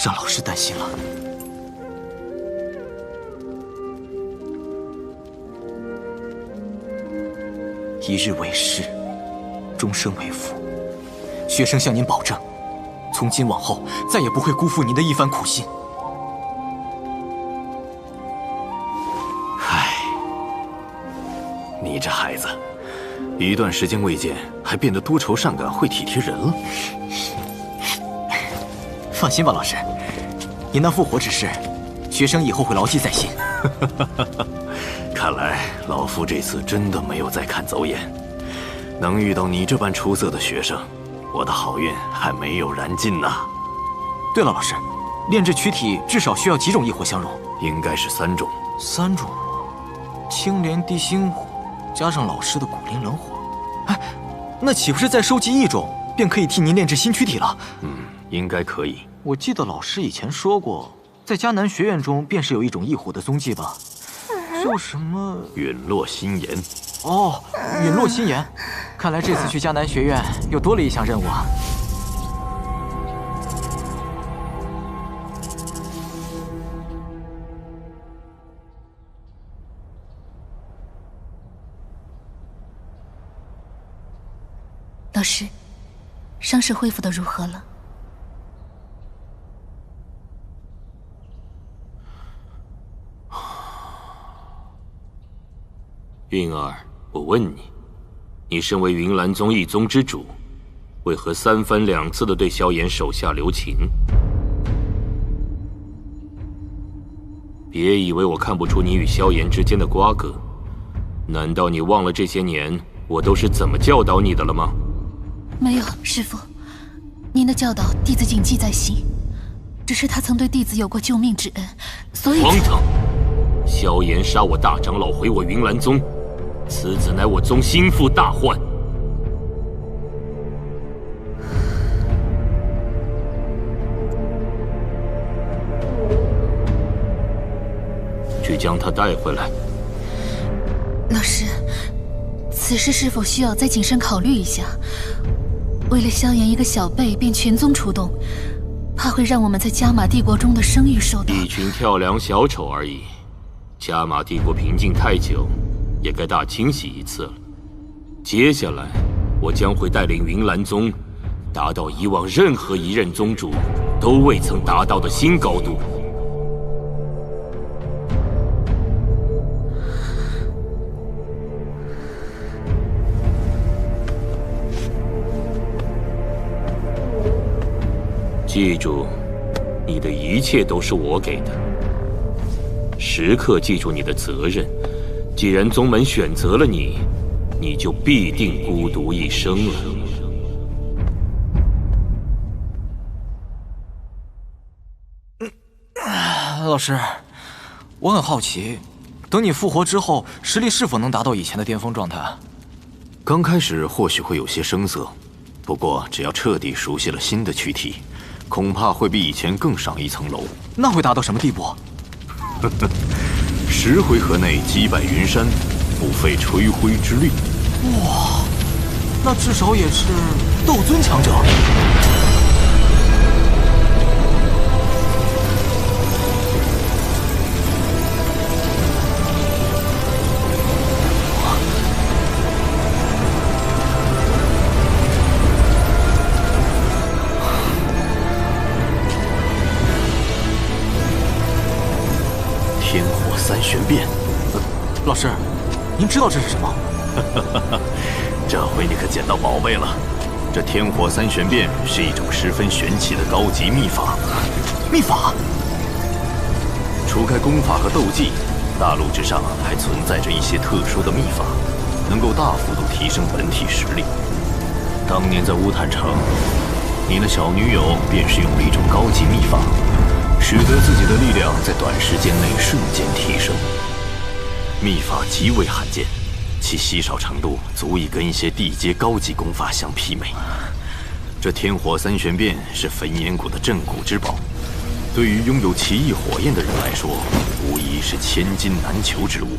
让老师担心了。一日为师，终生为父。学生向您保证，从今往后再也不会辜负您的一番苦心。唉，你这孩子，一段时间未见，还变得多愁善感、会体贴人了。放心吧，老师，您那复活之事，学生以后会牢记在心。看来老夫这次真的没有再看走眼，能遇到你这般出色的学生，我的好运还没有燃尽呢。对了，老师，炼制躯体至少需要几种异火相融？应该是3种。3种？青莲地心火，加上老师的古灵冷火，哎，那岂不是再收集1种，便可以替您炼制新躯体了？应该可以。我记得老师以前说过，在迦南学院中便是有一种异火的踪迹吧？叫什么？陨落心炎。哦，陨落心炎。看来这次去迦南学院又多了一项任务啊。老师，伤势恢复得如何了？韵儿，我问你，你身为云岚宗一宗之主，为何3番2次的对萧炎手下留情？别以为我看不出你与萧炎之间的瓜葛，难道你忘了这些年我都是怎么教导你的了吗？没有，师父，您的教导弟子谨记在心。只是他曾对弟子有过救命之恩，所以……荒唐！萧炎杀我大长老，毁我云岚宗，此子乃我宗心腹大患。去将他带回来。老师，此事是否需要再谨慎考虑一下？为了萧炎一个小辈便全宗出动，怕会让我们在加玛帝国中的声誉受到……一群跳梁小丑而已。加玛帝国平静太久，也该大清洗一次了。接下来，我将会带领云岚宗达到以往任何一任宗主都未曾达到的新高度。记住，你的一切都是我给的。时刻记住你的责任。既然宗门选择了你，你就必定孤独一生了。老师，我很好奇，等你复活之后，实力是否能达到以前的巅峰状态？刚开始或许会有些生涩，不过只要彻底熟悉了新的躯体，恐怕会比以前更上一层楼。那会达到什么地步？10回合内击败云山，不费吹灰之力。哇，那至少也是斗尊强者。天火三玄变，老师，您知道这是什么？这回你可捡到宝贝了。这天火三玄变是一种十分玄奇的高级秘法。秘法？除开功法和斗技，大陆之上还存在着一些特殊的秘法，能够大幅度提升本体实力。当年在乌坦城，你的小女友便是用了一种高级秘法，使得自己的力量在短时间内瞬间提升。秘法极为罕见，其稀少程度足以跟一些地阶高级功法相媲美。这天火三玄变是焚炎谷的镇谷之宝，对于拥有奇异火焰的人来说，无疑是千金难求之物。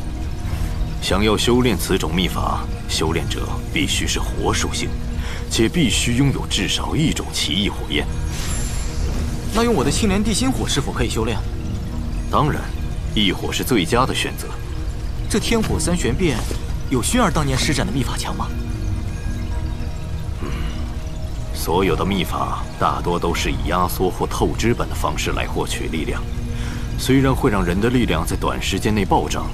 想要修炼此种秘法，修炼者必须是火属性，且必须拥有至少一种奇异火焰。那用我的青莲地心火是否可以修炼？当然，异火是最佳的选择。这天火三玄变有薰儿当年施展的秘法强吗？所有的秘法大多都是以压缩或透支本的方式来获取力量，虽然会让人的力量在短时间内暴涨，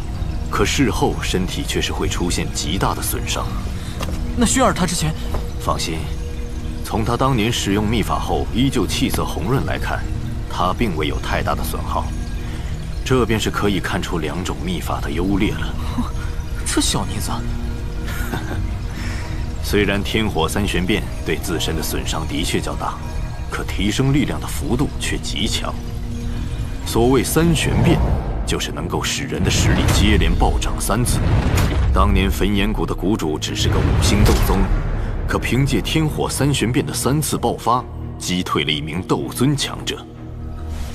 可事后身体却是会出现极大的损伤。那薰儿他之前……放心，从他当年使用秘法后依旧气色红润来看，他并未有太大的损耗。这便是可以看出两种秘法的优劣了。这小妮子，虽然天火三玄变对自身的损伤的确较大，可提升力量的幅度却极强。所谓三玄变，就是能够使人的实力接连暴涨3次。当年焚炎谷的谷主只是个5星斗宗，可凭借天火三玄变的3次爆发，击退了一名斗尊强者。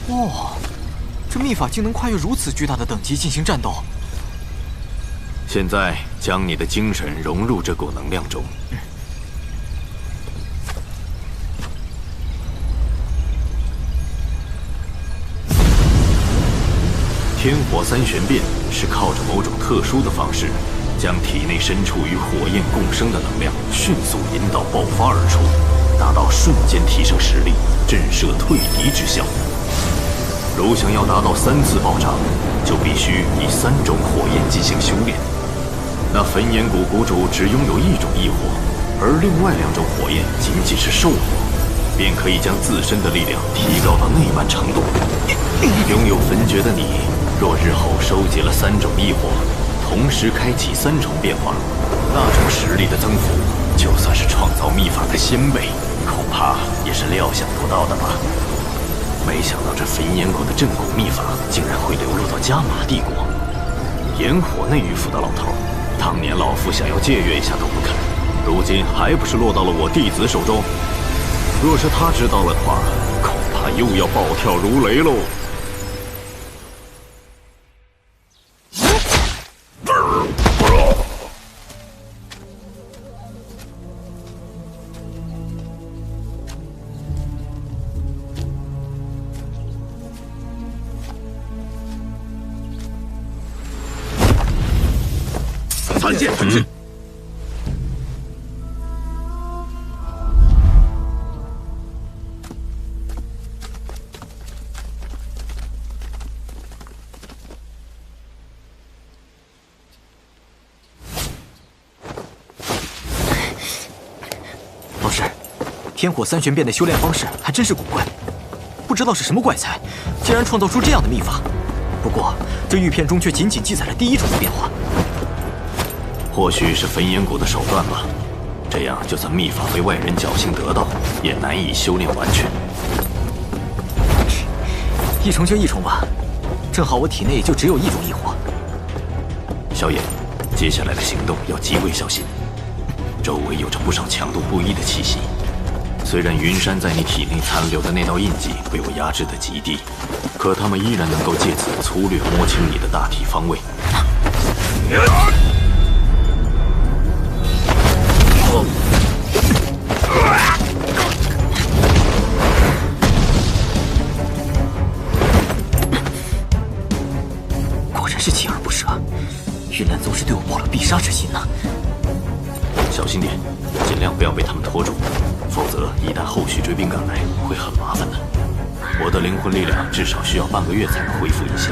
哇！这秘法竟能跨越如此巨大的等级进行战斗。现在将你的精神融入这股能量中。天火三玄变是靠着某种特殊的方式，将体内身处与火焰共生的能量迅速引导爆发而出，达到瞬间提升实力、震慑退敌之效。如想要达到3次暴涨，就必须以3种火焰进行修炼。那焚炎谷谷主只拥有1种异火，而另外2种火焰仅仅是兽火，便可以将自身的力量提高到那般程度。拥有焚诀的你，若日后收集了3种异火，同时开启3重变化，那种实力的增幅，就算是创造秘法的先辈，恐怕也是料想不到的吧。没想到这焚炎谷的镇谷秘法竟然会流落到加玛帝国。炎火内域府的老头，当年老夫想要借阅一下都不肯，如今还不是落到了我弟子手中？若是他知道了的话，恐怕又要暴跳如雷喽。三剑分身。老师，天火三玄变的修炼方式还真是古怪，不知道是什么怪才，竟然创造出这样的秘法。不过这玉片中却仅仅记载了第1种的变化。或许是焚炎谷的手段吧，这样就算秘法被外人侥幸得到，也难以修炼完全。1重就1重吧，正好我体内就只有一种异火。萧炎，接下来的行动要极为小心，周围有着不少强度不一的气息。虽然云山在你体内残留的那道印记被我压制得极低，可他们依然能够借此粗略摸清你的大体方位。果然是锲而不舍，云岚宗是对我抱了必杀之心呢。小心点，尽量不要被他们拖住，否则一旦后续追兵赶来，会很麻烦的。我的灵魂力量至少需要半个月才能恢复一些。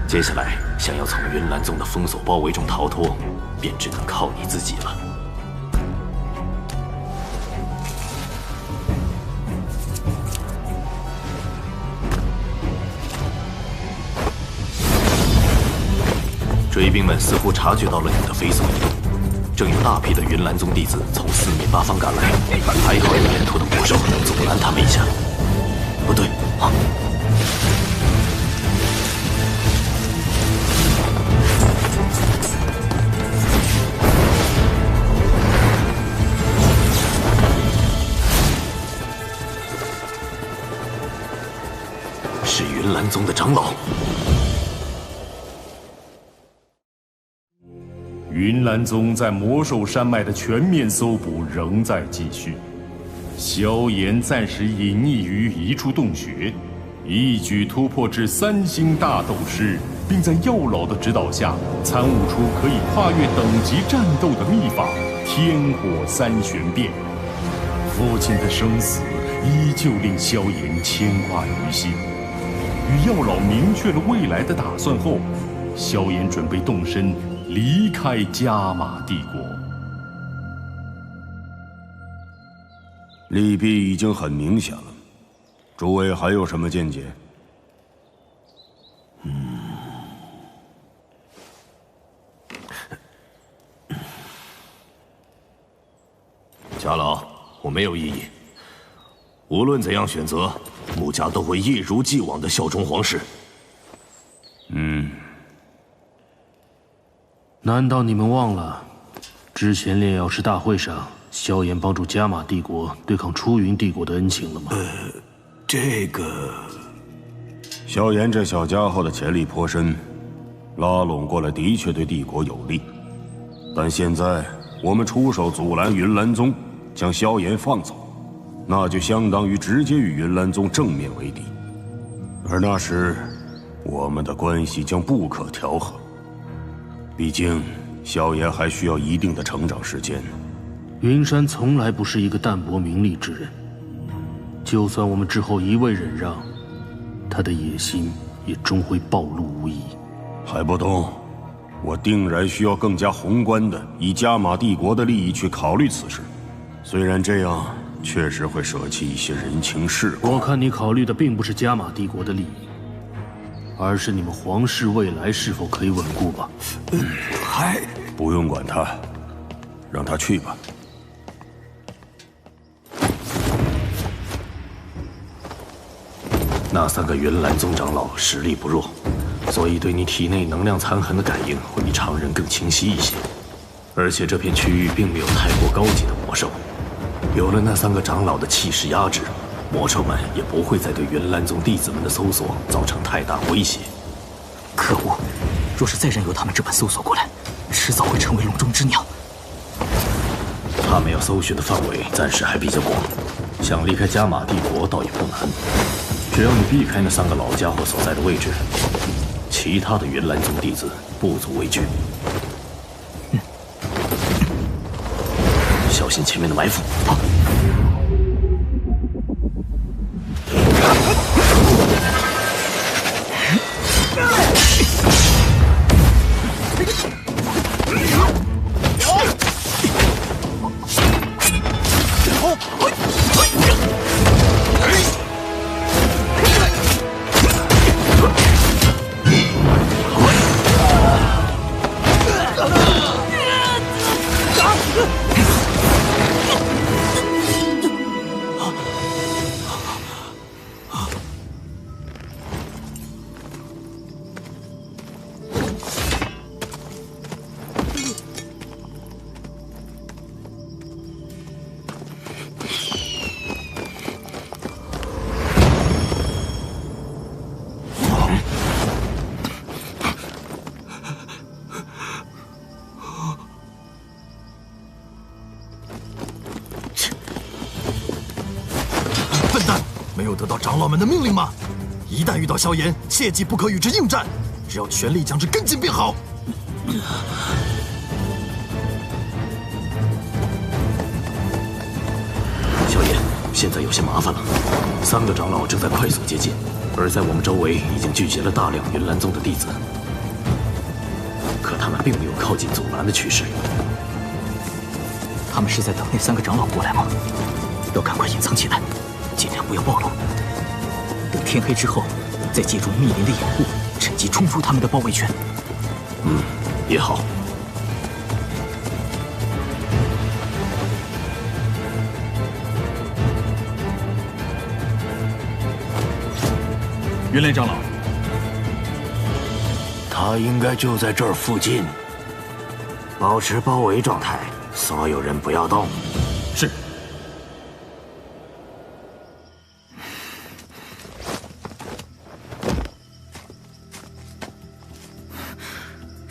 接下来想要从云岚宗的封锁包围中逃脱，便只能靠你自己了。追兵们似乎察觉到了你的飞速移动，正有大批的云岚宗弟子从四面八方赶来，还好有沿途的魔兽能阻拦他们一下。不对啊！是云岚宗的长老。云岚宗在魔兽山脉的全面搜捕仍在继续。萧炎暂时隐匿于一处洞穴，一举突破至3星大斗师，并在药老的指导下参悟出可以跨越等级战斗的秘法——天火三玄变。父亲的生死依旧令萧炎牵挂于心。与药老明确了未来的打算后，萧炎准备动身离开加玛帝国。利弊已经很明显了，诸位还有什么见解？家老，我没有异议。无论怎样选择，穆家都会一如既往的效忠皇室。难道你们忘了，之前炼药师大会上，萧炎帮助加玛帝国对抗出云帝国的恩情了吗？这个，萧炎这小家伙的潜力颇深，拉拢过来的确对帝国有利。但现在我们出手阻拦云岚宗，将萧炎放走，那就相当于直接与云岚宗正面为敌，而那时我们的关系将不可调和。毕竟，萧炎还需要一定的成长时间。云山从来不是一个淡泊名利之人，就算我们之后一味忍让，他的野心也终会暴露无遗。海波东，我定然需要更加宏观的，以加玛帝国的利益去考虑此事。虽然这样确实会舍弃一些人情世故。我看你考虑的并不是加玛帝国的利益，而是你们皇室未来是否可以稳固吧？不用管他，让他去吧。那3个云岚宗长老实力不弱，所以对你体内能量残痕的感应会比常人更清晰一些。而且这片区域并没有太过高级的魔兽，有了那3个长老的气势压制，魔兽们也不会再对云岚宗弟子们的搜索造成太大威胁。可恶！若是再任由他们这般搜索过来，迟早会成为笼中之鸟。他们要搜寻的范围暂时还比较广，想离开加玛帝国倒也不难。只要你避开那3个老家伙所在的位置，其他的云岚宗弟子不足为惧。小心前面的埋伏！长老们的命令吗？一旦遇到萧炎，切记不可与之应战，只要全力将之跟进便好。萧炎，现在有些麻烦了，3个长老正在快速接近，而在我们周围已经聚集了大量云岚宗的弟子，可他们并没有靠近阻拦的趋势。他们是在等那3个长老过来吗？要赶快隐藏起来，尽量不要暴露。等天黑之后，再借助密林的掩护，趁机冲出他们的包围圈。也好。云莲长老，他应该就在这儿附近，保持包围状态，所有人不要动。是。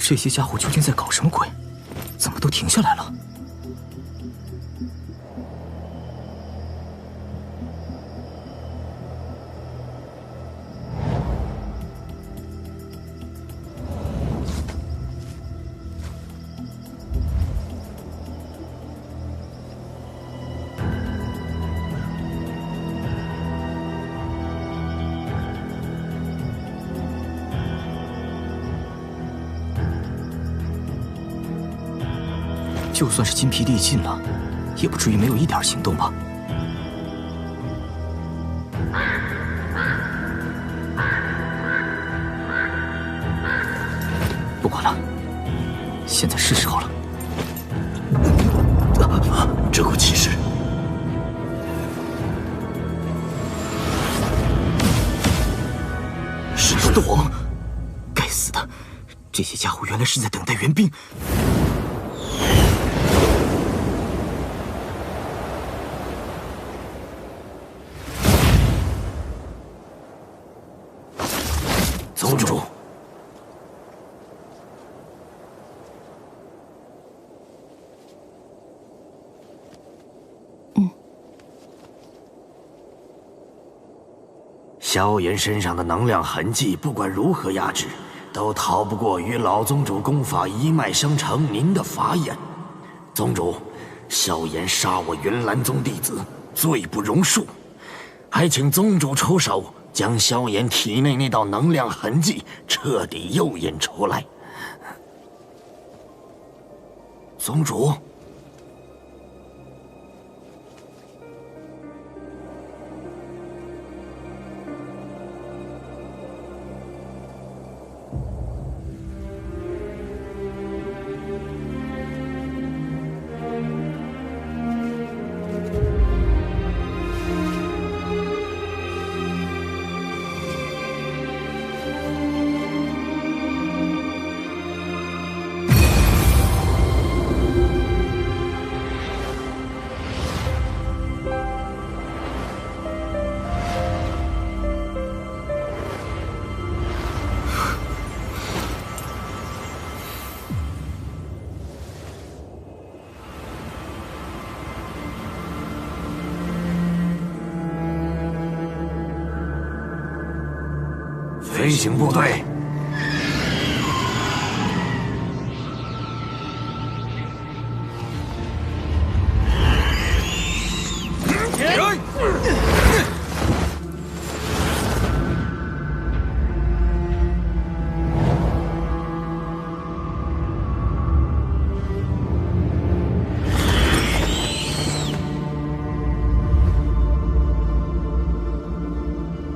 这些家伙究竟在搞什么鬼？怎么都停下来了？就算是筋疲力尽了，也不至于没有一点行动吧？不管了，现在是时候了。这股气势，是斗王！该死的，这些家伙原来是在等待援兵。宗主，萧炎身上的能量痕迹，不管如何压制，都逃不过与老宗主功法一脉相承您的法眼。宗主，萧炎杀我云岚宗弟子，罪不容恕，还请宗主出手，将萧炎体内那道能量痕迹彻底诱引出来。宗主，飞行部队，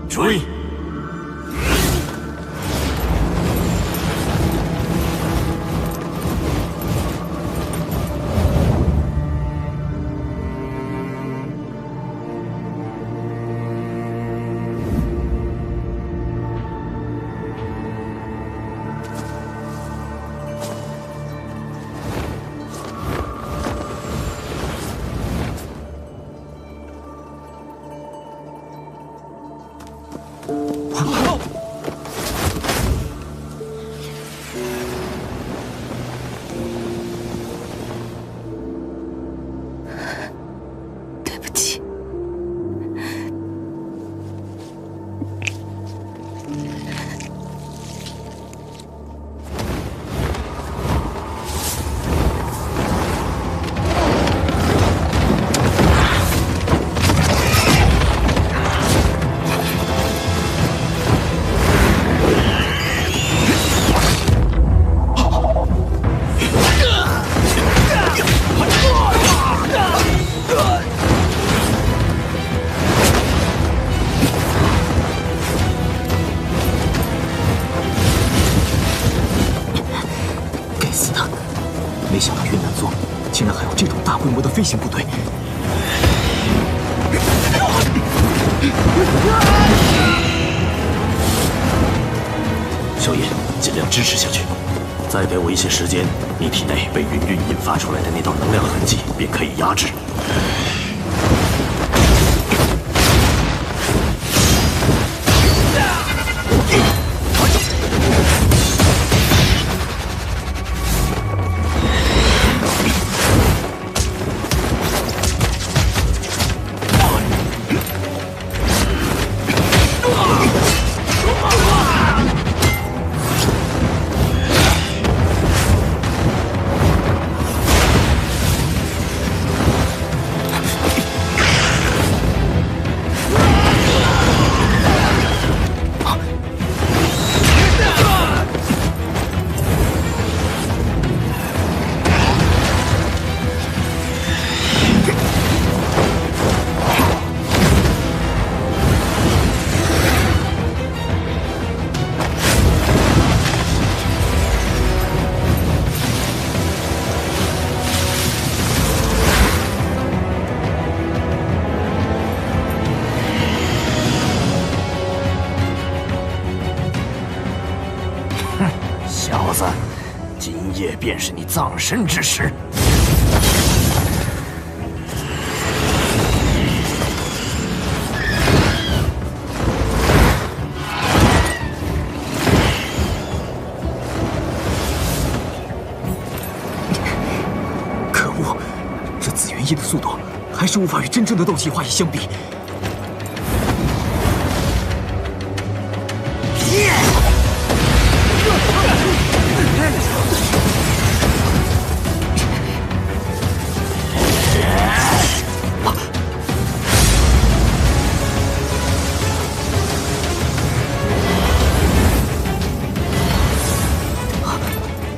追！竟然还有这种大规模的飞行部队。萧炎，尽量支持下去，再给我一些时间，你体内被云韵引发出来的那道能量痕迹便可以压制。小子，今夜便是你葬身之时。可恶，这紫元翼的速度还是无法与真正的斗气化翼相比。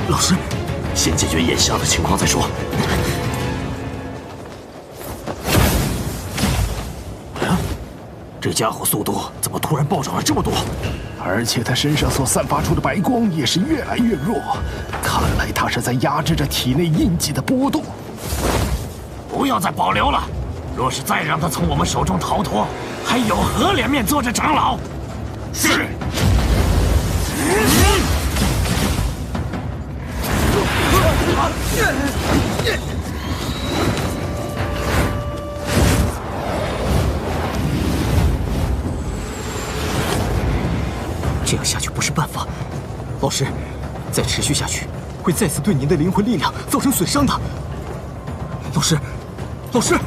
老师，先解决眼下的情况再说。这家伙速度怎么突然暴涨了这么多？而且他身上所散发出的白光也是越来越弱，看来他是在压制着体内印记的波动。不要再保留了，若是再让他从我们手中逃脱，还有何脸面做这长老？是。这样下去不是办法，老师，再持续下去，会再次对您的灵魂力量造成损伤的。老师，老师，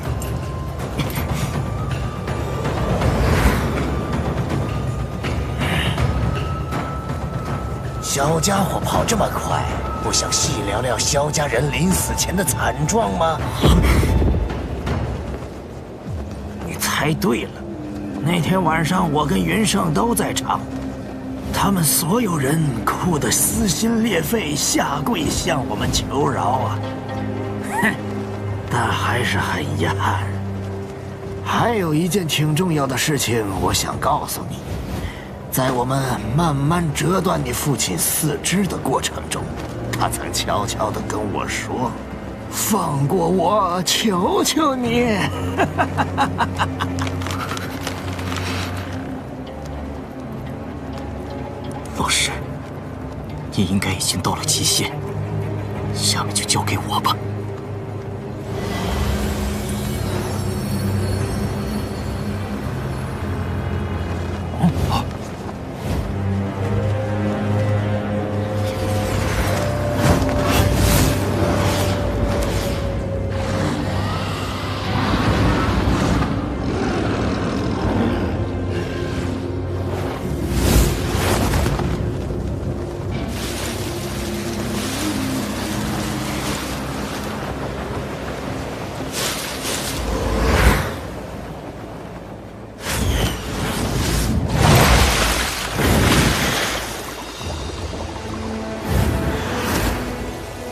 小家伙跑这么快，不想细聊聊萧家人临死前的惨状吗？你猜对了，那天晚上我跟云胜都在场。他们所有人哭得撕心裂肺，下跪向我们求饶啊！哼，但还是很遗憾。还有一件挺重要的事情，我想告诉你，在我们慢慢折断你父亲四肢的过程中，他曾悄悄地跟我说：“放过我，求求你。”老师，你应该已经到了极限，下面就交给我吧。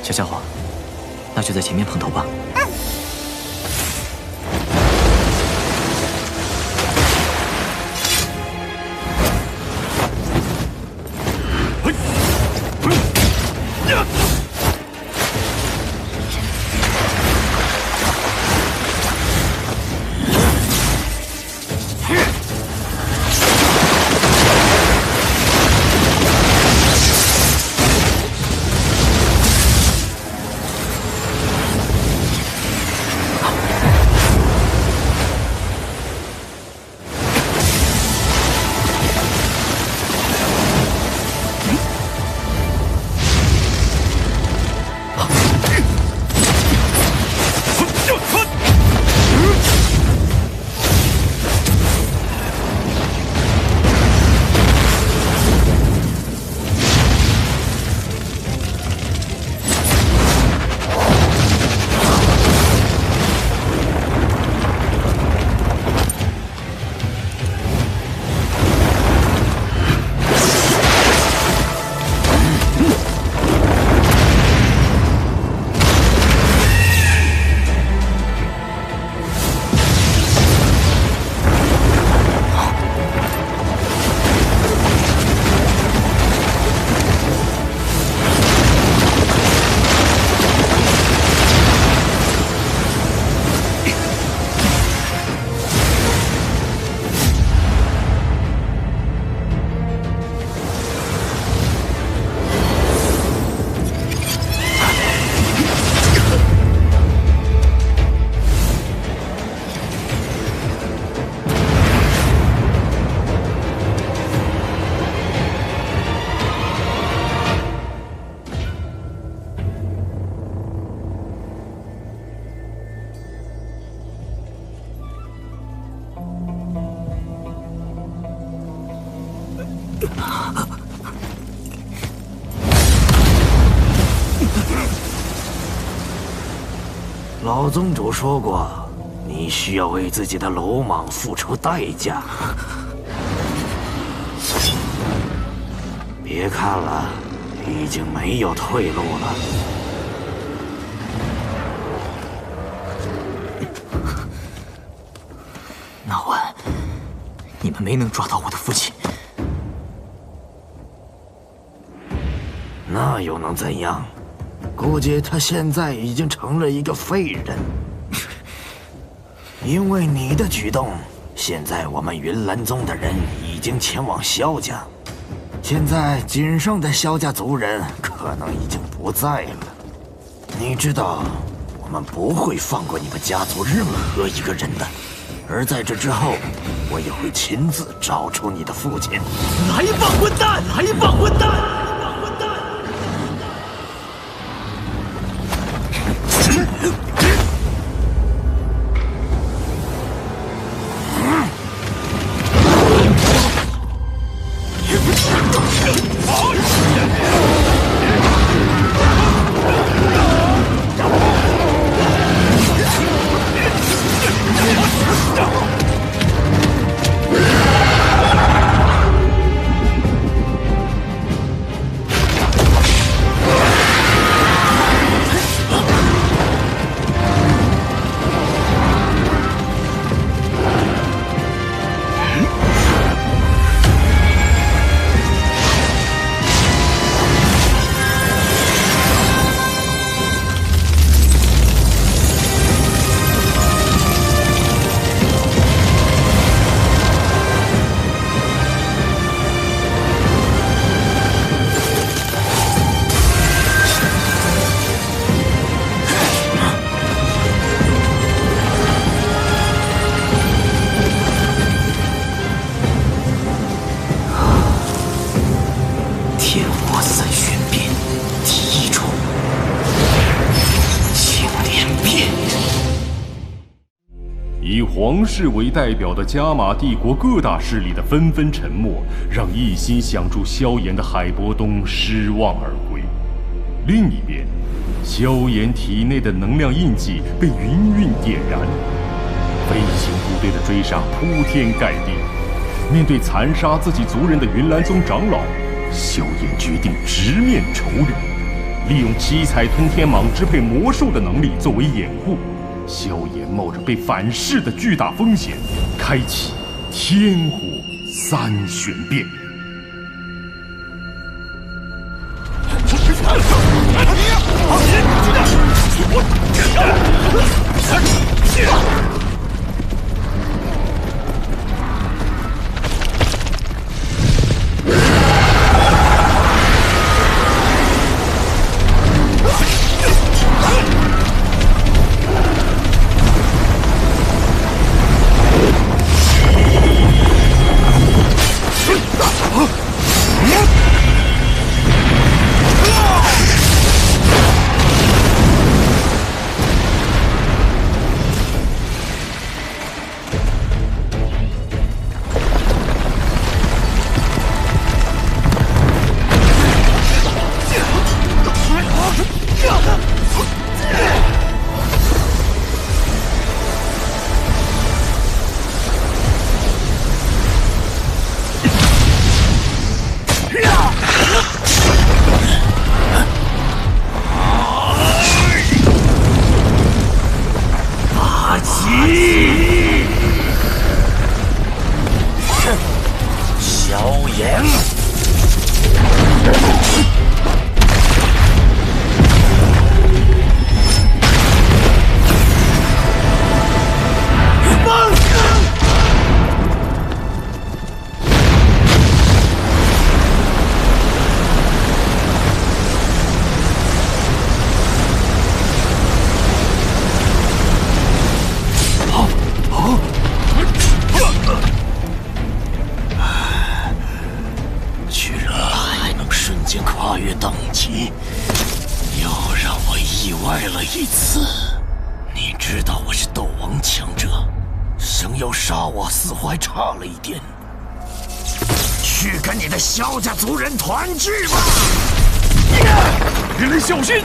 小家伙，那就在前面碰头吧。老宗主说过，你需要为自己的鲁莽付出代价。别看了，已经没有退路了。那晚，你们没能抓到我的父亲。那又能怎样？估计他现在已经成了一个废人。因为你的举动，现在我们云岚宗的人已经前往萧家，现在仅剩的萧家族人可能已经不在了。你知道，我们不会放过你们家族任何一个人的。而在这之后，我也会亲自找出你的父亲。来吧，混蛋！来吧，混蛋！以皇室为代表的加玛帝国各大势力的纷纷沉默，让一心想助萧炎的海伯东失望而归。另一边，萧炎体内的能量印记被云韵点燃，飞行部队的追杀铺天盖地。面对残杀自己族人的云岚宗长老，萧炎决定直面仇人，利用七彩吞天蟒支配魔兽的能力作为掩护。萧炎冒着被反噬的巨大风险，开启天火三玄变。萧炎，居然还能瞬间跨越等级，又让我意外了一次。你知道我是斗王强者，想要杀我似乎还差了一点。去跟你的萧家族人团聚吧！人类小心！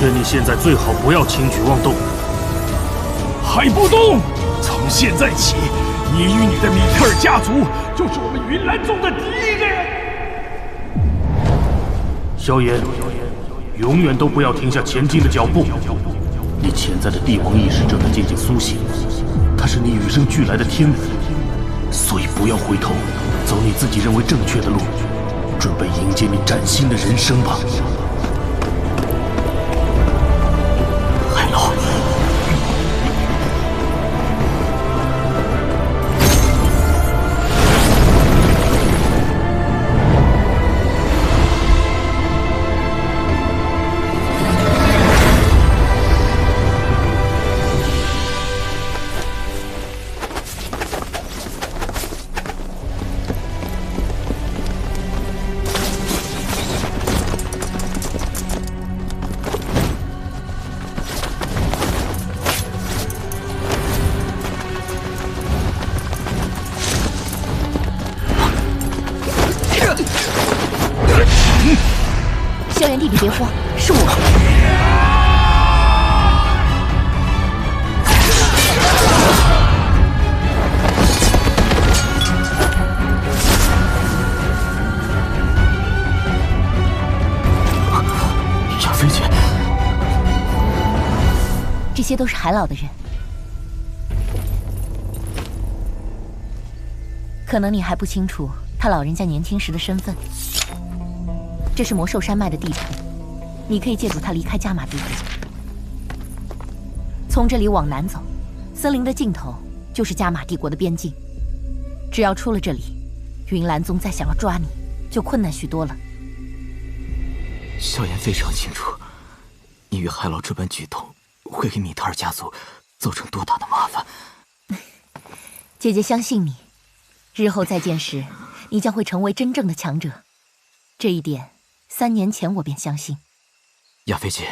劝你现在最好不要轻举妄动。海波东，从现在起，你与你的米特尔家族就是我们云岚宗的敌人。萧炎，永远都不要停下前进的脚步。你潜在的帝王意识正在渐渐苏醒，它是你与生俱来的天赋，所以不要回头，走你自己认为正确的路，准备迎接你崭新的人生吧。海老。萧炎弟弟别慌，是我。亚菲姐，这些都是海老的人，可能你还不清楚他老人家年轻时的身份。这是魔兽山脉的地图，你可以借助它离开加玛帝国。从这里往南走，森林的尽头就是加玛帝国的边境。只要出了这里，云岚宗再想要抓你，就困难许多了。萧炎非常清楚，你与海老这般举动会给米特尔家族造成多大的麻烦。姐姐相信你，日后再见时，你将会成为真正的强者。这一点，3年前我便相信。亚菲姐，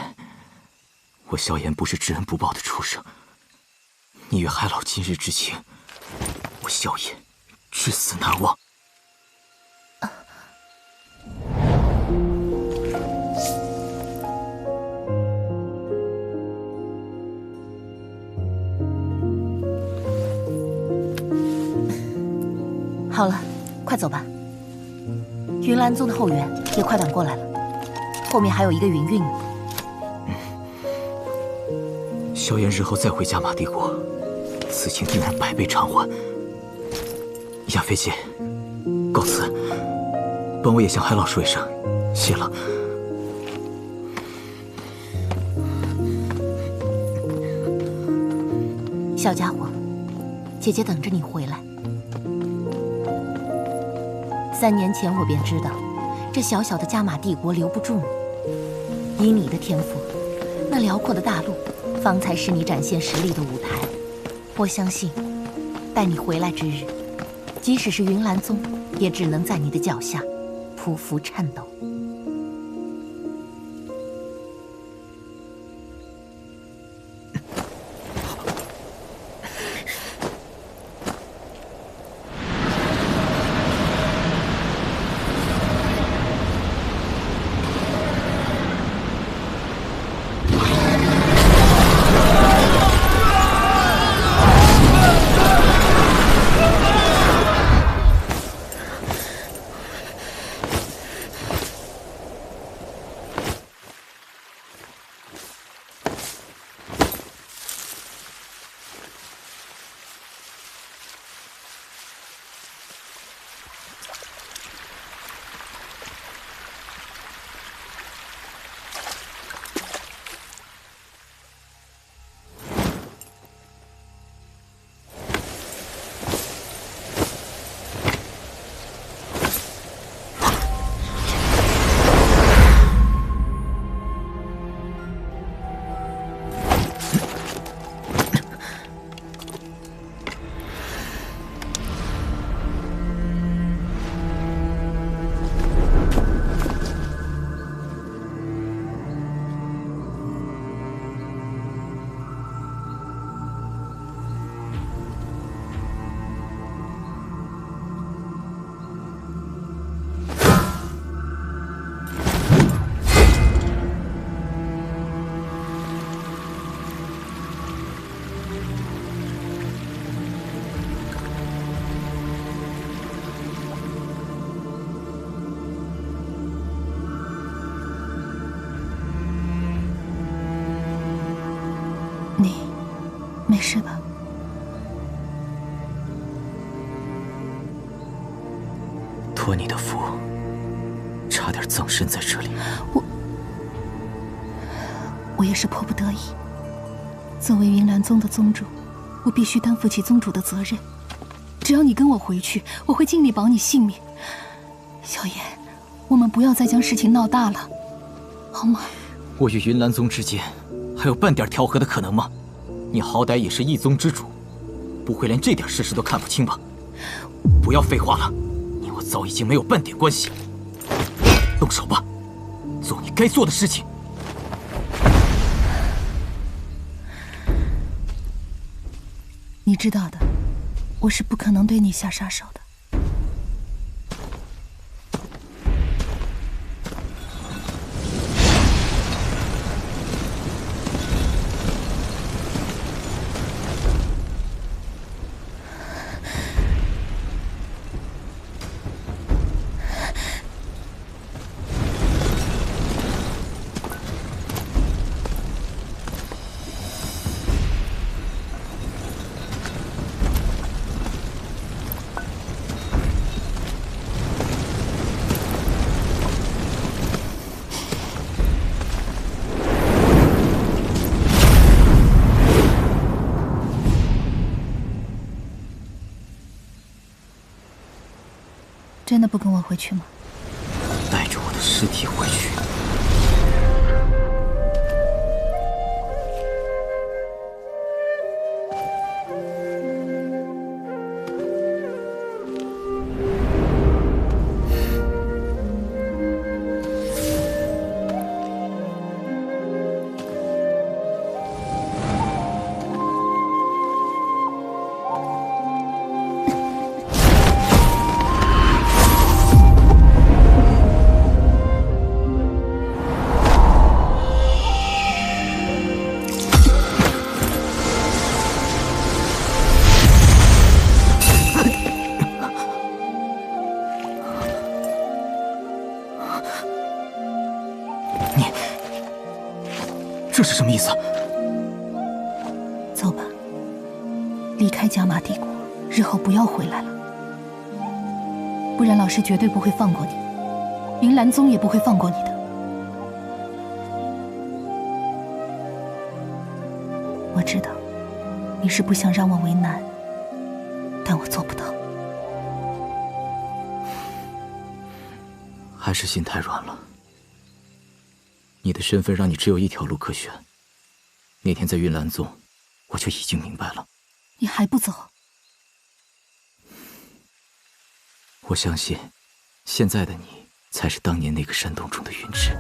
我萧炎不是知恩不报的畜生。你与海老今日之情，我萧炎至死难忘。好了，快走吧。云岚宗的后援也快赶过来了，后面还有一个云韵呢。萧炎日后再回加玛帝国，此情定然百倍偿还。亚菲姐，告辞，帮我也向海老说一声，谢了。小家伙，姐姐等着你回来。3年前我便知道，这小小的加玛帝国留不住你。以你的天赋，那辽阔的大陆，方才是你展现实力的舞台。我相信，待你回来之日，即使是云岚宗，也只能在你的脚下匍匐颤抖。没事吧？托你的福，差点葬身在这里。我也是迫不得已。作为云岚宗的宗主，我必须担负起宗主的责任。只要你跟我回去，我会尽力保你性命。萧炎，我们不要再将事情闹大了，好吗？我与云岚宗之间还有半点调和的可能吗？你好歹也是一宗之主，不会连这点事实都看不清吧？不要废话了，你我早已经没有半点关系。动手吧，做你该做的事情。你知道的，我是不可能对你下杀手的。真的不跟我回去吗？带着我的尸体回去。这是什么意思？走吧，离开加玛帝国，日后不要回来了，不然老师绝对不会放过你，云岚宗也不会放过你的。我知道，你是不想让我为难，但我做不到。还是心太软了。你的身份让你只有一条路可选。那天在云岚宗，我就已经明白了。你还不走？我相信，现在的你才是当年那个山洞中的云芝。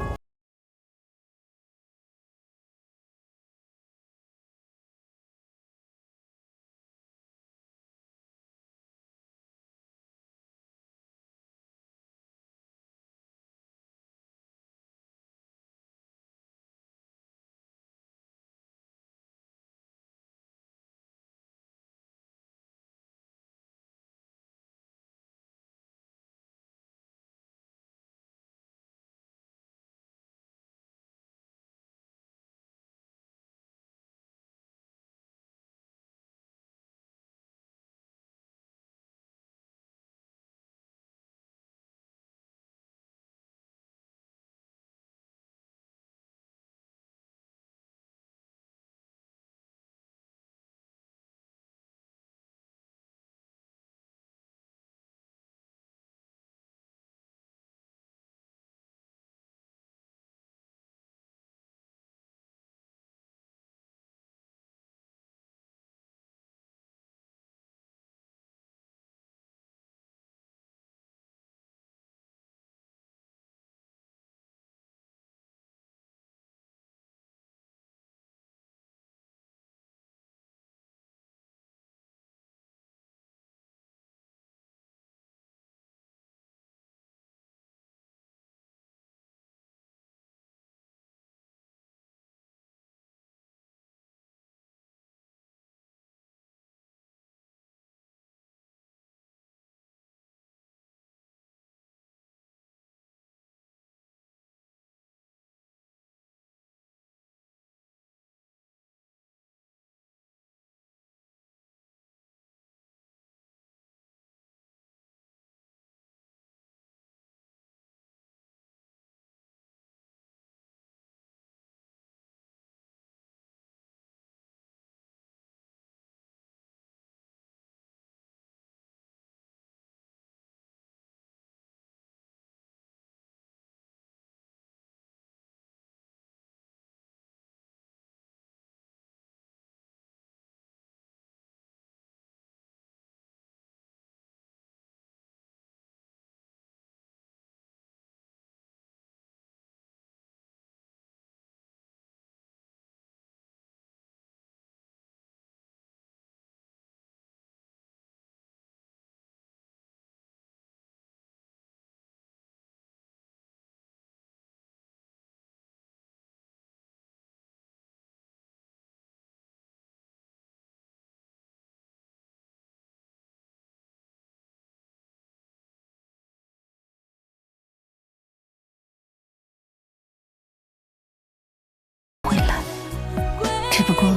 不过，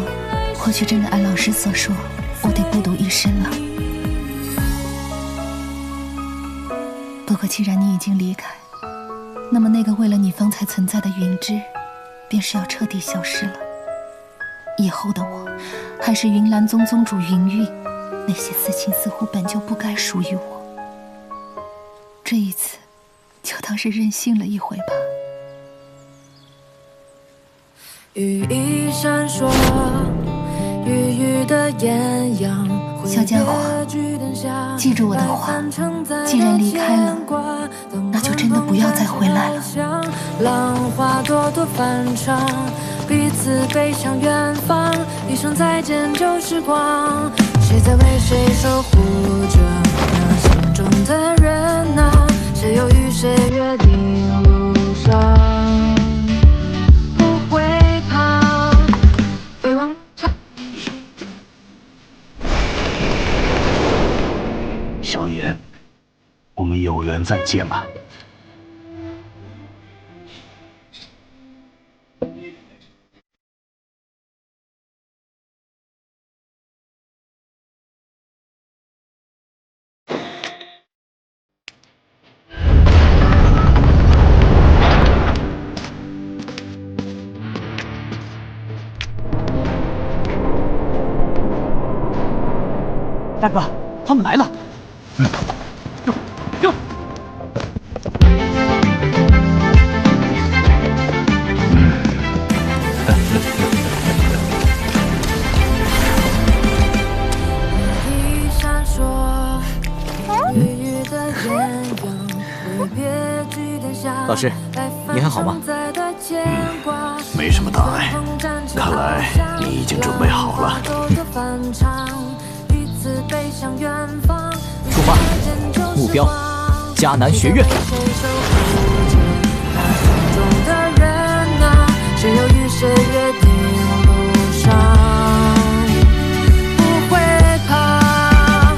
或许真的按老师所说，我得孤独一生了。不过既然你已经离开，那么那个为了你方才存在的云芝，便是要彻底消失了。以后的我，还是云岚宗宗主云韵，那些私情似乎本就不该属于我。这一次，就当是任性了一回吧。羽翼闪烁，郁郁的艳阳。小家伙，记住我的话，既然离开了，那就真的不要再回来了。浪花朵朵翻唱，彼此背向远方，一声再见旧时光。谁在为谁守护着那心中的人啊？谁又与谁约定路上不会怕？遗忘。萧炎，我们有缘再见吧。大哥，他们来了。哟！老师，你还好吗？没什么大碍，看来你已经准备好了。出发，目标迦南学院。谁又与谁约定？